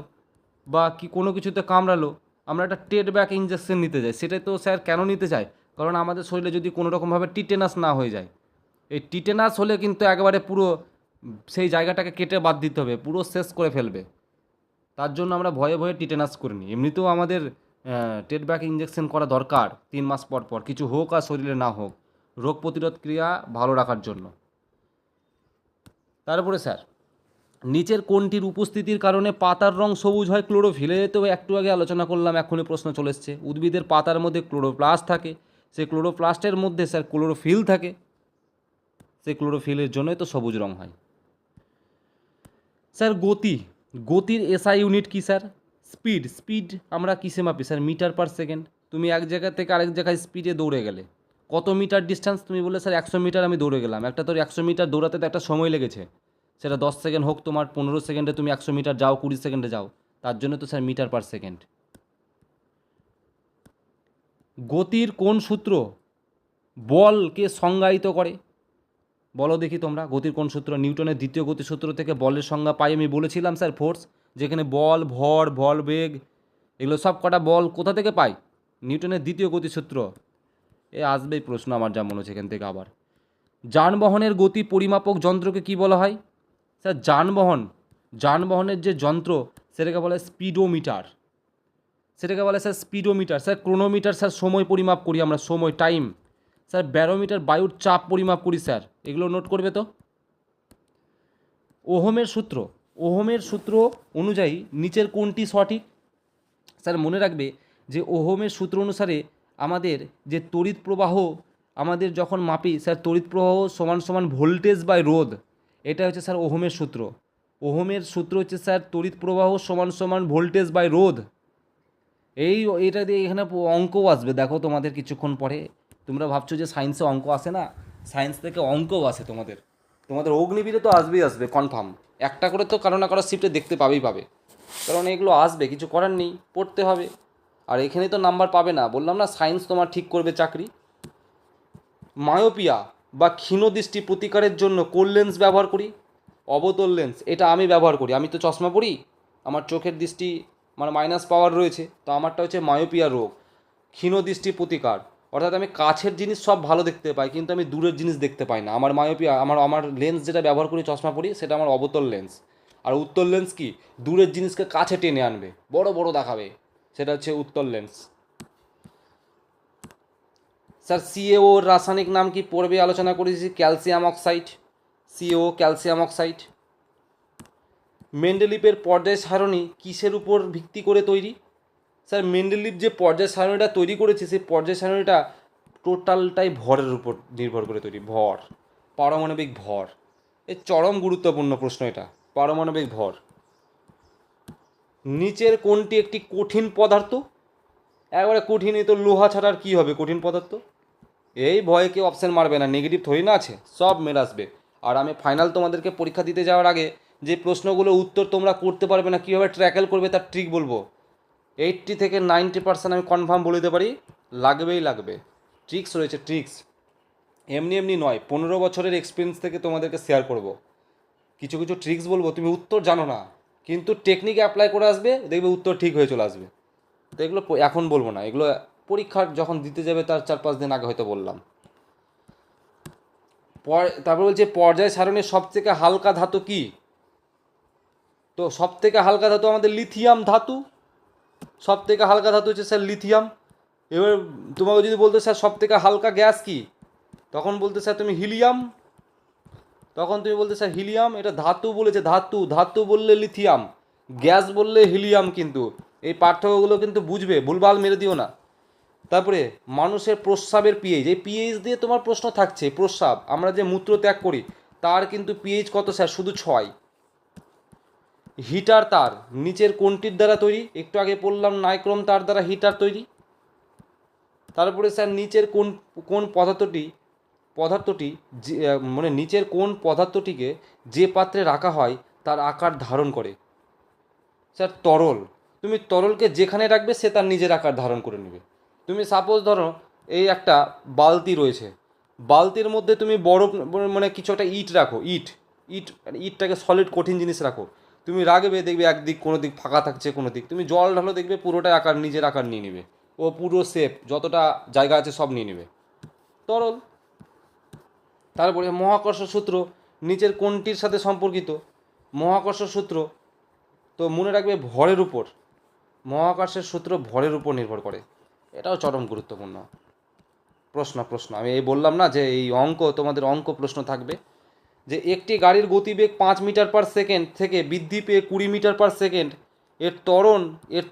[SPEAKER 1] বা কি কোনো কিছুতে কামড়ালো, আমরা একটা টেট ব্যাক ইঞ্জেকশন নিতে যাই। সেটাই তো স্যার কেন নিতে চাই? কারণ আমাদের শরীরে যদি কোনো রকমভাবে টিটেনাস না হয়ে যায়, এই টিটেনাস হলে কিন্তু একেবারে পুরো সেই জায়গাটাকে কেটে বাদ দিতে হবে, পুরো শেষ করে ফেলবে। তার জন্য আমরা ভয়ে ভয়ে টিটেনাস করে নিই। এমনিতেও আমাদের টেট ব্যাক ইঞ্জেকশন করা দরকার 3 মাস পর পর, কিছু হোক আর শরীরে না হোক, রোগ প্রতিরোধ ক্রিয়া ভালো রাখার জন্য। তারপরে স্যার নিচের কোনটির উপস্থিতির কারণে পাতার রং সবুজ হয়? ক্লোরোফিলে তো একটু আগে আলোচনা করলাম, এখনই প্রশ্ন চলে এসছে। উদ্ভিদের পাতার মধ্যে ক্লোরোপ্লাস্ট থাকে, সেই ক্লোরোপ্লাস্টের মধ্যে স্যার ক্লোরোফিল থাকে, সেই ক্লোরোফিলের জন্যই তো সবুজ রং হয়। স্যার গতির এসআই ইউনিট কি স্যার? স্পিড আমরা কিসে মাপি স্যার? Metre per second. তুমি এক জায়গা থেকে আরেক জায়গায় স্পিডে দৌড়ে গেলে কত মিটার ডিস্টেন্স? তুমি বলে স্যার 100 মিটার আমি দৌড়ে গেলাম। একটা তোর 100 মিটার দৌড়াতে তো একটা সময় লেগেছে, সেটা 10 সেকেন্ড হোক, তোমার 15 সেকেন্ডে তুমি 100 মিটার যাও, 20 সেকেন্ডে যাও, তার জন্য তো স্যার মিটার পার সেকেন্ড। গতির কোন সূত্র বলকে সংজ্ঞায়িত করে? বলো দেখি তোমরা, গতির কোন সূত্র? নিউটনের দ্বিতীয় গতিসূত্র থেকে বলের সংজ্ঞা পাই আমি বলেছিলাম স্যার, ফোর্স, যেখানে বল, ভর, বল বেগ এগুলো সব কটা বল কোথা থেকে পাই? নিউটনের দ্বিতীয় গতিসূত্র। এ আসবেই প্রশ্ন আমার যা মনে হচ্ছে এখান থেকে আবার। যানবাহনের গতি পরিমাপক যন্ত্রকে কি বলা হয়? স্যার যানবাহনের যে যন্ত্র সেটাকে বলে স্পিডোমিটার। সেটাকে বলে sir speedometer. Sir chronometer sir সময় পরিমাপ করি আমরা, সময়, টাইম। স্যার ব্যারোমিটার বায়ুর চাপ পরিমাপ করি স্যার। এগুলো নোট করবে তো। ওহমের সূত্র অনুযায়ী নিচের কোনটি সঠিক? স্যার মনে রাখবে যে ওহমের সূত্র অনুসারে আমাদের যে তড়িৎ প্রবাহ আমাদের যখন মাপি স্যার, তড়িৎ প্রবাহ সমান সমান ভোল্টেজ বাই রোধ। এটা হচ্ছে স্যার ওহমের সূত্র। ওহমের সূত্র হচ্ছে স্যার তড়িৎ প্রবাহ সমান সমান ভোল্টেজ বাই রোধ। এটা দিয়ে এখানে অঙ্কও আসবে, দেখো তোমাদের কিছুক্ষণ পরে। তোমরা ভাবছো যে সায়েন্সে অঙ্ক আসে না, সায়েন্স থেকে অঙ্কও আসে তোমাদের অগ্নিবীরে তো আসবে কনফার্ম। একটা করে তো কারো না কারো শিফটে দেখতে পাবে, কারণ এগুলো আসবে, কিছু করার নেই, পড়তে হবে। আর এখানে তো নাম্বার পাবে না, বললাম না সায়েন্স তোমার ঠিক করবে চাকরি। মায়োপিয়া বা ক্ষীণদৃষ্টি প্রতিকারের জন্য কোন লেন্স ব্যবহার করি? অবতল লেন্স। এটা আমি ব্যবহার করি, আমি তো চশমা পরি, আমার চোখের দৃষ্টি মানে মাইনাস পাওয়ার রয়েছে, তো আমারটা হচ্ছে মায়োপিয়া রোগ। ক্ষীণদৃষ্টি প্রতিকার অর্থাৎ আমি কাছের জিনিস সব ভালো দেখতে পাই কিন্তু আমি দূরের জিনিস দেখতে পাই না, আমার মায়োপিয়া। আমার লেন্স যেটা ব্যবহার করি, চশমা পরি, সেটা আমার অবতল লেন্স। আর উত্তল লেন্স কি? দূরের জিনিসকে কাছে টেনে আনবে, বড় বড় দেখাবে, সেটা হচ্ছে উত্তল লেন্স। স্যার সিএও রাসায়নিক নাম কি পূর্বে আলোচনা করেছি? Calcium oxide. CaO calcium oxide. মেন্ডেলিপের পর্যায় সারণী কিসের উপর ভিত্তি করে তৈরি? স্যার মেন্ডেলিপ যে পর্যায় সারণীটা তৈরি করেছে, সেই পর্যায় সারণীটা টোটালটাই ভরের উপর নির্ভর করে তৈরি। ভর, পারমাণবিক ভর। এর চরম গুরুত্বপূর্ণ প্রশ্ন এটা, পারমাণবিক ভর। নিচের কোনটি একটি কঠিন পদার্থ? একবারে কঠিন, তো লোহা ছাড়া আর কী হবে কঠিন পদার্থ? এই ভয়ে কেউ অপশান মারবে না, নেগেটিভ থরি না আছে, সব মেল আসবে। আর আমি ফাইনাল তোমাদেরকে পরীক্ষা দিতে যাওয়ার আগে যে প্রশ্নগুলো উত্তর তোমরা করতে পারবে না, কীভাবে ট্র্যাকেল করবে তার ট্রিক বলবো। 80 থেকে 90% আমি কনফার্ম বলে দিতে পারি, লাগবে। ট্রিক্স রয়েছে, ট্রিক্স। এমনি নয়, 15 বছরের এক্সপিরিয়েন্স থেকে তোমাদেরকে শেয়ার করব। কিছু ট্রিক্স বলবো, তুমি উত্তর জানো না কিন্তু টেকনিক অ্যাপ্লাই করে আসবে, দেখবে উত্তর ঠিক হয়ে চলে আসবে। তো এগুলো এখন বলবো না, এগুলো পরীক্ষার যখন দিতে যাবে তার 4-5 দিন আগে হয়তো বললাম। তারপর বলছে পর্যায় সারণীর সবথেকে হালকা ধাতু কি? তো সবথেকে হালকা ধাতু আমাদের লিথিয়াম ধাতু। সবথেকে হালকা ধাতু হচ্ছে স্যার লিথিয়াম। এবার তোমাকে যদি বলতে স্যার সবথেকে হালকা গ্যাস কি, তখন বলতে স্যার তুমি হিলিয়াম। তখন তুমি বলতে স্যার হিলিয়াম। এটা ধাতু বলেছে, ধাতু বললে লিথিয়াম, গ্যাস বললে হিলিয়াম। কিন্তু এই পার্থক্যগুলো কিন্তু বুঝবে, ভুলভাল মেরে দিও না। তারপরে মানুষের প্রস্রাবের পিএইচ, এই পিএইচ দিয়ে তোমার প্রশ্ন থাকছে। প্রস্রাব, আমরা যে মূত্র ত্যাগ করি তার কিন্তু পিএইচ কত স্যার? শুধু 6। হিটার তার নিচের কোনটির দ্বারা তৈরি? একটু আগে বললাম নাইক্রোম তার দ্বারা হিটার তৈরি। তারপরে স্যার নিচের কোন পদার্থটি মানে নিচের কোন পদার্থটিকে যে পাত্রে রাখা হয় তার আকার ধারণ করে? স্যার তরল। তুমি তরলকে যেখানে রাখবে সে তার নিজের আকার ধারণ করে নেবে। তুমি সাপোজ ধরো এই একটা বালতি রয়েছে, বালতির মধ্যে তুমি বরফ মানে কিছু একটা ইট রাখো, ইটটাকে সলিড কঠিন জিনিস রাখো, তুমি রাখবে, দেখবে একদিক কোনো দিক ফাঁকা থাকছে, কোনো দিক তুমি জল ঢালো, দেখবে পুরোটাই আকার নিজের আকার নিয়ে নেবে, ও পুরো শেপ যতটা জায়গা আছে সব নিয়ে নেবে, তরল। তারপরে মহাকর্ষ সূত্র নিচের কোনটির সাথে সম্পর্কিত? মহাকর্ষ সূত্র তো মনে রাখবে ভরের উপর, মহাকর্ষের সূত্র ভরের উপর নির্ভর করে। এটাও চরম গুরুত্বপূর্ণ প্রশ্ন। আমি এই বললাম না যে এই তোমাদের অঙ্ক প্রশ্ন থাকবে, যে একটি গাড়ির গতিবেগ 5 মিটার পার সেকেন্ড থেকে বৃদ্ধি পেয়ে 20 মিটার পার সেকেন্ড, এর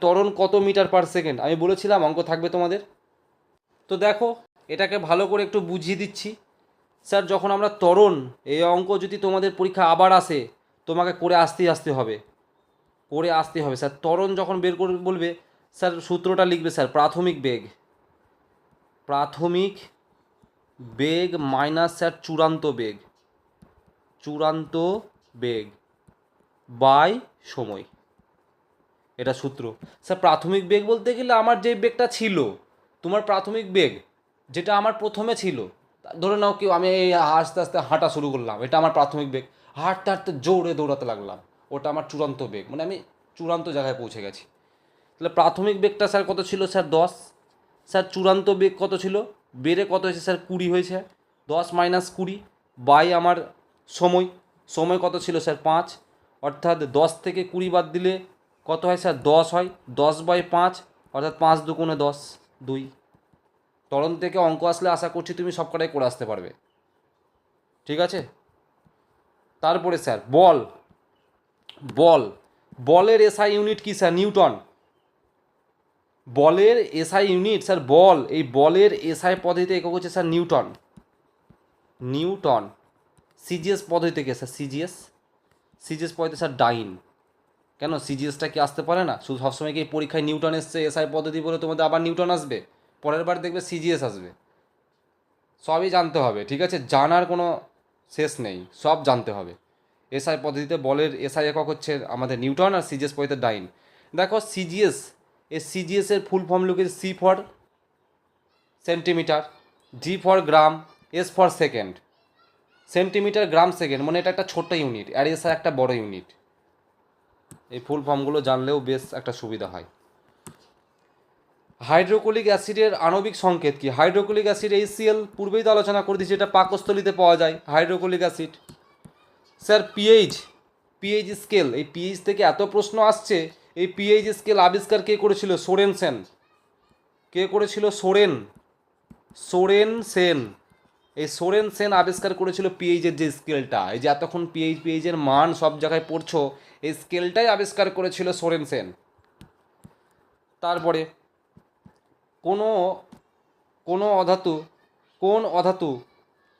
[SPEAKER 1] ত্বরণ কত মিটার পার সেকেন্ড? আমি বলেছিলাম অঙ্ক থাকবে তোমাদের। তো দেখো এটাকে ভালো করে একটু বুঝিয়ে দিচ্ছি। স্যার যখন আমরা ত্বরণ, এই অঙ্ক যদি তোমাদের পরীক্ষা আবার আসে তোমাকে করে আসতে হবে স্যার। ত্বরণ যখন বের করে বলবে স্যার সূত্রটা লিখবে স্যার, প্রাথমিক বেগ মাইনাস স্যার চূড়ান্ত বেগ বাই সময়, এটা সূত্র। স্যার প্রাথমিক বেগ বলতে গেলে আমার যে বেগটা ছিল, তোমার প্রাথমিক বেগ যেটা আমার প্রথমে ছিল,
[SPEAKER 2] ধরে নাও কি আমি এই আস্তে আস্তে হাঁটা শুরু করলাম, এটা আমার প্রাথমিক বেগ। হাঁটতে হাঁটতে জোরে দৌড়াতে লাগলাম, ওটা আমার চূড়ান্ত বেগ, মানে আমি চূড়ান্ত জায়গায় পৌঁছে গেছি। তাহলে প্রাথমিক বেগটা স্যার কত ছিল স্যার? 10। স্যার চূড়ান্ত বেগ কত ছিল? বেড়ে কত হয়েছে স্যার? 20 হয়েছে। 10 মাইনাস 20 বাই আমার সময়, সময় কত ছিল স্যার? 5। অর্থাৎ 10 থেকে 20 বাদ দিলে কত হয় স্যার? 10 হয়। 10/5 অর্থাৎ 5 দুগুণে 10, 2। ত্বরণ থেকে অঙ্ক আসলে আশা করছি তুমি সব কটাই করে আসতে পারবে, ঠিক আছে? তারপরে স্যার বল, বল বলের এসআই ইউনিট কি স্যার? নিউটন। বলের এসআই ইউনিট স্যার বল, এই বলের এসআই পদ্ধতিতে একক হচ্ছে স্যার নিউটন, নিউটন। সিজিএস পদ্ধতি থেকে স্যার সিজিএস, সিজিএস পদ্ধতি স্যার ডাইন। কেন সিজিএসটা কি আসতে পারে না? শুধু সবসময় কি পরীক্ষায় নিউটন এসছে এসআই পদ্ধতি বলে তোমাদের আবার নিউটন আসবে? পরের বার দেখবে সিজিএস আসবে। সবই জানতে হবে, ঠিক আছে? জানার কোনো শেষ নেই, সব জানতে হবে। এসআই পদ্ধতিতে বলের এসআই একক হচ্ছে আমাদের নিউটন, আর সিজিএস পদ্ধতিতে ডাইন। দেখো সিজিএস, এই সিজিএসের ফুল ফর্ম লিখেছে C for centimetre, G for gram, S for second. Centimetre, gram, second, মানে এটা একটা ছোট্ট ইউনিট, আর এসআই একটা বড় ইউনিট। এই ফুল ফর্মগুলো জানলেও বেশ একটা সুবিধা হয়। হাইড্রোক্লোরিক অ্যাসিডের আণবিক সংকেত কি? হাইড্রোক্লোরিক অ্যাসিড HCl, পূর্বেই তো আলোচনা করে দিয়েছি, এটা পাকস্থলীতে পাওয়া যায় hydrochloric acid. Sir pH, pH scale, এই পিএইচ থেকে এত প্রশ্ন আসছে। এই পিএইচ স্কেল আবিষ্কার কে করেছিল? সোরেনসেন। কে করেছিল? সোরেন, সোরেন সেন। এই সোরেন সেন আবিষ্কার করেছিল পিএইচের যে স্কেলটা, এই যে এতক্ষণ পিএইচের মান সব জায়গায় পড়ছো, এই স্কেলটাই আবিষ্কার করেছিল সোরেন সেন। তারপরে কোনো কোনো অধাতু, কোন অধাতু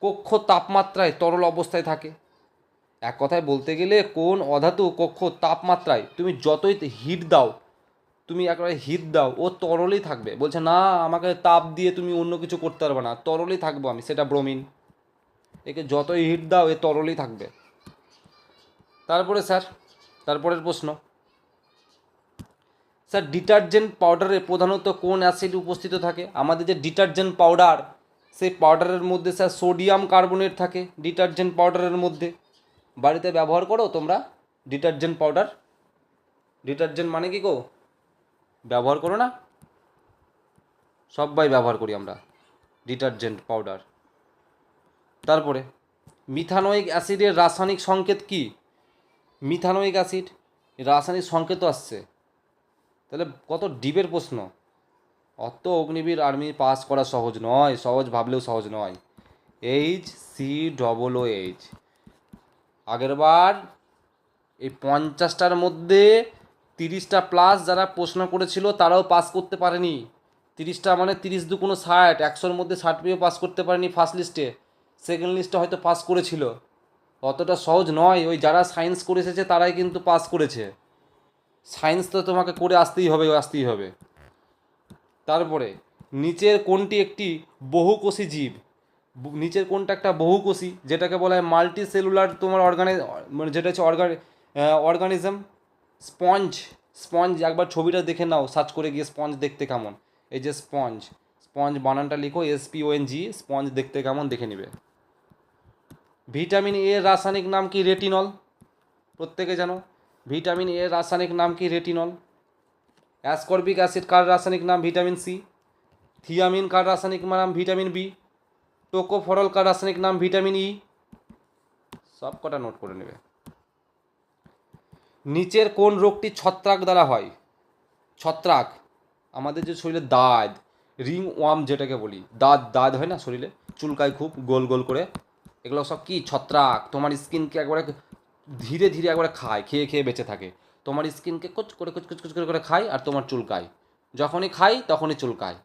[SPEAKER 2] কক্ষ তাপমাত্রায় তরল অবস্থায় থাকে? এক কথায় বলতে গেলে কোন অধাতু কক্ষ তাপমাত্রায় তুমি যতই হিট দাও, তুমি একেবারে হিট দাও, ও তরলই থাকবে। বলছে না আমাকে তাপ দিয়ে তুমি অন্য কিছু করতে পারবে না, তরলই থাকবো আমি, সেটা ব্রোমিন। একে যতই হিট দাও এ তরলই থাকবে। তারপরে স্যার, তারপরের প্রশ্ন স্যার ডিটারজেন্ট পাউডারে প্রধানত কোন অ্যাসিড উপস্থিত থাকে? আমাদের যে ডিটারজেন্ট পাউডার, সেই পাউডারের মধ্যে স্যার সোডিয়াম কার্বনেট থাকে ডিটারজেন্ট পাউডারের মধ্যে। বাড়িতে ব্যবহার করো তোমরা ডিটারজেন্ট পাউডার? ডিটারজেন্ট মানে কি গো? ব্যবহার করো না? সবাই ব্যবহার করি আমরা ডিটারজেন্ট পাউডার। তারপরে মিথানোয়িক অ্যাসিডের রাসায়নিক সংকেত কি? মিথানোয়িক অ্যাসিড রাসায়নিক সংকেত আসছে, তাহলে কত ডিপের প্রশ্ন। অত অগ্নিবীর আর্মি পাস করা সহজ নয়, সহজ ভাবলেও সহজ নয়। HCOOH। আগেরবার এই 50টার মধ্যে 30টা প্লাস যারা প্রশ্ন করেছিল তারাও পাস করতে পারেনি। 30টা মানে 30 দু কোনো 60, 100-র মধ্যে 60 পেয়েও পাস করতে পারেনি ফার্স্ট লিস্টে। সেকেন্ড লিস্টে হয়তো পাস করেছিল। অতটা সহজ নয়, ওই যারা সায়েন্স করে এসেছে তারাই কিন্তু পাস করেছে। সায়েন্স তো তোমাকে করে আসতেই হবে, আসতেই হবে। তারপরে নিচের কোনটি একটি বহুকোষী জীব? নিচের কোনটা একটা বহুকোষী, যেটাকে বলা হয় মাল্টি সেলুলার তোমার মানে যেটা হচ্ছে অর্গানিজম? স্পঞ্জ। স্পঞ্জ একবার ছবিটা দেখে নাও, সার্চ করে গিয়ে স্পঞ্জ দেখতে কেমন। এই যে স্পঞ্জ, স্পঞ্জ বানানটা লিখো SPONG, স্পঞ্জ দেখতে কেমন দেখে নিবে। ভিটামিন এর রাসায়নিক নাম কি? রেটিনল। প্রত্যেকে জানো ভিটামিন এর রাসায়নিক নাম কি? রেটিনল। অ্যাসকর্বিক অ্যাসিড কার রাসায়নিক নাম? Vitamin C. থিয়ামিন কার রাসায়নিক নাম? Vitamin B. টোকোফরল কার রাসায়নিক নাম? Vitamin E. সব কটা নোট করে নেবে। নিচের কোন রোগটি ছত্রাক দ্বারা হয়? ছত্রাক আমাদের যে শরীরে দাঁত, রিং ওয়ার্ম যেটাকে বলি, দাঁত হয় না শরীরে, চুলকায় খুব গোল গোল করে, এগুলো সব কি? ছত্রাক। তোমার স্কিনকে একবারে ধীরে ধীরে একবারে খায়, খেয়ে খেয়ে বেঁচে থাকে। তোমার স্কিনকে কুচ করে খায় আর তোমার চুলকায়। যখনই খাই তখনই চুলকায়,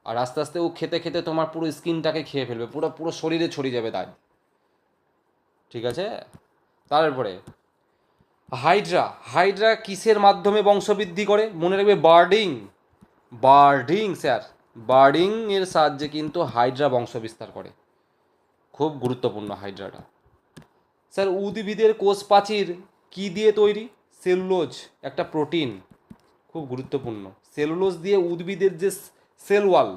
[SPEAKER 2] আর আস্তে আস্তে ও খেতে খেতে তোমার পুরো স্কিনটাকে খেয়ে ফেলবে, পুরো পুরো শরীরে ছড়িয়ে যাবে দাঁত, ঠিক আছে? তারপরে হাইড্রা, হাইড্রা কিসের মাধ্যমে বংশবৃদ্ধি করে? মনে রাখবে বার্ডিং, বার্ডিং স্যার, বার্ডিং এর সাহায্যে কিন্তু হাইড্রা বংশ বিস্তার করে। খুব গুরুত্বপূর্ণ হাইড্রাটা। স্যার উদ্ভিদের কোষ প্রাচীর কী দিয়ে তৈরি? সেলুলোজ, একটা প্রোটিন, খুব গুরুত্বপূর্ণ। সেলুলোজ দিয়ে উদ্ভিদের যে সেল ওয়াল,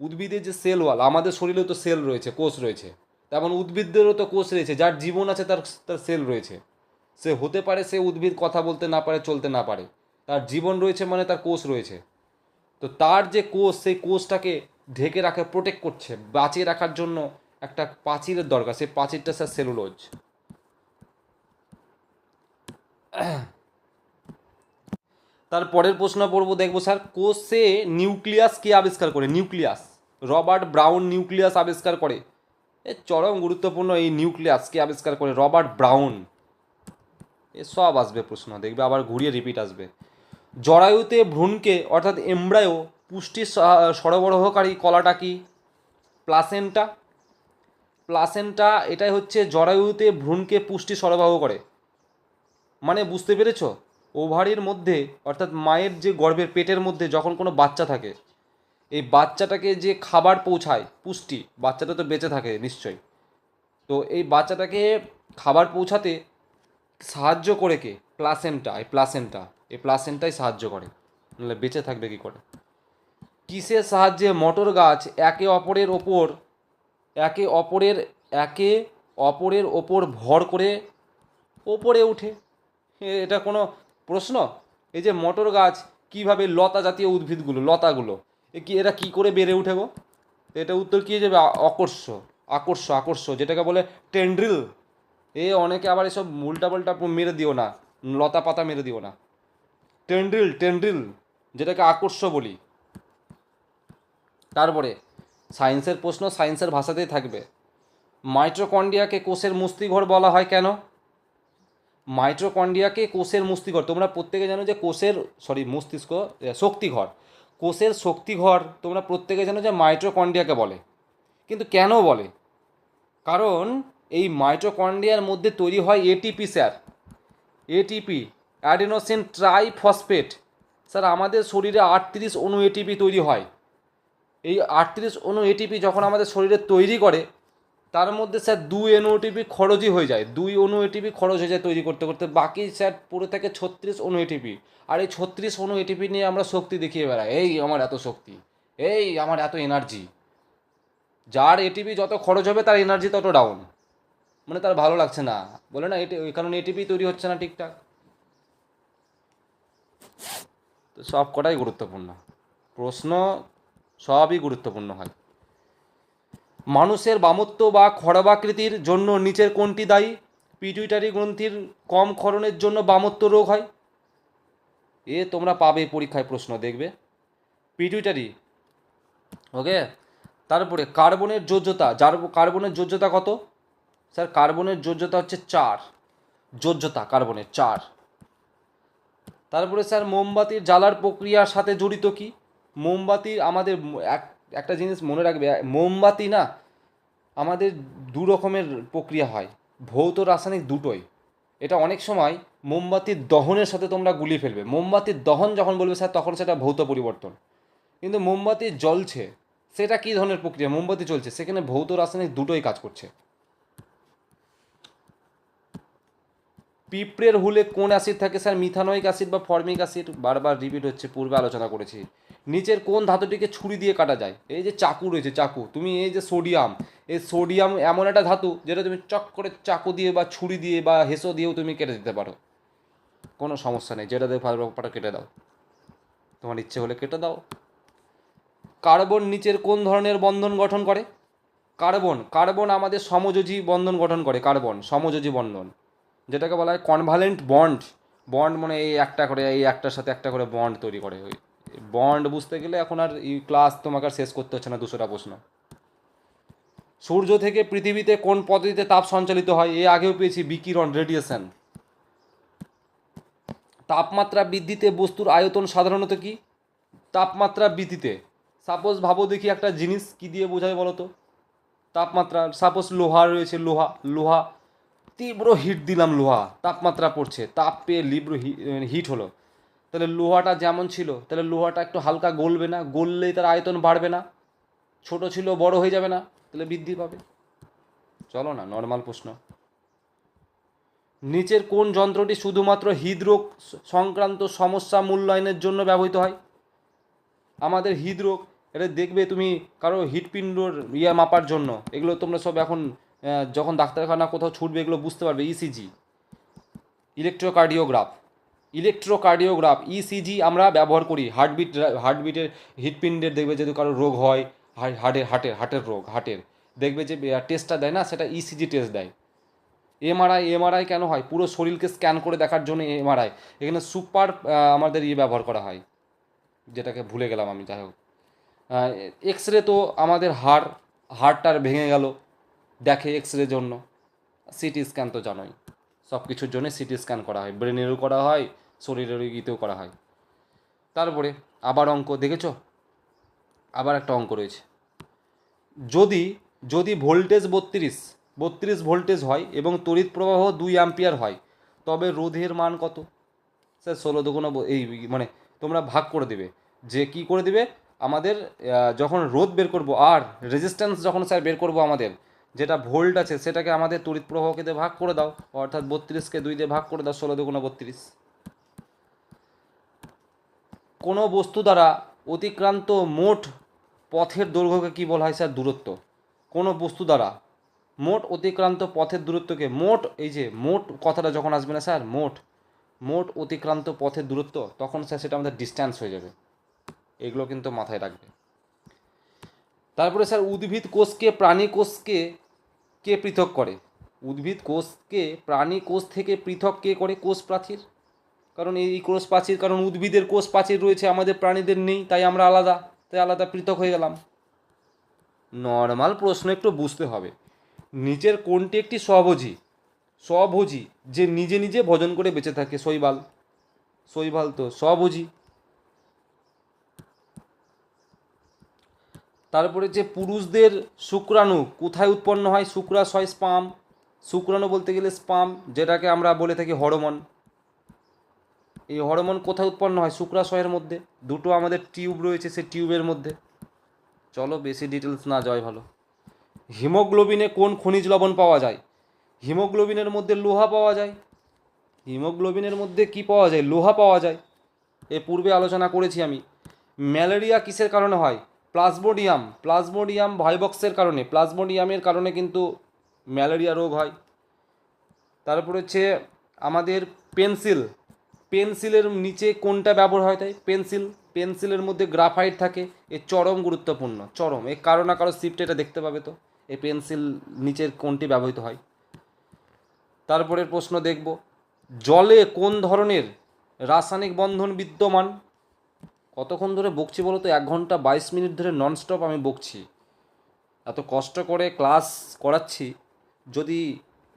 [SPEAKER 2] উদ্ভিদের যে সেল ওয়াল, আমাদের শরীরেও তো সেল রয়েছে, কোষ রয়েছে, তেমন উদ্ভিদদেরও তো কোষ রয়েছে। যার জীবন আছে তার তার সেল রয়েছে। সে হতে পারে সে উদ্ভিদ কথা বলতে না পারে, চলতে না পারে, তার জীবন রয়েছে মানে তার কোষ রয়েছে। তো তার যে কোষ, সেই কোষটাকে ঢেকে রাখে, প্রোটেক্ট করছে, বাঁচিয়ে রাখার জন্য একটা প্রাচীরের দরকার। সেই প্রাচীরটা স্যার সেলুলোজ। তারপরের প্রশ্ন পড়বো, দেখবো স্যার কোষে নিউক্লিয়াস কে আবিষ্কার করে? নিউক্লিয়াস রবার্ট ব্রাউন নিউক্লিয়াস আবিষ্কার করে। এ চরম গুরুত্বপূর্ণ, এই নিউক্লিয়াস কে আবিষ্কার করে? Robert brown. এ সব আসবে প্রশ্ন, দেখবে আবার ঘুরিয়ে রিপিট আসবে। জরায়ুতে ভ্রূণকে অর্থাৎ এমব্রায়ো পুষ্টি সরবরাহকারী কলাটা কি? প্লাসেন্টা। প্লাসেন্টা এটাই হচ্ছে জরায়ুতে ভ্রূণকে পুষ্টি সরবরাহ করে। মানে বুঝতে পেরেছো? ওভারির মধ্যে অর্থাৎ মায়ের যে গর্ভের পেটের মধ্যে যখন কোনো বাচ্চা থাকে, এই বাচ্চাটাকে যে খাবার পৌঁছায় পুষ্টি, বাচ্চাটা তো বেঁচে থাকে নিশ্চয়ই, তো এই বাচ্চাটাকে খাবার পৌঁছাতে সাহায্য করে কে? প্লাসেন্টা। এই প্লাসেন্টাই সাহায্য করে, নাহলে বেঁচে থাকবে কী করে? কিসের সাহায্যে মটর গাছ একে অপরের ওপর একে অপরের একে অপরের ওপর ভর করে ওপরে ওঠে? এটা কোনো প্রশ্ন? এই যে মটর গাছ কীভাবে, লতা জাতীয় উদ্ভিদগুলো, লতাগুলো এরা কী করে বেড়ে উঠে গো? এটা উত্তর কী হয়ে যাবে? আকর্ষ, যেটাকে বলে টেন্ড্রিল। অনেকে আবার এসব উল্টাপাল্টা মেরে দিও না, লতা পাতা মেরে দিও না। টেন্ড্রিল যেটাকে আকর্ষ বলি। তারপরে সায়েন্সের প্রশ্ন, সায়েন্সের ভাষাতেই থাকবে। মাইটোকন্ড্রিয়াকে কোষের মুষ্টিঘর বলা হয় কেন? মাইটোকন্ড্রিয়াকে কোষের মুষ্টিঘর, তোমরা প্রত্যেকে জানো যে কোষের শক্তিঘর, কোষের শক্তিঘর তোমরা প্রত্যেকে জানো যে মাইটোকন্ড্রিয়াকে বলে। কিন্তু কেন বলে? কারণ এই মাইটোকন্ড্রিয়ার মধ্যে তৈরি হয় ATP sir, ATP, adenosine triphosphate. Sir আমাদের শরীরে 38 অণু এটিপি তৈরি হয়। এই 38 অণু এটিপি যখন আমাদের শরীরে তৈরি করে, তার মধ্যে স্যার 2 অণু এটিপি খরচই হয়ে যায়, 2 অণু এটিপি খরচ হয়ে যায় তৈরি করতে করতে, বাকি স্যার পড়ে থাকে 36 অণু এটিপি। আর এই 36 অণু এটিপি নিয়ে আমরা শক্তি দেখিয়ে বেড়াই, এই আমার এত শক্তি, এই আমার এত এনার্জি। যার এটিপি যত খরচ হবে তার এনার্জি তত ডাউন, মানে তার ভালো লাগছে না, বলে না ওই কারণে এটিপি তৈরি হচ্ছে না ঠিকঠাক। তো সব কটাই গুরুত্বপূর্ণ প্রশ্ন, সবই গুরুত্বপূর্ণ হয়। মানুষের বামত্ব বা খড়বাকৃতির জন্য নিচের কোনটি দায়ী? পিটুইটারি গ্রন্থির কম ক্ষরণের জন্য বামত্ব রোগ হয়। তোমরা পাবে পরীক্ষায় প্রশ্ন, দেখবে পিটুইটারি। ওকে। তারপরে কার্বনের যোজ্যতা, কার্বনের যোজ্যতা কত? স্যার কার্বনের যোজ্যতা হচ্ছে 4, যোজ্যতা কার্বনের 4। তারপরে স্যার মোমবাতির জ্বালার প্রক্রিয়ার সাথে জড়িত কি? মোমবাতি আমাদের একটা জিনিস মনে রাখবে, মোমবাতি না, আমাদের দু রকমের প্রক্রিয়া হয়, ভৌত রাসায়নিক দুটোই। এটা অনেক সময় মোমবাতির দহনের সাথে তোমরা গুলিয়ে ফেলবে। মোমবাতির দহন যখন বলবে স্যার তখন সেটা ভৌত পরিবর্তন, কিন্তু মোমবাতি জ্বলছে সেটা কী ধরনের প্রক্রিয়া? মোমবাতি চলছে, সেখানে ভৌত রাসায়নিক দুটোই কাজ করছে। পিঁপড়ের হুলে কোন অ্যাসিড থাকে স্যার? মিথানোয়িক অ্যাসিড বা ফর্মিক অ্যাসিড। বারবার রিপিট হচ্ছে, পূর্বে আলোচনা করেছি। নিচের কোন ধাতুটিকে ছুরি দিয়ে কাটা যায়? এই যে চাকু রয়েছে, চাকু, তুমি এই যে সোডিয়াম, এই সোডিয়াম এমন একটা ধাতু যেটা তুমি চক করে চাকু দিয়ে বা ছুরি দিয়ে বা হেসো দিয়েও তুমি কেটে দিতে পারো, কোনো সমস্যা নেই, যেটা দিয়ে পাটা কেটে দাও, তোমার ইচ্ছে হলে কেটে দাও। কার্বন নিচের কোন ধরনের বন্ধন গঠন করে? কার্বন আমাদের সমযোজী বন্ধন গঠন করে। কার্বন সমযোজী বন্ধন, যেটাকে বলা হয় কনভালেন্ট বন্ড। বন্ড মানে এই একটা করে, এই একটার সাথে একটা করে বন্ড তৈরি করে। ওই বন্ড বুঝতে গেলে এখন আর এই ক্লাস তোমাকে আর শেষ করতে হচ্ছে না 200টা প্রশ্ন। সূর্য থেকে পৃথিবীতে কোন পদ্ধতিতে তাপ সঞ্চালিত হয়? আগেও পেয়েছি, বিকিরণ, রেডিয়েশন। তাপমাত্রা বৃদ্ধিতে বস্তুর আয়তন সাধারণত কি? তাপমাত্রা বৃদ্ধিতে সাপোজ ভাবো দেখি একটা জিনিস কি দিয়ে বোঝায় বলো তো? তাপমাত্রা, সাপোজ লোহা রয়েছে, লোহা তীব্র হিট দিলাম, লোহা তাপমাত্রা পড়ছে, তাপ পেয়ে হিট হলো, তাহলে লোহাটা যেমন ছিল তাহলে লোহাটা একটু হালকা গলবে না? গললেই তার আয়তন বাড়বে না? ছোট ছিল বড় হয়ে যাবে না? তাহলে বৃদ্ধি পাবে। চলো না, নর্মাল প্রশ্ন। নিচের কোন যন্ত্রটি শুধুমাত্র হৃদরোগ সংক্রান্ত সমস্যা মূল্যায়নের জন্য ব্যবহৃত হয়? আমাদের হৃদরোগ, এটা দেখবে তুমি কারো হৃৎপিণ্ডর মাপার জন্য, এগুলো তোমরা সব এখন যখন ডাক্তারখানা কোথাও ছুটবে এগুলো বুঝতে পারবে। ইসিজি, ইলেকট্রোকার্ডিওগ্রাফ ইসিজি আমরা ব্যবহার করি হার্টবিটের, হৃৎপিণ্ডের দেখবে যদি কারো রোগ হয়, হার্টের রোগ, দেখবে যে টেস্টটা দেয় না, সেটা ইসিজি টেস্ট দেয়। এমআরআই কেন হয়? পুরো শরীরকে স্ক্যান করে দেখার জন্য এমআরআই। এখানে সুপার আমাদের ব্যবহার করা হয়, যেটাকে ভুলে গেলাম আমি, যাই হোক। এক্স রে তো আমাদের হাড়টার ভেঙে গেল, দেখে এক্স রে জন্য। সিটি স্ক্যান তো জানোই, সব কিছুর জন্য সিটি স্ক্যান করা হয়, ব্রেনেরও করা হয়, শরীরের ইতেও করা হয়। তারপরে আবার অঙ্ক দেখেছো, আবার একটা অঙ্ক রয়েছে। যদি যদি ভোল্টেজ 32 ভোল্টেজ হয় এবং তড়িৎ প্রবাহ 2 অ্যাম্পিয়ার হয়, তবে রোধের মান কত? স্যার 16 দুগুণ এই মানে তোমরা ভাগ করে দেবে, যে কি করে দেবে আমাদের যখন রোধ বের করব আর রেজিস্ট্যান্স যখন স্যার বের করব, আমাদের যেটা ভোল্ট আছে সেটাকে আমাদের তড়িৎ প্রবাহকে দিয়ে ভাগ করে দাও, অর্থাৎ 32কে 2 দিয়ে ভাগ করে দাও, 16 দুগুণ 32। কোনো বস্তু দ্বারা অতিক্রান্ত মোট পথের দৈর্ঘ্যকে কী বলা হয় স্যার? দূরত্ব। কোনো বস্তু দ্বারা মোট অতিক্রান্ত পথের দূরত্বকে এই যে মোট কথাটা যখন আসবে না স্যার, মোট অতিক্রান্ত পথের দূরত্ব, তখন স্যার সেটা আমাদের ডিস্ট্যান্স হয়ে যাবে। এগুলো কিন্তু মাথায় রাখবে। তারপরে স্যার উদ্ভিদ কোষকে প্রাণী কোষকে কে পৃথক করে? উদ্ভিদ কোষকে প্রাণী কোষ থেকে পৃথক কে করে? কোষ প্রাচীর। কারণ এই কোষ প্রাচীর, কারণ উদ্ভিদের কোষ প্রাচীর রয়েছে, আমাদের প্রাণীদের নেই, তাই আমরা আলাদা পৃথক হয়ে গেলাম। নর্মাল প্রশ্ন একটু বুঝতে হবে। নিচের কোনটি একটি স্বভোজী যে নিজে নিজে ভোজন করে বেঁচে থাকে? শৈবাল তো স্বভোজী। তারপরে যে পুরুষদের শুক্রাণু কোথায় উৎপন্ন হয়? শুক্রাশয়, স্পাম। শুক্রাণু বলতে গেলে স্পাম, যেটাকে আমরা বলে থাকি হরমোন। এই হরমোন কোথায় উৎপন্ন হয়? শুক্রাশয়ের মধ্যে। দুটো আমাদের টিউব রয়েছে, সেই টিউবের মধ্যে। চলো বেশি ডিটেলস না যাওয়াই ভালো। হিমোগ্লোবিনে কোন খনিজ লবণ পাওয়া যায়? হিমোগ্লোবিনের মধ্যে লোহা পাওয়া যায়। হিমোগ্লোবিনের মধ্যে কি পাওয়া যায়? লোহা পাওয়া যায়। এ পূর্বে আলোচনা করেছি আমি। ম্যালেরিয়া কিসের কারণে হয়? প্লাজমোডিয়াম ভাইবক্সের কারণে, প্লাজমোডিয়ামের কারণে কিন্তু ম্যালেরিয়া রোগ হয়। তারপরে হচ্ছে আমাদের পেন্সিলের নিচে কোনটা ব্যবহার হয়? তাই পেন্সিলের মধ্যে গ্রাফাইট থাকে। এ চরম গুরুত্বপূর্ণ, চরম। এ কারো না কারো শিফটে এটা দেখতে পাবে তো, এই পেন্সিল নিচের কোনটি ব্যবহৃত হয়। তারপরের প্রশ্ন দেখব, জলে কোন ধরনের রাসায়নিক বন্ধন বিদ্যমান? কতক্ষণ ধরে বকছি বলো তো? 1 ঘন্টা 22 মিনিট ধরে ননস্টপ আমি বকছি, এত কষ্ট করে ক্লাস করাচ্ছি। যদি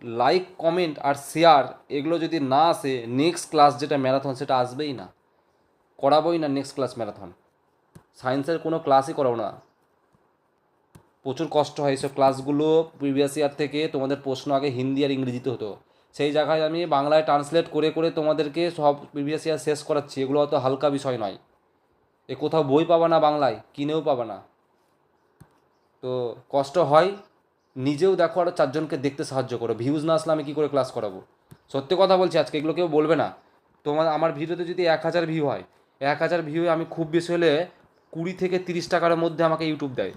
[SPEAKER 2] লাইক, কমেন্ট আর শেয়ার এগুলো যদি না আসে, নেক্সট ক্লাস যেটা ম্যারাথন সেটা আসবেই না, করাবোই না নেক্সট ক্লাস ম্যারাথন। সায়েন্সের কোনো ক্লাসই করাবো না। প্রচুর কষ্ট হয় এইসব ক্লাসগুলো। প্রিভিয়াস ইয়ার থেকে তোমাদের প্রশ্ন আগে হিন্দি আর ইংরেজিতে হতো, সেই জায়গায় আমি বাংলায় ট্রান্সলেট করে করে তোমাদেরকে সব প্রিভিয়াস ইয়ার শেষ করাচ্ছি। এগুলো অত হালকা বিষয় নয়। এ কোথাও বই পাবা না, বাংলায় কিনেও পাবা না। তো কষ্ট হয়, নিজেও দেখো আর 4 জনকে দেখতে সাহায্য করো। ভিউজ না আসলে আমি কী করে ক্লাস করাবো? সত্যি কথা বলছি, আজকে এগুলো কেউ বলবে না। আমার ভিডিওতে যদি 1000 ভিউ হয়, 1000 ভিউয়ে আমি খুব বেশি হলে 20 থেকে 30 টাকার মধ্যে আমাকে ইউটিউব দেয়।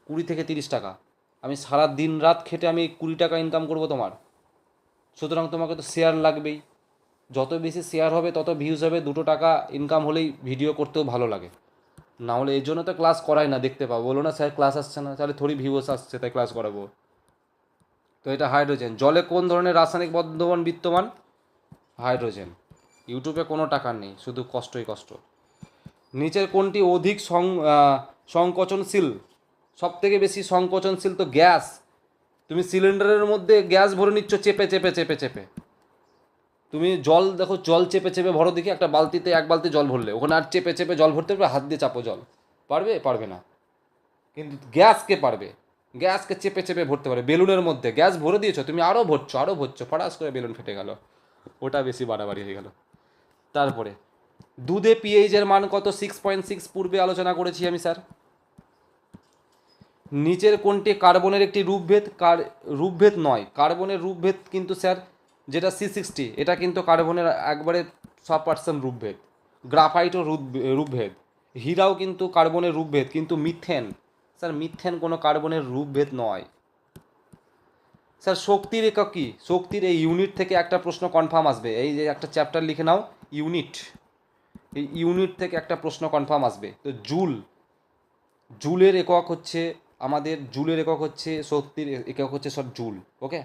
[SPEAKER 2] 20 থেকে 30 টাকা। আমি সারা দিন রাত খেটে আমি 20 টাকা ইনকাম করবো তোমার। সুতরাং তোমাকে তো শেয়ার লাগবেই। যত বেশি শেয়ার হবে তত ভিউজ হবে, 2 টাকা ইনকাম হলেই ভিডিও করতেও ভালো লাগে। না হলে এর জন্য তো ক্লাস করাই না, দেখতে পাবো। বলো না স্যার ক্লাস আসছে না, তাহলে থোড়ি ভিউস আসছে তাই ক্লাস করাবো। তো এটা হাইড্রোজেন। জলে কোন ধরনের রাসায়নিক বন্ধন বিদ্যমান? হাইড্রোজেন। ইউটিউবে কোনো টাকা নেই, শুধু কষ্টই কষ্ট। নিচের কোনটি অধিক সংকোচনশীল? সব থেকে বেশি সংকোচনশীল তো গ্যাস। তুমি সিলিন্ডারের মধ্যে গ্যাস ভরে নিচ্ছ চেপে চেপে চেপে চেপে। তুমি জল দেখো, জল চেপে চেপে ভরো দেখি। একটা বালতিতে 1 বালতি জল ভরলে ওখানে আর চেপে চেপে জল ভরতে পারবে? হাত দিয়ে চাপো জল, পারবে না। কিন্তু গ্যাসকে পারবে, গ্যাসকে চেপে চেপে ভরতে পারে। বেলুনের মধ্যে গ্যাস ভরে দিয়েছো তুমি, আরও ভরছো, ফটাস করে বেলুন ফেটে গেল, ওটা বেশি বাড়াবাড়ি হয়ে গেল। তারপরে দুধে পিএইচের মান কত? 6.6 পূর্বে আলোচনা করেছি আমি স্যার। নিচের কোনটি কার্বনের একটি রূপভেদ নয়? কার্বনের রূপভেদ কিন্তু স্যার যেটা C60, এটা কিন্তু কার্বনের একবারে 100% রূপভেদ। গ্রাফাইটও রূপভেদ। হীরাও কিন্তু কার্বনের রূপভেদ, কিন্তু মিথেন, স্যার মিথেন কোনো কার্বনের রূপভেদ নয়। স্যার শক্তির একক কী? শক্তির এই ইউনিট থেকে একটা প্রশ্ন কনফার্ম আসবে, এই যে একটা চ্যাপ্টার লিখে নাও ইউনিট, এই ইউনিট থেকে একটা প্রশ্ন কনফার্ম আসবে। তো জুল, জুলের একক হচ্ছে আমাদের, জুলের একক হচ্ছে, শক্তির একক হচ্ছে সব জুল। ওকে,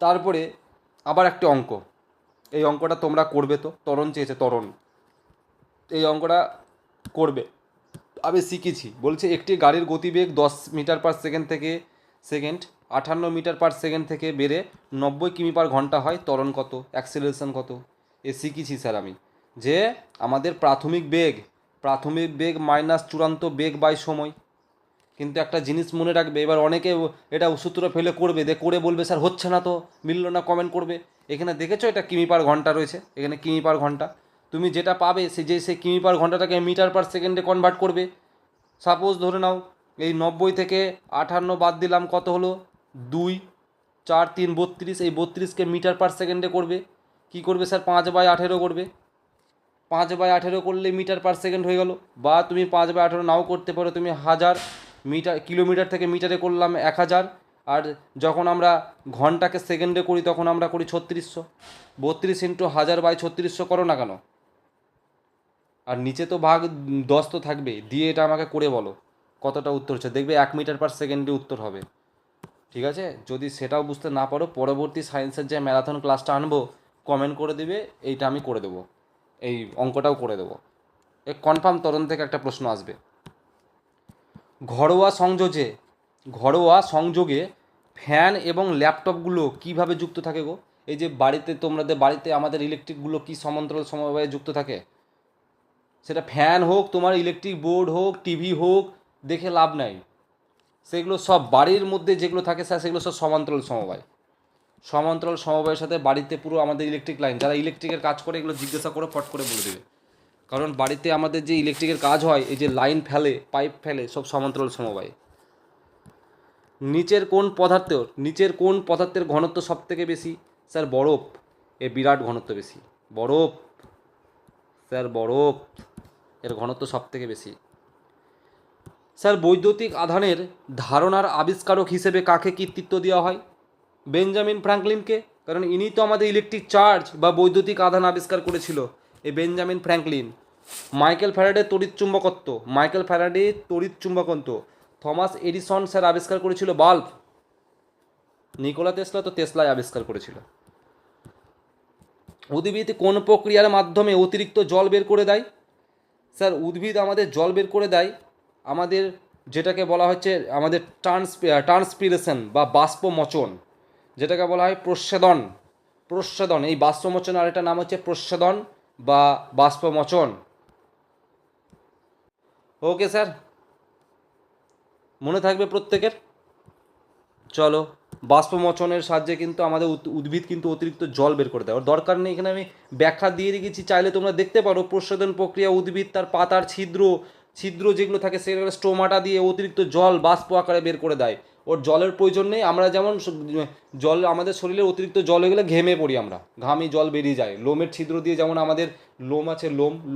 [SPEAKER 2] তারপরে আবার একটা অঙ্ক, এই অঙ্কটা তোমরা করবে তো, ত্বরণ চেয়েছে ত্বরণ, এই অঙ্কটা করবে। আমি শিখেছি, বলছে একটি গাড়ির গতিবেগ 10 মিটার/সেকেন্ড থেকে 58 মিটার/সেকেন্ড থেকে বেড়ে 90 কিমি/ঘন্টা হয়, ত্বরণ কত, অ্যাক্সিলারেশন কত? এ শিখেছি স্যার আমি, যে আমাদের প্রাথমিক বেগ মাইনাস চূড়ান্ত বেগ বাই সময়। কিন্তু একটা জিনিস মনে রাখবে, এবার অনেকে এটা সূত্র ফেলে করবে, করে বলবে স্যার হচ্ছে না তো, মিলল না, কমেন্ট করবে। এখানে দেখেছো এটা কিমি/ঘন্টা রয়েছে, এখানে কিমি/ঘন্টা, তুমি যেটা পাবে সেই কিমি/ঘন্টাটাকে মিটার/সেকেন্ডে কনভার্ট করবে। সাপোজ ধরে নাও এই 90 থেকে 58 বাদ দিলাম, কত হলো? 2, 4, 3, 32, এই 32কে মিটার/সেকেন্ডে করবে। কি করবে স্যার? 5/18 করবে। 5/18 করলে মিটার/সেকেন্ড হয়ে গেল। বা তুমি 5/18 নাও করতে পারো, তুমি 1000 মিটার, কিলোমিটার থেকে মিটারে করলাম 1000। আর যখন আমরা ঘন্টাকে সেকেন্ডে করি তখন আমরা করি 3600। 32 ইন্টু 1000/3600 করো না কেন? আর নিচে তো ভাগ 10 তো থাকবে, দিয়ে এটা আমাকে করে বলো কতটা উত্তর হচ্ছে, দেখবে 1 মিটার/সেকেন্ডে উত্তর হবে। ঠিক আছে, যদি সেটাও বুঝতে না পারো, পরবর্তী সায়েন্সের যে ম্যারাথন ক্লাসটা আনবো, কমেন্ট করে দিবে, এইটা আমি করে দেবো, এই অঙ্কটাও করে দেবো। এ কনফার্ম ত্বরণ থেকে একটা প্রশ্ন আসবে। ঘরোয়া সংযোগে ফ্যান এবং ল্যাপটপগুলো কিভাবে যুক্ত থাকে গো? এই যে বাড়িতে আমাদের ইলেকট্রিকগুলো কি সমান্তরাল সমবায়ে যুক্ত থাকে? সেটা ফ্যান হোক, তোমার ইলেকট্রিক বোর্ড হোক, টিভি হোক, দেখে লাভ নাই। সেগুলো সব বাড়ির মধ্যে যেগুলো থাকে স্যার, সেগুলো সব সমান্তরাল সমবায়ের সাথে বাড়িতে পুরো আমাদের ইলেকট্রিক লাইন, যারা ইলেকট্রিকের কাজ করে এগুলো জিজ্ঞাসা করে ফট করে বলে দেবে। কারণ বাড়িতে আমাদের যে ইলেকট্রিকের কাজ হয়, এই যে লাইন ফেলে, পাইপ ফেলে, সব সমান্তরাল সমবায়। নিচের কোন পদার্থের ঘনত্ব সব থেকে বেশি? স্যার বরফ, এর বিরাট ঘনত্ব বেশি। বরফ, স্যার বরফ, এর ঘনত্ব সব থেকে বেশি। স্যার বৈদ্যুতিক আধানের ধারণার আবিষ্কারক হিসেবে কাকে কৃতিত্ব দেওয়া হয়? বেঞ্জামিন ফ্র্যাঙ্কলিনকে, কারণ ইনি তো আমাদের ইলেকট্রিক চার্জ বা বৈদ্যুতিক আধান আবিষ্কার করেছিল, এই বেঞ্জামিন ফ্র্যাঙ্কলিন। মাইকেল ফ্যারাডে তড়িৎচুম্বকত্ব। থমাস এডিসন স্যার আবিষ্কার করেছিল বাল্ব। নিকোলা তেসলাই আবিষ্কার করেছিল। উদ্ভিদ কোন প্রক্রিয়ার মাধ্যমে অতিরিক্ত জল বের করে দেয়? স্যার উদ্ভিদ আমাদের জল বের করে দেয় আমাদের, যেটাকে বলা হচ্ছে আমাদের ট্রান্সপিরেশন বা বাষ্পমোচন, যেটাকে বলা হয় প্রস্বেদন। এই বাষ্পমোচন আরেকটা নাম হচ্ছে প্রস্বেদন বা বাষ্পমোচন। ওকে স্যার, মনে থাকবে প্রত্যেকের। চলো, বাষ্পমোচনের সাহায্যে কিন্তু আমাদের উদ্ভিদ কিন্তু অতিরিক্ত জল বের করে দেয়। ওর দরকার নেই, এখানে আমি ব্যাখ্যা দিয়ে রেখেছি, চাইলে তোমরা দেখতে পারো। প্রস্বেদন প্রক্রিয়া, উদ্ভিদ তার পাতার ছিদ্র যেগুলো থাকে সেগুলো স্টোমাটা দিয়ে অতিরিক্ত জল বাষ্প আকারে বের করে দেয়। ওর জলের প্রয়োজন নেই। আমরা যেমন জল, আমাদের শরীরে অতিরিক্ত জল হয়ে গেলে ঘেমে পড়ি, আমরা ঘামি, জল বেরিয়ে যায়। লোমের ছিদ্র দিয়ে, যেমন আমাদের লোম আছে,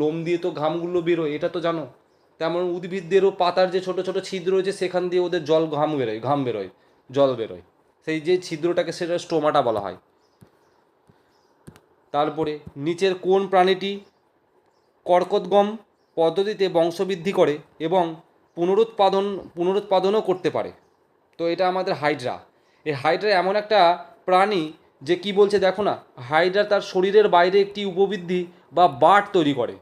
[SPEAKER 2] লোম দিয়ে তো ঘামগুলো বেরোয়, এটা তো জানো। তেমন উদ্ভিদদেরও পাতার যে ছোট ছোট ছিদ্র রয়েছে, সেখান দিয়ে ওদের ঘাম বেরোয়, জল বেরোয়। সেই যে ছিদ্রটাকে, সেটা স্টোমাটা বলা হয়। তারপরে নিচের কোন প্রাণীটি কর্কটগম পদ্ধতিতে বংশবৃদ্ধি করে এবং পুনরুৎপাদনও করতে পারে? তো এটা আমাদের হাইড্রা। এই হাইড্রা এমন একটা প্রাণী যে কি বলছে দেখো না, হাইড্রা তার শরীরের বাইরে একটি উপবৃদ্ধি বা বাট তৈরি করে,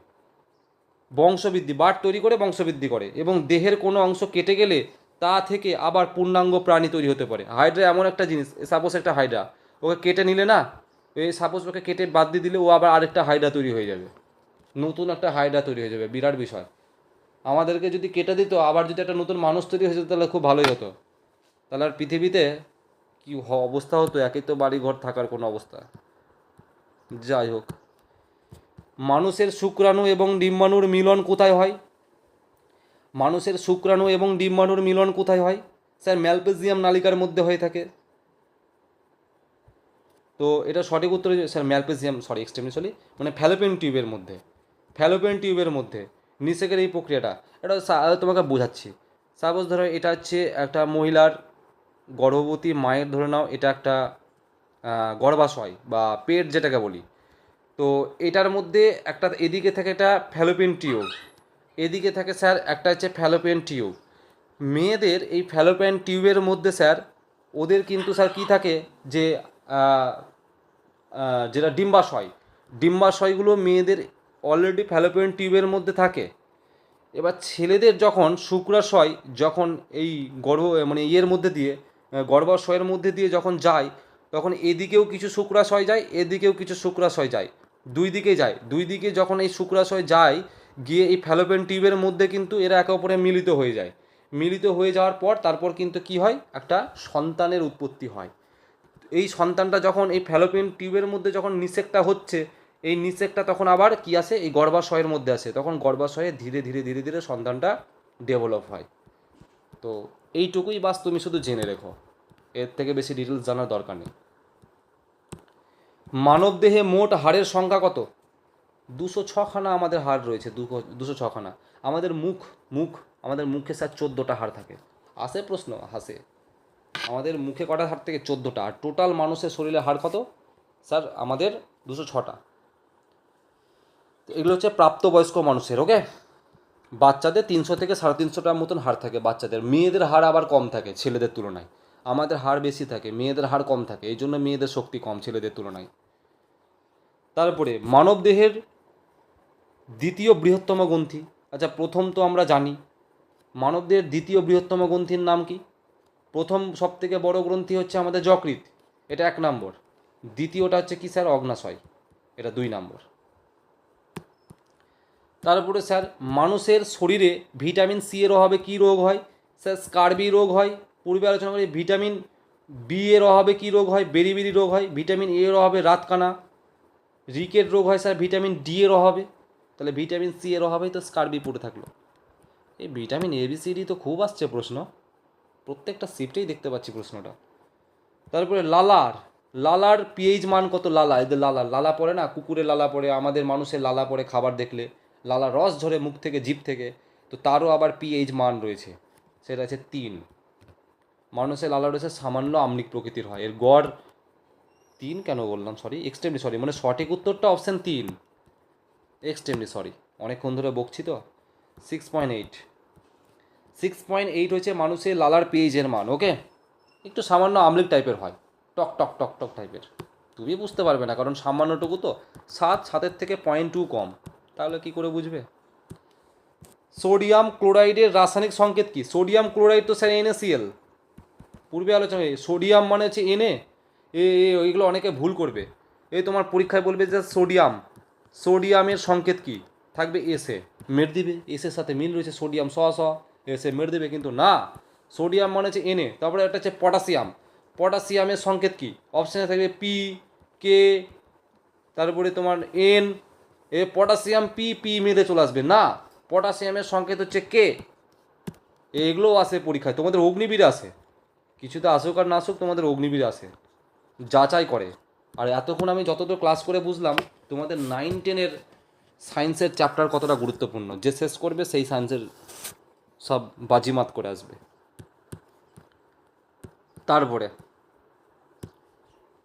[SPEAKER 2] বংশবৃদ্ধি করে, এবং দেহের কোনো অংশ কেটে গেলে তা থেকে আবার পূর্ণাঙ্গ প্রাণী তৈরি হতে পারে। হাইড্রা এমন একটা জিনিস, সাপোজ একটা হাইড্রা, ওকে কেটে নিলে না, সাপোজ ওকে কেটে বাদ দিয়ে দিলে ও আবার আরেকটা হাইড্রা তৈরি হয়ে যাবে, নতুন একটা হাইড্রা তৈরি হয়ে যাবে। বিরাট বিষয়। আমাদেরকে যদি কেটে দিত, আবার যদি একটা নতুন মানুষ তৈরি হয়ে যেত, তাহলে খুব ভালোই হতো। তাহলে আর পৃথিবীতে কি অবস্থা হতো, একই তো বাড়ি ঘর থাকার কোনো অবস্থা। যাই হোক, মানুষের শুক্রাণু এবং ডিম্বাণুর মিলন কোথায় হয়? স্যার ম্যালপেজিয়াম নালিকার মধ্যে হয়ে থাকে। তো এটা সঠিক উত্তর স্যার ম্যালপেজিয়াম, এক্সট্রিমলি মানে ফ্যালোপিয়ান টিউবের মধ্যে। ফ্যালোপিয়ান টিউবের মধ্যে নিষেকের এই প্রক্রিয়াটা, এটা তোমাকে বোঝাচ্ছি। সাপোজ ধরো এটা হচ্ছে একটা মহিলার গর্ভবতী মায়ের, ধরে নাও এটা একটা গর্ভাশয় বা পেট যেটাকে বলি। তো এটার মধ্যে একটা এদিকে থাকে একটা ফ্যালোপিয়ান টিউব, এদিকে থাকে স্যার একটা হচ্ছে ফ্যালোপিয়ান টিউব। মেয়েদের এই ফ্যালোপিয়ান টিউবের মধ্যে স্যার ওদের কিন্তু স্যার কী থাকে যে আহ, যেটা ডিম্বাশয়, ডিম্বাশয়গুলো মেয়েদের অলরেডি ফ্যালোপিয়ান টিউবের মধ্যে থাকে। এবার ছেলেদের যখন শুক্রাশয় যখন এই মানে ইয়ের মধ্যে দিয়ে গর্ভাশয়ের মধ্যে দিয়ে যখন যায়, তখন এদিকেও কিছু শুক্রাশয় যায়, এদিকেও কিছু শুক্রাশয় যায়, দুই দিকে যায়। দুই দিকে যখন এই শুক্রাশয় যায়, গিয়ে এই ফ্যালোপিয়ান টিউবের মধ্যে কিন্তু এরা একে অপরে মিলিত হয়ে যায়। মিলিত হয়ে যাওয়ার পর তারপর কিন্তু কি হয়, একটা সন্তানের উৎপত্তি হয়। এই সন্তানটা যখন এই ফ্যালোপিয়ান টিউবের মধ্যে যখন নিষেকটা হচ্ছে, এই নিষেকটা তখন আবার কি আসে, এই গর্ভাশয়ের মধ্যে আসে, তখন গর্ভাশয়ে ধীরে ধীরে ধীরে ধীরে সন্তানটা ডেভেলপ হয়। তো এইটুকুই বাস, তুমি শুধু জেনে রেখো, এর থেকে বেশি ডিটেলস জানার দরকার নেই। মানবদেহে মোট হাড়ের সংখ্যা কত? 206খানা আমাদের হাড় রয়েছে, 206খানা। আমাদের মুখ মুখ আমাদের মুখে স্যার 14টা হাড় থাকে। আসে প্রশ্ন, হাসে। আমাদের মুখে কটা হাড় থেকে? 14টা। আর টোটাল মানুষের শরীরে হাড় কত স্যার? আমাদের 206টা। এগুলো হচ্ছে প্রাপ্তবয়স্ক মানুষের, ওকে। বাচ্চাদের 300 থেকে 350টার মতন হাড় থাকে বাচ্চাদের। মেয়েদের হাড় আবার কম থাকে ছেলেদের তুলনায়। আমাদের হাড় বেশি থাকে, মেয়েদের হাড় কম থাকে, এই জন্য মেয়েদের শক্তি কম ছেলেদের তুলনায়। তারপরে মানবদেহের দ্বিতীয় বৃহত্তম গ্রন্থি। আচ্ছা, প্রথম তো আমরা জানি মানবদেহের দ্বিতীয় বৃহত্তম গ্রন্থির নাম কি? প্রথম সবথেকে বড় গ্রন্থি হচ্ছে আমাদের যকৃৎ, এটা 1 নম্বর। দ্বিতীয়টা হচ্ছে কি স্যার? অগ্নাশয়, এটা 2 নম্বর। তারপরে স্যার মানুষের শরীরে ভিটামিন সি এর অভাবে কী রোগ হয়? স্যার স্কারবি রোগ হয়। পূর্বে আলোচনা করি ভিটামিন বি এর অভাবে কী রোগ হয়? বেরিবেরি রোগ হয়। ভিটামিন এ এর অভাবে রাতকানা। রিকেট রোগ হয় স্যার ভিটামিন ডি এর অভাবে। তাহলে ভিটামিন সি এর অভাবেই তো স্কারবি পড়ে থাকলো। এই vitamin A B C D তো খুব আসছে প্রশ্ন, প্রত্যেকটা শিফটেই দেখতে পাচ্ছি প্রশ্নটা। তারপরে লালার পিএইচ মান কত? লালা, এদের লালা পড়ে না, কুকুরের লালা পড়ে, আমাদের মানুষের লালা পড়ে খাবার দেখলে, লালা রস ঝরে মুখ থেকে, জিভ থেকে। তো তারও আবার পিএইচ মান রয়েছে, সেটা আছে 3। মানুষের লালা রয়েছে সামান্য আম্লিক প্রকৃতির হয়। এর গড় 3 কেন বললাম, সরি, এক্সট্রিমলি সরি, মানে সঠিক উত্তরটা অপশান 3, এক্সট্রিমলি সরি, অনেকক্ষণ ধরে বকছি তো। 6.8, 6.8 হচ্ছে মানুষের লালার পিএইচের মান, ওকে। একটু সামান্য আম্লিক টাইপের হয়, টক টক টক টক টাইপের। তুমি বুঝতে পারবে না, কারণ সামান্যটুকু তো, 7 থেকে 0.2 কম, তাহলে কি করে বুঝবে? সোডিয়াম ক্লোরাইডের রাসায়নিক সংকেত কি? সোডিয়াম ক্লোরাইড তো স্যার NaCl, পূর্বে আলোচনা। সোডিয়াম মানে হচ্ছে এইগুলো অনেকে ভুল করবে। এই তোমার পরীক্ষায় বলবে যে সোডিয়ামের সংকেত কি? থাকবে এসে, মের দিবে, এসের সাথে মিল রয়েছে, সোডিয়াম এসে মের দেবে, কিন্তু না, সোডিয়াম মানে হচ্ছে Na। তারপরে একটা হচ্ছে পটাশিয়াম, পটাশিয়ামের সংকেত কি? অপশানে থাকবে পি, কে, তারপরে তোমার এন। পটাশিয়াম পি পি মিলে চলে আসবে না, পটাশিয়ামের সংকেত হচ্ছে কে। এগুলোও আসে পরীক্ষায়, তোমাদের অগ্নিবীর আসে, কিছুতে আসুক আর না আসুক, তোমাদের অগ্নিবীর আসে, যাচাই করে। আর এতক্ষণ আমি যতদূর ক্লাস করে বুঝলাম, তোমাদের 9-10-এর সায়েন্সের চ্যাপ্টার কতটা গুরুত্বপূর্ণ, যে শেষ করবে সেই সায়েন্সের সব বাজিমাত করে আসবে। তারপরে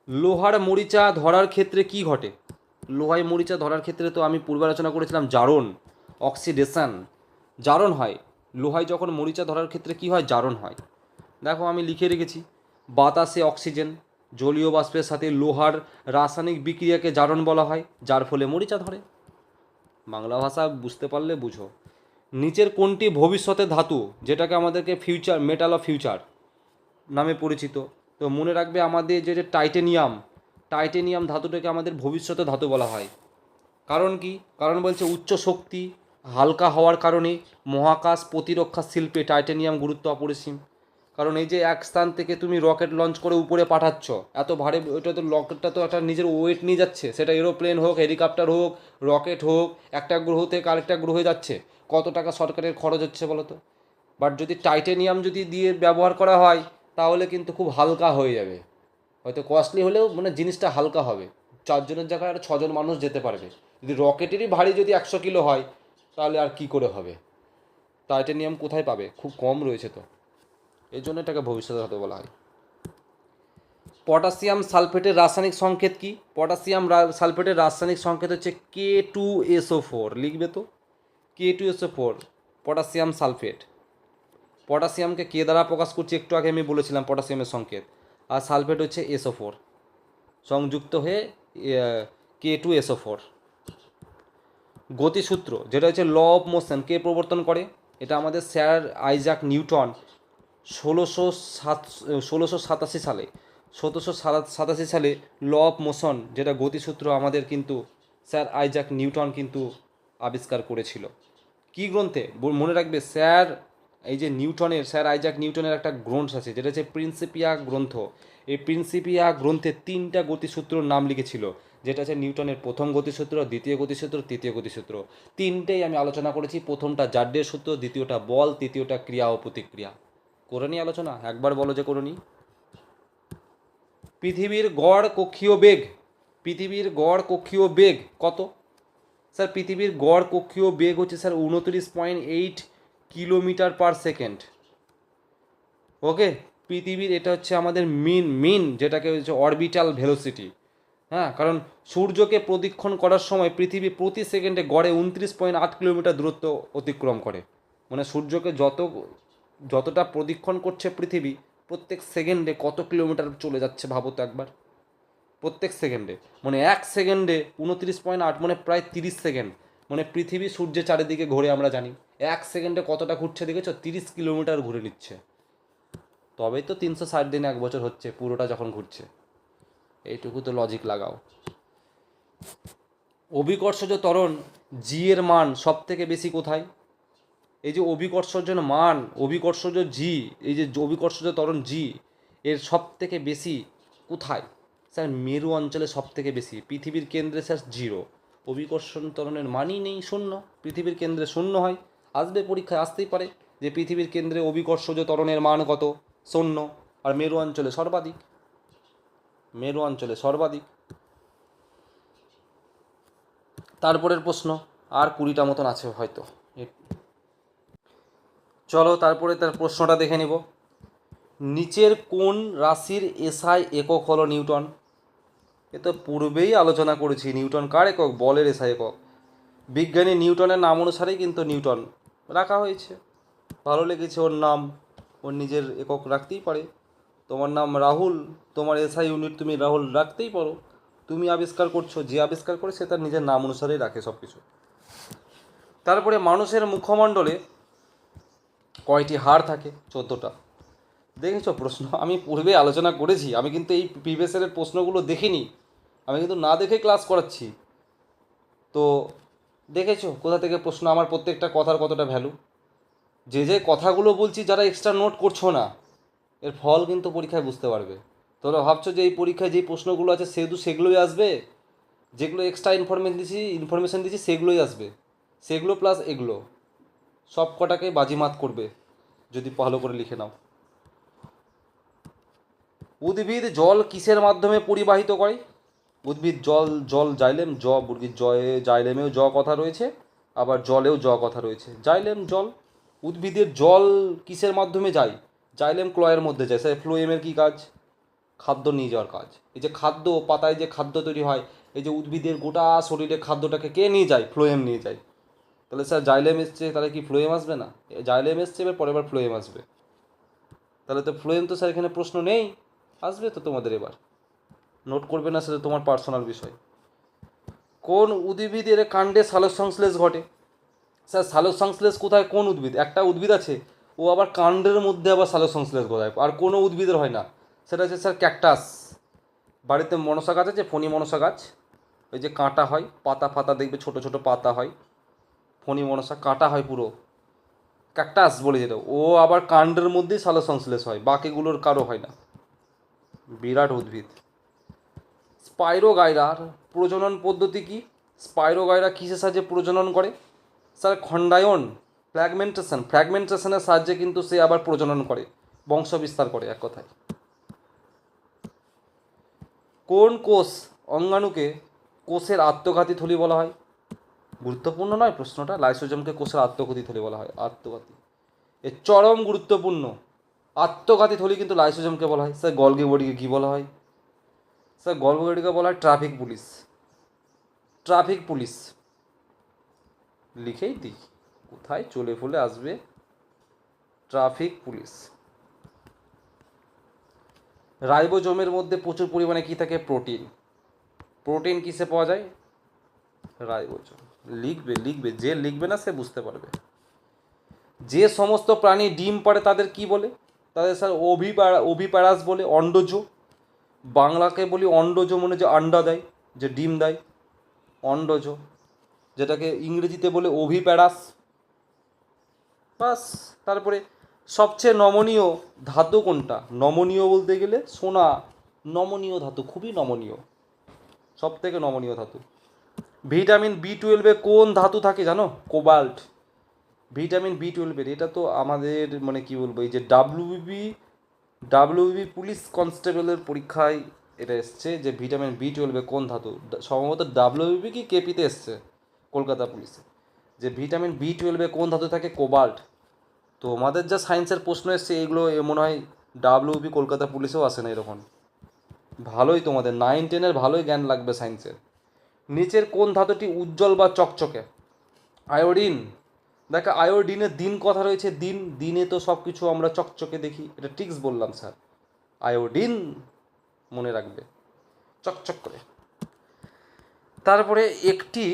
[SPEAKER 2] লোহার মরিচা ধরার ক্ষেত্রে কি ঘটে? লোহায় মরিচা ধরার ক্ষেত্রে তো আমি পূর্বে আলোচনা করেছিলাম, জারণ, অক্সিডেশন, জারণ হয়। লোহায় যখন মরিচা ধরার ক্ষেত্রে কি হয়? জারণ হয়। দেখো আমি লিখে রেখেছি, বাতাসে অক্সিজেন, জলীয় বাষ্পের সাথে লোহার রাসায়নিক বিক্রিয়াকে জারণ বলা হয়, যার ফলে মরিচা ধরে। বাংলা ভাষা বুঝতে পারলে বুঝো। নিচের কোনটি ভবিষ্যতের ধাতু, যেটাকে আমাদেরকে ফিউচার মেটাল অফ ফিউচার নামে পরিচিত? তো মনে রাখবে, আমাদের যে টাইটেনিয়াম ধাতুটাকে আমাদের ভবিষ্যতের ধাতু বলা হয়। কারণ কি? কারণ বলছে উচ্চ শক্তি, হালকা হওয়ার কারণে মহাকাশ প্রতিরক্ষা শিল্পে টাইটেনিয়াম গুরুত্ব অপরিসীম। কারণ এই যে এক স্থান থেকে তুমি রকেট লঞ্চ করে উপরে পাঠাচ্ছ, এত ভারী, ওইটা তো রকেটটা তো একটা নিজের ওয়েট নিয়ে যাচ্ছে, সেটা এরোপ্লেন হোক, হেলিকপ্টার হোক, রকেট হোক, একটা গ্রহ থেকে আরেকটা গ্রহে যাচ্ছে, কত টাকা সরকারের খরচ হচ্ছে বলো তো। বাট যদি টাইটেনিয়াম যদি দিয়ে ব্যবহার করা হয়, তাহলে কিন্তু খুব হালকা হয়ে যাবে। হয়তো কস্টলি হলেও মানে জিনিসটা হালকা হবে, 4 জনের জায়গায় আর 6 জন মানুষ যেতে পারবে। যদি রকেটেরই ভারী যদি 100 কিলো হয় তাহলে আর কি করে হবে? টাইটানিয়াম কোথায় পাবে? খুব কম রয়েছে তো, এই জন্য এটাকে ভবিষ্যৎ ধাতু বলা হয়। পটাশিয়াম সালফেটের রাসায়নিক সংকেত কি? পটাশিয়াম সালফেটের রাসায়নিক সংকেত হচ্ছে K2SO4। লিখবে তো, K2SO4 পটাশিয়াম সালফেট। পটাশিয়ামকে কে দ্বারা প্রকাশ করছি একটু আগে আমি বলেছিলাম পটাশিয়ামের সংকেত, আর সালফেট হচ্ছে SO4 সংযুক্ত হয়ে K2SO4। গতিসূত্র যেটা হচ্ছে ল অফ মোশন কে প্রবর্তন করে? এটা আমাদের স্যার আইজাক নিউটন 1687 সালে 1787 সালে ল অফ মোশন যেটা গতিসূত্র আমাদের কিন্তু স্যার আইজাক নিউটন কিন্তু আবিষ্কার করেছিল। কি গ্রন্থে? মনে রাখবে স্যার এই যে নিউটনের, স্যার আইজাক নিউটনের একটা গ্রন্থ আছে যেটা হচ্ছে প্রিন্সিপিয়া গ্রন্থ। এই প্রিন্সিপিয়া গ্রন্থে 3টা গতিসূত্রর নাম লিখেছিল, যেটা হচ্ছে নিউটনের প্রথম গতিসূত্র, দ্বিতীয় গতিসূত্র, তৃতীয় গতিসূত্র। 3টেই আমি আলোচনা করেছি। প্রথমটা জাড্ডের সূত্র, দ্বিতীয়টা বল, তৃতীয়টা ক্রিয়া ও প্রতিক্রিয়া। করে নি আলোচনা? একবার বলো যে করে নি। পৃথিবীর গড় কক্ষীয় বেগ, পৃথিবীর গড় কক্ষীয় বেগ কত? স্যার পৃথিবীর গড় কক্ষীয় বেগ হচ্ছে স্যার 29.8 কিলোমিটার পার সেকেন্ড। ওকে, পৃথিবীর এটা হচ্ছে আমাদের মিন যেটাকে হচ্ছে অরবিটাল ভেলোসিটি। হ্যাঁ, কারণ সূর্যকে প্রদক্ষিণ করার সময় পৃথিবী প্রতি সেকেন্ডে গড়ে 29.8 কিলোমিটার দূরত্ব অতিক্রম করে। মানে সূর্যকে যতটা প্রদক্ষিণ করছে পৃথিবী, প্রত্যেক সেকেন্ডে কত কিলোমিটার চলে যাচ্ছে ভাবো তো একবার। প্রত্যেক সেকেন্ডে মানে 1 সেকেন্ডে 29.8 মানে প্রায় 30 সেকেন্ড। মানে পৃথিবী সূর্যের চারিদিকে ঘুরে আমরা জানি 1 সেকেন্ডে কতটা ঘুরছে দেখেছো? 30 কিলোমিটার ঘুরে নিচ্ছে। তবেই তো 360 দিন 1 বছর হচ্ছে পুরোটা যখন ঘুরছে। এইটুকু তো লজিক লাগাও। অভিকর্ষজ ত্বরণ জি এর মান সব থেকে বেশি কোথায়? এই যে অভিকর্ষজ মান, অভিকর্ষজ জি, এই যে অভিকর্ষজ ত্বরণ জি এর সব থেকে বেশি কোথায়? স্যার মেরু অঞ্চলে সব থেকে বেশি। পৃথিবীর কেন্দ্রে স্যার 0, অভিকর্ষণ ত্বরণের মানই নেই, শূন্য। পৃথিবীর কেন্দ্রে শূন্য হয়, আসবে পরীক্ষায় আসতেই পারে যে পৃথিবীর কেন্দ্রে অভিকর্ষজ ত্বরণের মান কত? শূন্য। আর মেরু অঞ্চলে সর্বাধিক, মেরু অঞ্চলে সর্বাধিক। তারপরের প্রশ্ন আর 20টা মতন আছে হয়তো। চলো তারপরে তার প্রশ্নটা দেখে নিব। নিচের কোন রাশির এসআই একক হলো নিউটন? এ তো পূর্বেই আলোচনা করেছি। নিউটন কার একক? বলের এসআই একক। বিজ্ঞানী নিউটনের নাম অনুসারেই কিন্তু নিউটন রাখা হয়েছে। ভালো লেগেছে ওর নাম, ওর নিজের একক রাখতেই পারে। তোমার নাম রাহুল, তোমার এসআই ইউনিট তুমি রাহুল রাখতেই পারো। তুমি আবিষ্কার করছো, যে আবিষ্কার করে সে তার নিজের নাম অনুসারেই রাখে সব কিছু। তারপরে মানুষের মুখমণ্ডলে কয়টি হাড় থাকে? 14টা। দেখেছো প্রশ্ন আমি পূর্বে আলোচনা করেছি। আমি কিন্তু এই প্রিভিয়াস ইয়ারের প্রশ্নগুলো দেখিনি, আমি কিন্তু না দেখে ক্লাস করাচ্ছি। তো দেখেছো কোথা থেকে প্রশ্ন, আমার প্রত্যেকটা কথার কতটা ভ্যালু। যে কথাগুলো বলছি যারা এক্সট্রা নোট করছো না, এর ফল কিন্তু পরীক্ষায় বুঝতে পারবে। তোমরা ভাবছো যে এই পরীক্ষায় যেই প্রশ্নগুলো আছে সেগুলোই আসবে, যেগুলো এক্সট্রা ইনফরমেশন দিচ্ছি সেগুলোই আসবে। সেগুলো প্লাস এগুলো সব কটাকে বাজিমাত করবে যদি ভালো করে লিখে নাও। উদ্ভিদ জল কিসের মাধ্যমে পরিবাহিত করে? উদ্ভিদ জল জাইলেম, মুরগির জয়ে জাইলেমেও কথা রয়েছে, আবার জলেও কথা রয়েছে। জাইলেম জল। উদ্ভিদের জল কিসের মাধ্যমে যায়? জাইলেম ক্লয়ের মধ্যে যায়। স্যার ফ্লোয়েমের কী কাজ? খাদ্য নিয়ে যাওয়ার কাজ। এই যে খাদ্য, পাতায় যে খাদ্য তৈরি হয়, এই যে উদ্ভিদের গোটা শরীরে খাদ্যটাকে কে নিয়ে যায়? ফ্লোয়েম নিয়ে যায়। তাহলে স্যার জাইলেম এসছে, তাহলে কি ফ্লোয়েম আসবে না? জাইলেম এসছে, এবার পরের বার ফ্লোয়েম আসবে। তাহলে তো ফ্লোয়েম তো স্যার এখানে প্রশ্ন নেই। আসবে তো তোমাদের, এবার নোট করবে না, সেটা তোমার পার্সোনাল বিষয়। কোন উদ্ভিদের কাণ্ডে সালোকসংশ্লেষ ঘটে? স্যার সালোকসংশ্লেষ কোথায়? কোন উদ্ভিদ? একটা উদ্ভিদ আছে ও আবার কাণ্ডের মধ্যে আবার সালোকসংশ্লেষ ঘটায়, আর কোনো উদ্ভিদের হয় না। সেটা হচ্ছে স্যার ক্যাকটাস। বাড়িতে মনসা গাছ আছে, ফণি মনসা গাছ, ওই যে কাঁটা হয়, পাতা ফাতা দেখবে ছোট ছোট পাতা হয়, ফণি মনসা কাঁটা হয় পুরো, ক্যাকটাস বলে যেটা, ও আবার কাণ্ডের মধ্যেই সালোকসংশ্লেষ হয়, বাকিগুলোর কারো হয় না। বিরাট উদ্ভিদ। স্পাইরোগাইরার প্রজনন পদ্ধতি কি? স্পাইরোগাইরা কিসের সাহায্যে প্রজনন করে? স্যার খণ্ডায়ন, ফ্র্যাগমেন্টেশনের সাহায্যে কিন্তু সে আবার প্রজনন করে, বংশ বিস্তার করে এক কথায়। কোন কোষ অঙ্গাণুকে কোষের আত্মঘাতী থলি বলা হয়? গুরুত্বপূর্ণ নয় প্রশ্নটা? লাইসোজোমকে কোষের আত্মঘাতী থলি বলা হয়। আত্মঘাতী, এর চরম গুরুত্বপূর্ণ। আত্মঘাতী থলি কিন্তু লাইসোজোমকে বলা হয়। স্যার গলগি বডিকে কী বলা হয়? স্যার গলগি বডিকে বলা হয় ট্রাফিক পুলিশ। ট্রাফিক পুলিশ লিখেই দিই, কোথায় চলে ফলে আসবে, ট্রাফিক পুলিশ। রাইবোজোমের মধ্যে প্রচুর পরিমাণে কী থাকে? প্রোটিন। প্রোটিন কিসে পাওয়া যায়? রাইবোজোম। লিখবে লিখবে, যে লিখবে না সে বুঝতে পারবে। যে সমস্ত প্রাণী ডিম পাড়ে তাদের কি বলে? তাদের স্যার ওভিপ্যারাস বলে, অন্ডজ। বাংলাকে বলি অন্ডজ, মানে যে আন্ডা দেয়, যে ডিম দেয়, অন্ডজ, যেটাকে ইংরেজিতে বলে ওভিপ্যারাস। বাস। তারপরে সবচেয়ে নমনীয় ধাতু কোনটা? নমনীয় বলতে গেলে সোনা, নমনীয় ধাতু, খুবই নমনীয়, সব থেকে নমনীয় ধাতু। ভিটামিন বি 12-এ কোন ধাতু থাকে জানো? কোবাল্ট। ভিটামিন বি 12-এর, এটা তো আমাদের মানে কি বলবো, এই যে ডাব্লিউবিবি পুলিশ কনস্টেবলের পরীক্ষায় এটা এসছে যে ভিটামিন বি 12-এ কোন ধাতু, সম্ভবত ডাব্লিউবিবি কি কেপিতে এসছে কলকাতা পুলিশে, যে ভিটামিন বি 12-এ কোন ধাতু থাকে? কোবাল্ট। তো আমাদের যা সায়েন্সের প্রশ্ন এসছে এইগুলো মনে হয় ডাব্লিউবি কলকাতা পুলিশেও আসে না এরকম। ভালোই তোমাদের 9-10-এর ভালোই জ্ঞান লাগবে সায়েন্সের। নিচের কোন ধাতুটি উজ্জ্বল বা চকচকে? আয়োডিন। দেখো আয়োডিনের দিন কথা রয়েছে, দিনে তো সব কিছু আমরা চকচকে দেখি, এটা টিক্স বললাম স্যার। আয়োডিন মনে রাখবে, চকচক করে। তারপরে একটি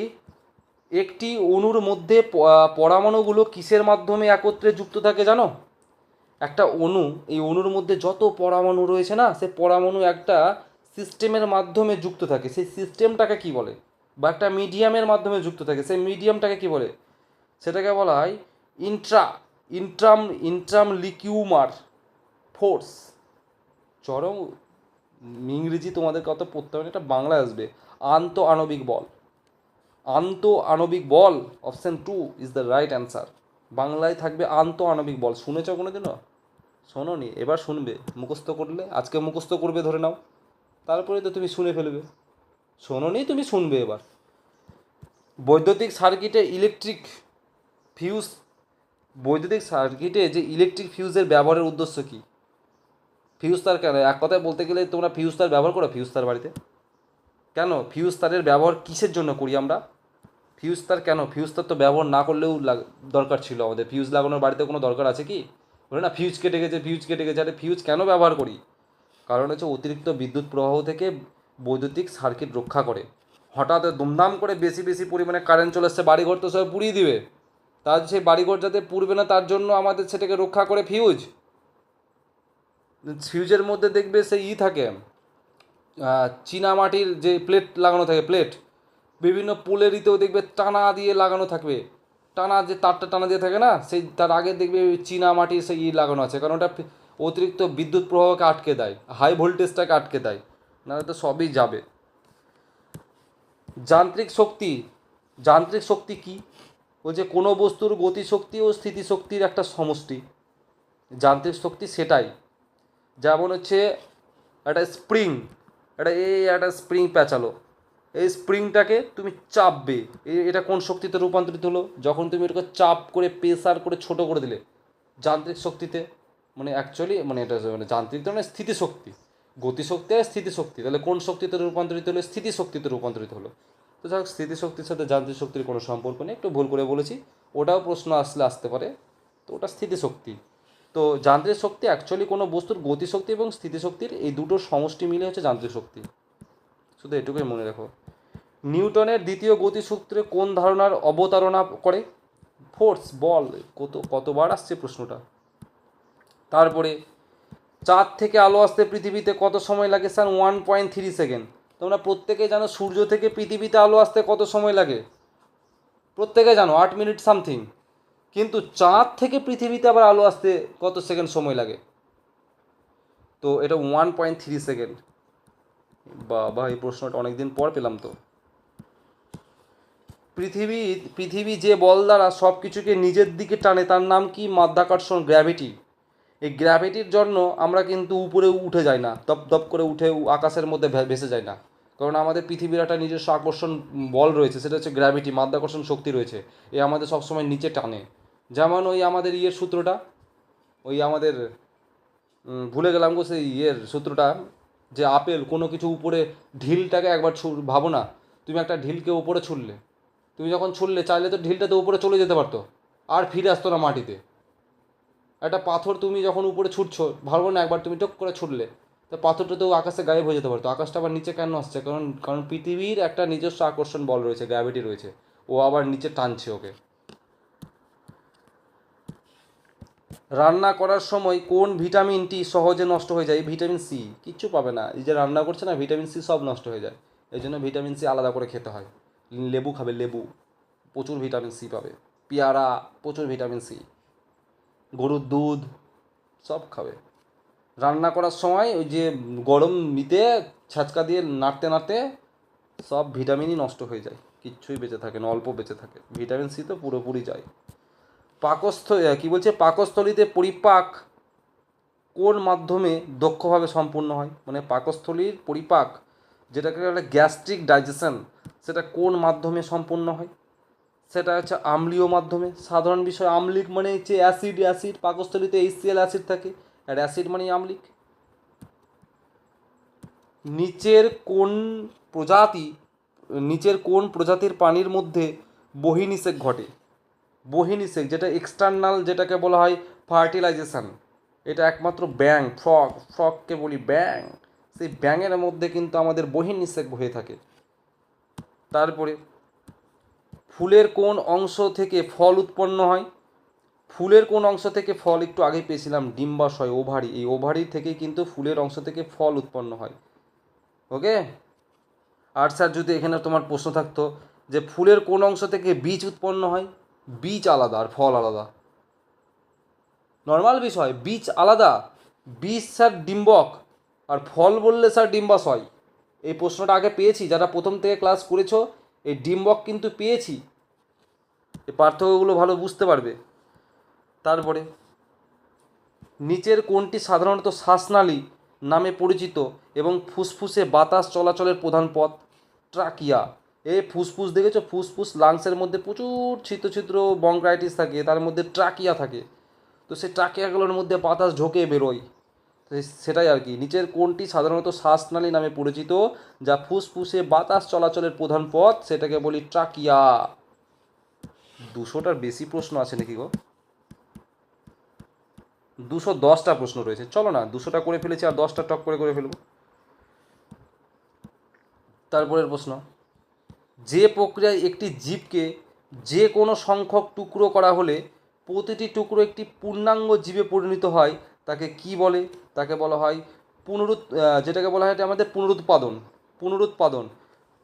[SPEAKER 2] একটি অণুর মধ্যে পরমাণুগুলো কিসের মাধ্যমে একত্রে যুক্ত থাকে জানো? একটা অণু, এই অণুর মধ্যে যত পরমাণু রয়েছে না, সে পরমাণু একটা সিস্টেমের মাধ্যমে যুক্ত থাকে, সেই সিস্টেমটাকে কি বলে? বা একটা মিডিয়ামের মাধ্যমে যুক্ত থাকে, সেই মিডিয়ামটাকে কি বলে? সেটাকে বলা হয় ইন্ট্রাম লিকিউমার ফোর্স। চরম ইংরেজি তোমাদের কত পড়তে হবে, এটা বাংলা আসবে। আন্ত আণবিক বল। আন্ত আণবিক বল, option 2 is the right answer. বাংলায় থাকবে আন্ত আণবিক বল। শুনেছ কোনো দিনও? শোনোনি, এবার শুনবে। মুখস্থ করলে, আজকে মুখস্থ করবে ধরে নাও, তারপরে তো তুমি শুনে ফেলবে। শোনোনি, তুমি শুনবে এবার। বৈদ্যুতিক সার্কিটে ইলেকট্রিক ফিউজ, বৈদ্যুতিক সার্কিটে যে ইলেকট্রিক ফিউজের ব্যবহারের উদ্দেশ্য কী? ফিউজ তার কেন, এক কথায় বলতে গেলে তোমরা ফিউজ তার ব্যবহার করো? ফিউজ তার বাড়িতে কেন? ফিউজ তারের ব্যবহার কিসের জন্য করি আমরা? ফিউজ তার কেন? ফিউজ তার তো ব্যবহার না করলেও দরকার ছিল আমাদের। ফিউজ লাগানোর বাড়িতে কোনো দরকার আছে কি? বলে না ফিউজ কেটে গেছে, ফিউজ কেটে গেছে। আরে ফিউজ কেন ব্যবহার করি? কারণ হচ্ছে অতিরিক্ত বিদ্যুৎ প্রবাহ থেকে বৈদ্যুতিক সার্কিট রক্ষা করে। হঠাৎ দুমদাম করে বেশি বেশি পরিমাণে কারেন্ট চলে এসছে, বাড়িঘর তো সব পুড়িয়ে দিবে। তার সেই বাড়িঘর যাতে পুড়বে না তার জন্য আমাদের সেটাকে রক্ষা করে ফিউজ। ফিউজের মধ্যে দেখবে সেই থাকে চীনামাটির যে প্লেট লাগানো থাকে, প্লেট বিভিন্ন পোলেরিতেও দেখবে টানা দিয়ে লাগানো থাকবে। টানা যে তারটা টানা দিয়ে থাকে না, সেই তার আগে দেখবে চীনামাটির সেই লাগানো আছে, কারণ ওটা অতিরিক্ত বিদ্যুৎ প্রবাহকে আটকে দেয়, হাই ভোল্টেজটাকে আটকে দেয়, নাহলে তো সবই যাবে। যান্ত্রিক শক্তি, যান্ত্রিক শক্তি কি? বলছে কোনো বস্তুর গতিশক্তি ও স্থিতিশক্তির একটা সমষ্টি। যান্ত্রিক শক্তি সেটাই। যেমন হচ্ছে একটা স্প্রিং, একটা স্প্রিং প্যাঁচালো, এই স্প্রিংটাকে তুমি চাপবে, এটা কোন শক্তিতে রূপান্তরিত হলো? যখন তুমি এটাকে চাপ করে প্রেসার করে ছোট করে দিলে, যান্ত্রিক শক্তিতে। মানে অ্যাকচুয়ালি মানে এটা মানে যান্ত্রিক তো মানে স্থিতিশক্তি, গতিশক্তি আর স্থিতিশক্তি, তাহলে কোন শক্তিতে রূপান্তরিত হলো? স্থিতিশক্তিতে রূপান্তরিত হলো। তো যাই হোক, স্থিতিশক্তির সাথে যান্ত্রিক শক্তির কোনো সম্পর্ক নেই, একটু ভুল করে বলেছি, ওটাও প্রশ্ন আসতে পারে। তো ওটা স্থিতিশক্তি। তো যান্ত্রিক শক্তি অ্যাকচুয়ালি কোনো বস্তুর গতিশক্তি এবং স্থিতিশক্তির এই দুটোর সমষ্টি মিলে হচ্ছে যান্ত্রিক শক্তি। শুধু এটুকুই মনে রাখো। নিউটনের দ্বিতীয় গতিসূত্রে কোন ধারণার অবতারণা করে? ফোর্স, বল। কতবার আসছে প্রশ্নটা। তারপরে চাঁদ থেকে আলো আসতে পৃথিবীতে কত সময় লাগে? Sir 1.3 second. তোমরা প্রত্যেকে জানো সূর্য থেকে পৃথিবীতে আলো আসতে কত সময় লাগে? প্রত্যেকে জানো 8 মিনিট সামথিং। কিন্তু চাঁদ থেকে পৃথিবীতে আবার আলো আসতে কত সেকেন্ড সময় লাগে? তো এটা 1.3 সেকেন্ড। বাবা, এই প্রশ্নটা অনেকদিন পর পেলাম তো। পৃথিবী যে বল দ্বারা সব কিছুকে নিজের দিকে টানে তার নাম কি? মাধ্যাকর্ষণ, গ্র্যাভিটি। এই গ্র্যাভিটির জন্য আমরা কিন্তু উপরে উঠে যাই না, দপ দপ করে উঠে আকাশের মধ্যে ভেসে যাই না, কারণ আমাদের পৃথিবীর একটা নিজস্ব আকর্ষণ বল রয়েছে, সেটা হচ্ছে গ্র্যাভিটি, মাধ্যাকর্ষণ শক্তি রয়েছে, এ আমাদের সবসময় নিচে টানে। যেমন ওই আমাদের ইয়ের সূত্রটা, ওই আমাদের ভুলে গেলাম গো সেই ইয়ের সূত্রটা, যে আপেল কোনো কিছু উপরে ঢিলটাকে একবার ভাবো না, তুমি একটা ঢিলকে উপরে ছুড়লে, তুমি যখন ছুড়লে চাইলে তো ঢিলটা তো উপরে চলে যেতে পারতো, আর ফিরে আসতো না মাটিতে। একটা পাথর তুমি যখন উপরে ছুটছো, ভাবো না একবার তুমি টক করে ছুটলে, তো পাথরটা তো আকাশে গায়েব হয়ে যেতে পারতো। আকাশটা আবার নিচে কেন আসছে? কারণ কারণ পৃথিবীর একটা নিজস্ব আকর্ষণ বল রয়েছে, গ্র্যাভিটি রয়েছে, ও আবার নিচে টানছে ওকে। রান্না করার সময় কোন ভিটামিনটি সহজে নষ্ট হয়ে যায়? Vitamin C. কিচ্ছু পাবে না, এই যে রান্না করছে না, ভিটামিন সি সব নষ্ট হয়ে যায়। এই জন্য ভিটামিন সি আলাদা করে খেতে হয়। লেবু খাবে, লেবু প্রচুর ভিটামিন সি পাবে, পেয়ারা প্রচুর ভিটামিন সি, গরুর দুধ সব খাবে। রান্না করার সময় ওই যে গরম নিতে ছাঁচকা দিয়ে নাড়তে নাড়তে সব ভিটামিনই নষ্ট হয়ে যায়, কিচ্ছুই বেঁচে থাকে না, অল্প বেঁচে থাকে, ভিটামিন সি তো পুরোপুরি যায়। কী বলছে, পাকস্থলীতে পরিপাক কোন মাধ্যমে দক্ষভাবে সম্পূর্ণ হয়? মানে পাকস্থলীর পরিপাক, যেটাকে বলে গ্যাস্ট্রিক ডাইজেশন, সেটা কোন মাধ্যমে সম্পূর্ণ হয়? সেটা হচ্ছে আম্লীয় মাধ্যমে। সাধারণ বিষয়, আম্লিক মানে হচ্ছে অ্যাসিড, অ্যাসিড পাকস্থলীতে HCl অ্যাসিড থাকে, আর অ্যাসিড মানে আম্লিক। নিচের কোন প্রজাতি নিচের কোন প্রজাতির প্রাণীর মধ্যে বহিনিষেক ঘটে? বহিনিষেক, যেটা এক্সটার্নাল, যেটাকে বলা হয় ফার্টিলাইজেশন, এটা একমাত্র ব্যাঙ, ফ্রগকে বলি ব্যাঙ, সেই ব্যাঙের মধ্যে কিন্তু আমাদের বহিনিষেক হয়ে থাকে। তারপরে ফুলের কোন অংশ থেকে ফল উৎপন্ন হয়? ফুলের কোন অংশ থেকে ফল, একটু আগে পেয়েছিলাম, ডিম্বাশয়, ওভারি, এই ওভারি থেকে কিন্তু ফুলের অংশ থেকে ফল উৎপন্ন হয়। ওকে। আর স্যার যদি এখানে তোমার প্রশ্ন থাকতো যে ফুলের কোন অংশ থেকে বীজ উৎপন্ন হয়? বীজ আলাদা আর ফল আলাদা, নর্মাল বিষয়, বীজ আলাদা। বীজ স্যার ডিম্বক, আর ফল বললে স্যার ডিম্বাশয়। এই প্রশ্নটা আগে পেয়েছি, যারা প্রথম থেকে ক্লাস করেছো, এই ডিম্বক কিন্তু পেয়েছি, এই পার্থক্যগুলো ভালো বুঝতে পারবে। তারপরে নিচের কোনটি সাধারণত শ্বাসনালী নামে পরিচিত এবং ফুসফুসে বাতাস চলাচলের প্রধান পথ? ট্রাকিয়া। এই ফুসফুস দেখেছো, ফুসফুস লাংসের মধ্যে প্রচুর ছিদ্র ছিদ্র বঙ্কাইটিস থাকে, তার মধ্যে ট্রাকিয়া থাকে, তো সেই ট্রাকিয়াগুলোর মধ্যে বাতাস ঢোকে বেরোয়, তো সেটাই আর কি। নিচের কোনটি সাধারণত শ্বাসনালী নামে পরিচিত, যা ফুসফুসে বাতাস চলাচলের প্রধান পথ, সেটাকে বলি ট্রাকিয়া। 200টার বেশি প্রশ্ন আছে নাকি গো? 210টা প্রশ্ন রয়েছে, চলো না 200টা করে ফেলেছি, আর 10টা টক করে করে ফেলবো। তারপরের প্রশ্ন, যে প্রক্রিয়ায় একটি জীবকে যে কোনো সংখ্যক টুকরো করা হলে প্রতিটি টুকরো একটি পূর্ণাঙ্গ জীবে পরিণত হয়, তাকে কি বলে? তাকে বলা হয় যেটাকে বলা হয় আমাদের পুনরুৎপাদন।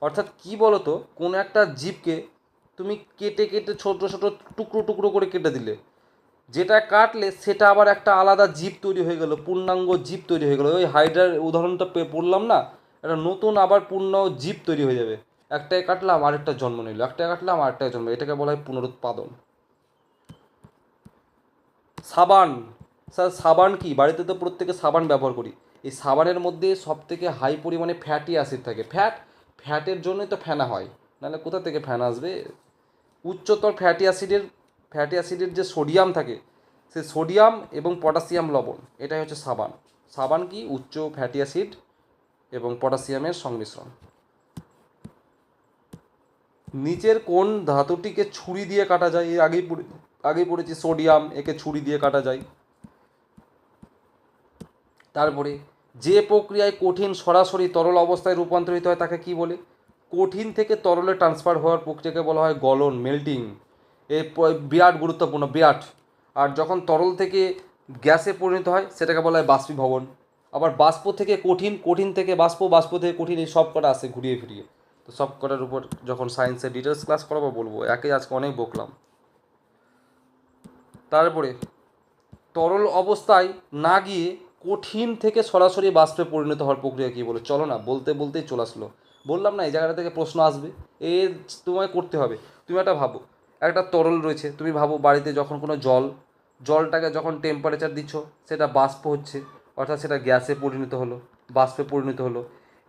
[SPEAKER 2] অর্থাৎ কি বলতো, কোনো একটা জীবকে তুমি কেটে কেটে ছোট ছোট টুকরো টুকরো করে কেটে দিলে, যেটা কাটলে সেটা আবার একটা আলাদা জীব তৈরি হয়ে গেল, পূর্ণাঙ্গ জীব তৈরি হয়ে গেল। ওই হাইড্রার উদাহরণটা পড়লাম না, একটা নতুন আবার পূর্ণ জীব তৈরি হয়ে যাবে। একটাই কাটলাম আরেকটা জন্ম নিল, একটাই কাটলাম আরেকটা জন্ম, এটাকে বলা হয় পুনরুৎপাদন। সাবান, স্যার সাবান কি? বাড়িতে তো প্রত্যেকে সাবান ব্যবহার করি। এই সাবানের মধ্যে সব থেকে হাই পরিমাণে ফ্যাটি অ্যাসিড থাকে। ফ্যাটের জন্যই তো ফেনা হয়, নাহলে কোথা থেকে ফ্যান আসবে? উচ্চতর ফ্যাটি অ্যাসিডের যে সোডিয়াম থাকে, সে সোডিয়াম এবং পটাশিয়াম লবণ, এটাই হচ্ছে সাবান। সাবান কি? উচ্চ ফ্যাটি অ্যাসিড এবং পটাশিয়ামের সংমিশ্রণ। নিচের কোন ধাতুটিকে ছুরি দিয়ে কাটা যায়? এই আগেই পড়েছি, সোডিয়াম, একে ছুরি দিয়ে কাটা যায়। তারপরে যে প্রক্রিয়ায় কঠিন সরাসরি তরল অবস্থায় রূপান্তরিত হয় তাকে কি বলে? কঠিন থেকে তরলে ট্রান্সফার হওয়ার প্রক্রিয়াকে বলা হয় গলন, মেল্টিং। এ বিরাট গুরুত্বপূর্ণ, বিরাট। আর যখন তরল থেকে গ্যাসে পরিণত হয় সেটাকে বলা হয় বাষ্পীভবন। আবার বাষ্প থেকে কঠিন, কঠিন থেকে বাষ্প, বাষ্প থেকে কঠিন, এই সব কটা আসে ঘুরিয়ে ফিরিয়ে। তো সব কটার উপর যখন সায়েন্সের ডিটেলস ক্লাস করাবো বলবো, একে আজকে অনেক বকলাম। তারপরে তরল অবস্থায় না গিয়ে কঠিন থেকে সরাসরি বাষ্পে পরিণত হওয়ার প্রক্রিয়া কী বলে? চলো না, বলতে বলতেই চলে আসলো। বললাম না এই জায়গাটা থেকে প্রশ্ন আসবে, এ তোমায় করতে হবে। তুমি একটা ভাবো, একটা তরল রয়েছে, তুমি ভাবো বাড়িতে যখন কোনো জলটাকে যখন টেম্পারেচার দিচ্ছ, সেটা বাষ্প হচ্ছে, অর্থাৎ সেটা গ্যাসে পরিণত হলো, বাষ্পে পরিণত হলো।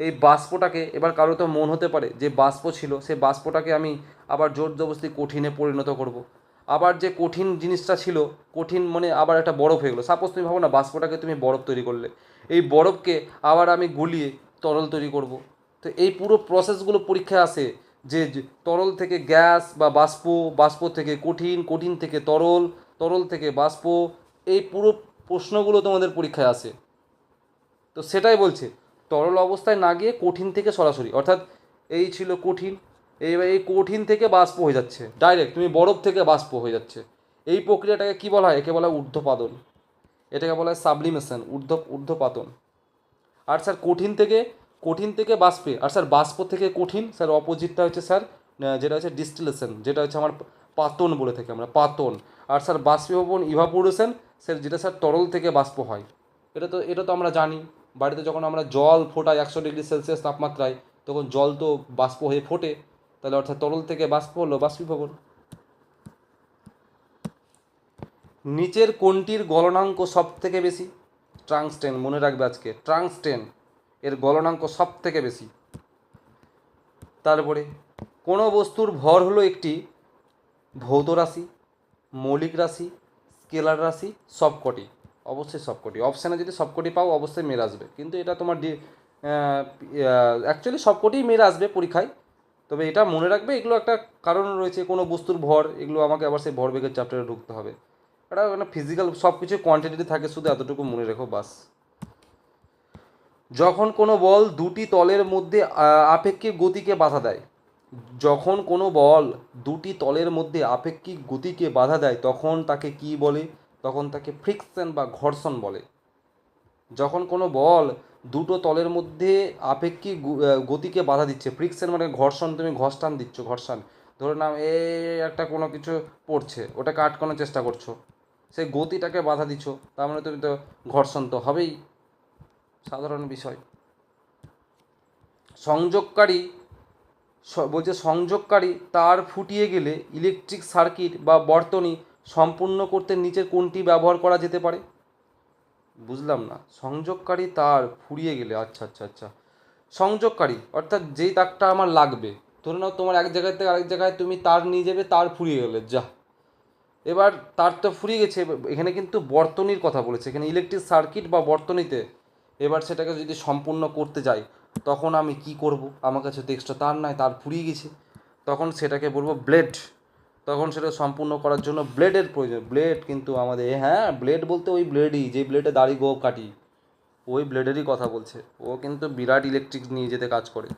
[SPEAKER 2] এই বাষ্পটাকে এবার কারো তো মন হতে পারে যে বাষ্প ছিল সেই বাষ্পটাকে আমি আবার জোর জবরদস্তি কঠিনে পরিণত করব। আবার যে কঠিন জিনিসটা ছিল, কঠিন মানে আবার একটা বরফ হয়ে গেলো। সাপোজ তুমি ভাবো না বাষ্পটাকে তুমি বরফ তৈরি করলে, এই বরফকে আবার আমি গলিয়ে তরল তৈরি করব। তো এই পুরো প্রসেসগুলো পরীক্ষায় আসে, যে তরল থেকে গ্যাস বা বাষ্প, বাষ্প থেকে কঠিন, কঠিন থেকে তরল, তরল থেকে বাষ্প, এই পুরো প্রশ্নগুলো তোমাদের পরীক্ষায় আসে। তো সেটাই বলছে, তরল অবস্থায় না গিয়ে কঠিন থেকে সরাসরি, অর্থাৎ এই ছিল কঠিন, এইবার এই কঠিন থেকে বাষ্প হয়ে যাচ্ছে ডাইরেক্ট, তুমি বরফ থেকে বাষ্প হয়ে যাচ্ছে। এই প্রক্রিয়াটাকে কী বলা হয়? একে বলা হয় ঊর্ধ্বপাতন, এটাকে বলা হয় সাবলিমেশন, ঊর্ধ্বপাতন। আর স্যার কঠিন থেকে বাষ্পে, আর স্যার বাষ্প থেকে কঠিন, স্যার অপোজিটটা হচ্ছে স্যার যেটা হচ্ছে ডিস্টিলেশন, যেটা হচ্ছে আমার পাতন বলে থাকি আমরা, পাতন। আর স্যার বাষ্পীভবন ইভাপোরেশন, স্যার যেটা স্যার তরল থেকে বাষ্প হয়। এটা তো আমরা জানি, বাড়িতে যখন আমরা জল ফোটাই 100°C তাপমাত্রায়, তখন জল তো বাষ্প হয়ে ফোটে, তাহলে অর্থাৎ তরল থেকে বাষ্প হলো বাষ্পীভবন। নিচের কোনটির গলনাঙ্ক সব থেকে বেশি? ট্রাংস্টেন, মনে রাখবে আজকে, ট্রাংস্টেন এর গলনাঙ্ক সব থেকে বেশি। তারপরে কোনো বস্তুর ভর হলো একটি ভৌত রাশি, মৌলিক রাশি, স্কেলার রাশি, সবকটি। অবশ্যই সবকটি, অপশানে যদি সবকটি পাও অবশ্যই মেরে আসবে, কিন্তু এটা তোমার অ্যাকচুয়ালি সবকটিই মেরে আসবে পরীক্ষায়। তবে এটা মনে রাখবে, এগুলো একটা কারণ রয়েছে, কোনো বস্তুর ভর, এগুলো আমাকে আবার সেই ভরবেগের চ্যাপ্টারে ঢুকতে হবে। এটা মানে ফিজিক্যাল সব কিছু কোয়ান্টিটি থাকে, শুধু এতটুকু মনে রেখো বাস। যখন কোনো বল দুটি তলের মধ্যে আপেক্ষিক গতিকে বাধা দেয়, যখন কোনো বল দুটি তলের মধ্যে আপেক্ষিক গতিকে বাধা দেয় তখন তাকে কি বলে? তখন তাকে ফ্রিকশন বা ঘর্ষণ বলে। যখন কোনো বল দুটো তলের মধ্যে আপেক্ষিক গতিকে বাধা দিচ্ছে, ফ্রিকশন মানে ঘর্ষণ, তুমি ঘর্ষণ দিচ্ছ, ঘর্ষণ। ধরে নাও একটা কোনো কিছু পড়ছে, ওটাকে আটকানোর চেষ্টা করছো, সেই গতিটাকে বাধা দিচ্ছ, তার মানে তুমি তো ঘর্ষণ তো হবেই, সাধারণ বিষয়। সংযোগকারী বলছে সংযোগকারী তার ফুটিয়ে গেলে ইলেকট্রিক সার্কিট বা বর্তনী সম্পূর্ণ করতে নিচের কোনটি ব্যবহার করা যেতে পারে? বুঝলাম না, সংযোগকারী তার ফুরিয়ে গেলে, আচ্ছা আচ্ছা আচ্ছা, সংযোগকারী অর্থাৎ যেই তারটা আমার লাগবে, ধরে নাও তোমার এক জায়গা থেকে আরেক জায়গায় তুমি তার নিয়ে যাবে, তার ফুরিয়ে গেলে, যা এবার তার তো ফুরিয়ে গেছে, এখানে কিন্তু বর্তনীর কথা বলেছে, এখানে ইলেকট্রিক সার্কিট বা বর্তনীতে, এবার সেটাকে যদি সম্পূর্ণ করতে যাই তখন আমি কি করব? আমার কাছে তো এক্সট্রা তার নাই, তার ফুরিয়ে গেছে, তখন সেটাকে বলবো ব্লেড। তখন সেটা সম্পূর্ণ করার জন্য ব্লেডের প্রয়োজন। ব্লেড কিন্তু আমাদের, হ্যাঁ ব্লেড বলতে ওই ব্লেডই, যে ব্লেডে দাড়ি গোপ কাটি, ওই ব্লেডেরই কথা বলছে। ও কিন্তু বিরাট ইলেকট্রিক নিয়ে যেতে কাজ করে,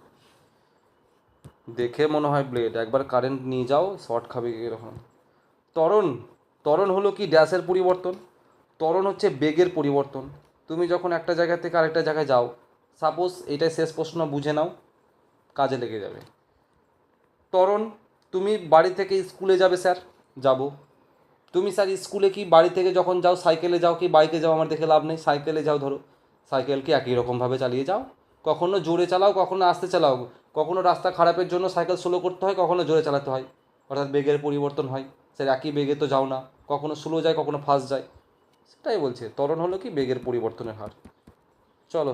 [SPEAKER 2] দেখে মনে হয় ব্লেড, একবার কারেন্ট নিয়ে যাও শর্ট খাবে এরকম। ত্বরণ, ত্বরণ হলো কি ড্যাশের পরিবর্তন, ত্বরণ হচ্ছে বেগের পরিবর্তন। তুমি যখন একটা জায়গা থেকে আরেকটা জায়গায় যাও, সাপোজ এটাই শেষ প্রশ্ন, বুঝে নাও, কাজে লেগে যাবে। ত্বরণ, তুমি বাড়ি থেকে স্কুলে যাবে স্যার, যাব, তুমি স্যার স্কুলে কি বাড়ি থেকে যখন যাও সাইকেলে যাও কি বাইকে যাও, আমার দেখে লাভ নেই, সাইকেলে যাও, ধরো সাইকেলকে একই রকমভাবে চালিয়ে যাও, কখনো জোরে চালাও কখনো আস্তে চালাও, কখনো রাস্তা খারাপের জন্য সাইকেল স্লো করতে হয়, কখনো জোরে চালাতে হয়, অর্থাৎ বেগের পরিবর্তন হয়, স্যার একই বেগে তো যাও না, কখনো স্লো যায় কখনো ফাস্ট যায়, সেটাই বলছে ত্বরণ হলো কি বেগের পরিবর্তনের হার। চলো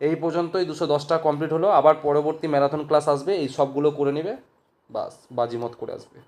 [SPEAKER 2] এই পর্যন্তই, 210টা কমপ্লিট হলো, আবার পরবর্তী ম্যারাথন ক্লাস আসবে, এই সবগুলো করে নেবে, বাস বাজিমত করে আসবে।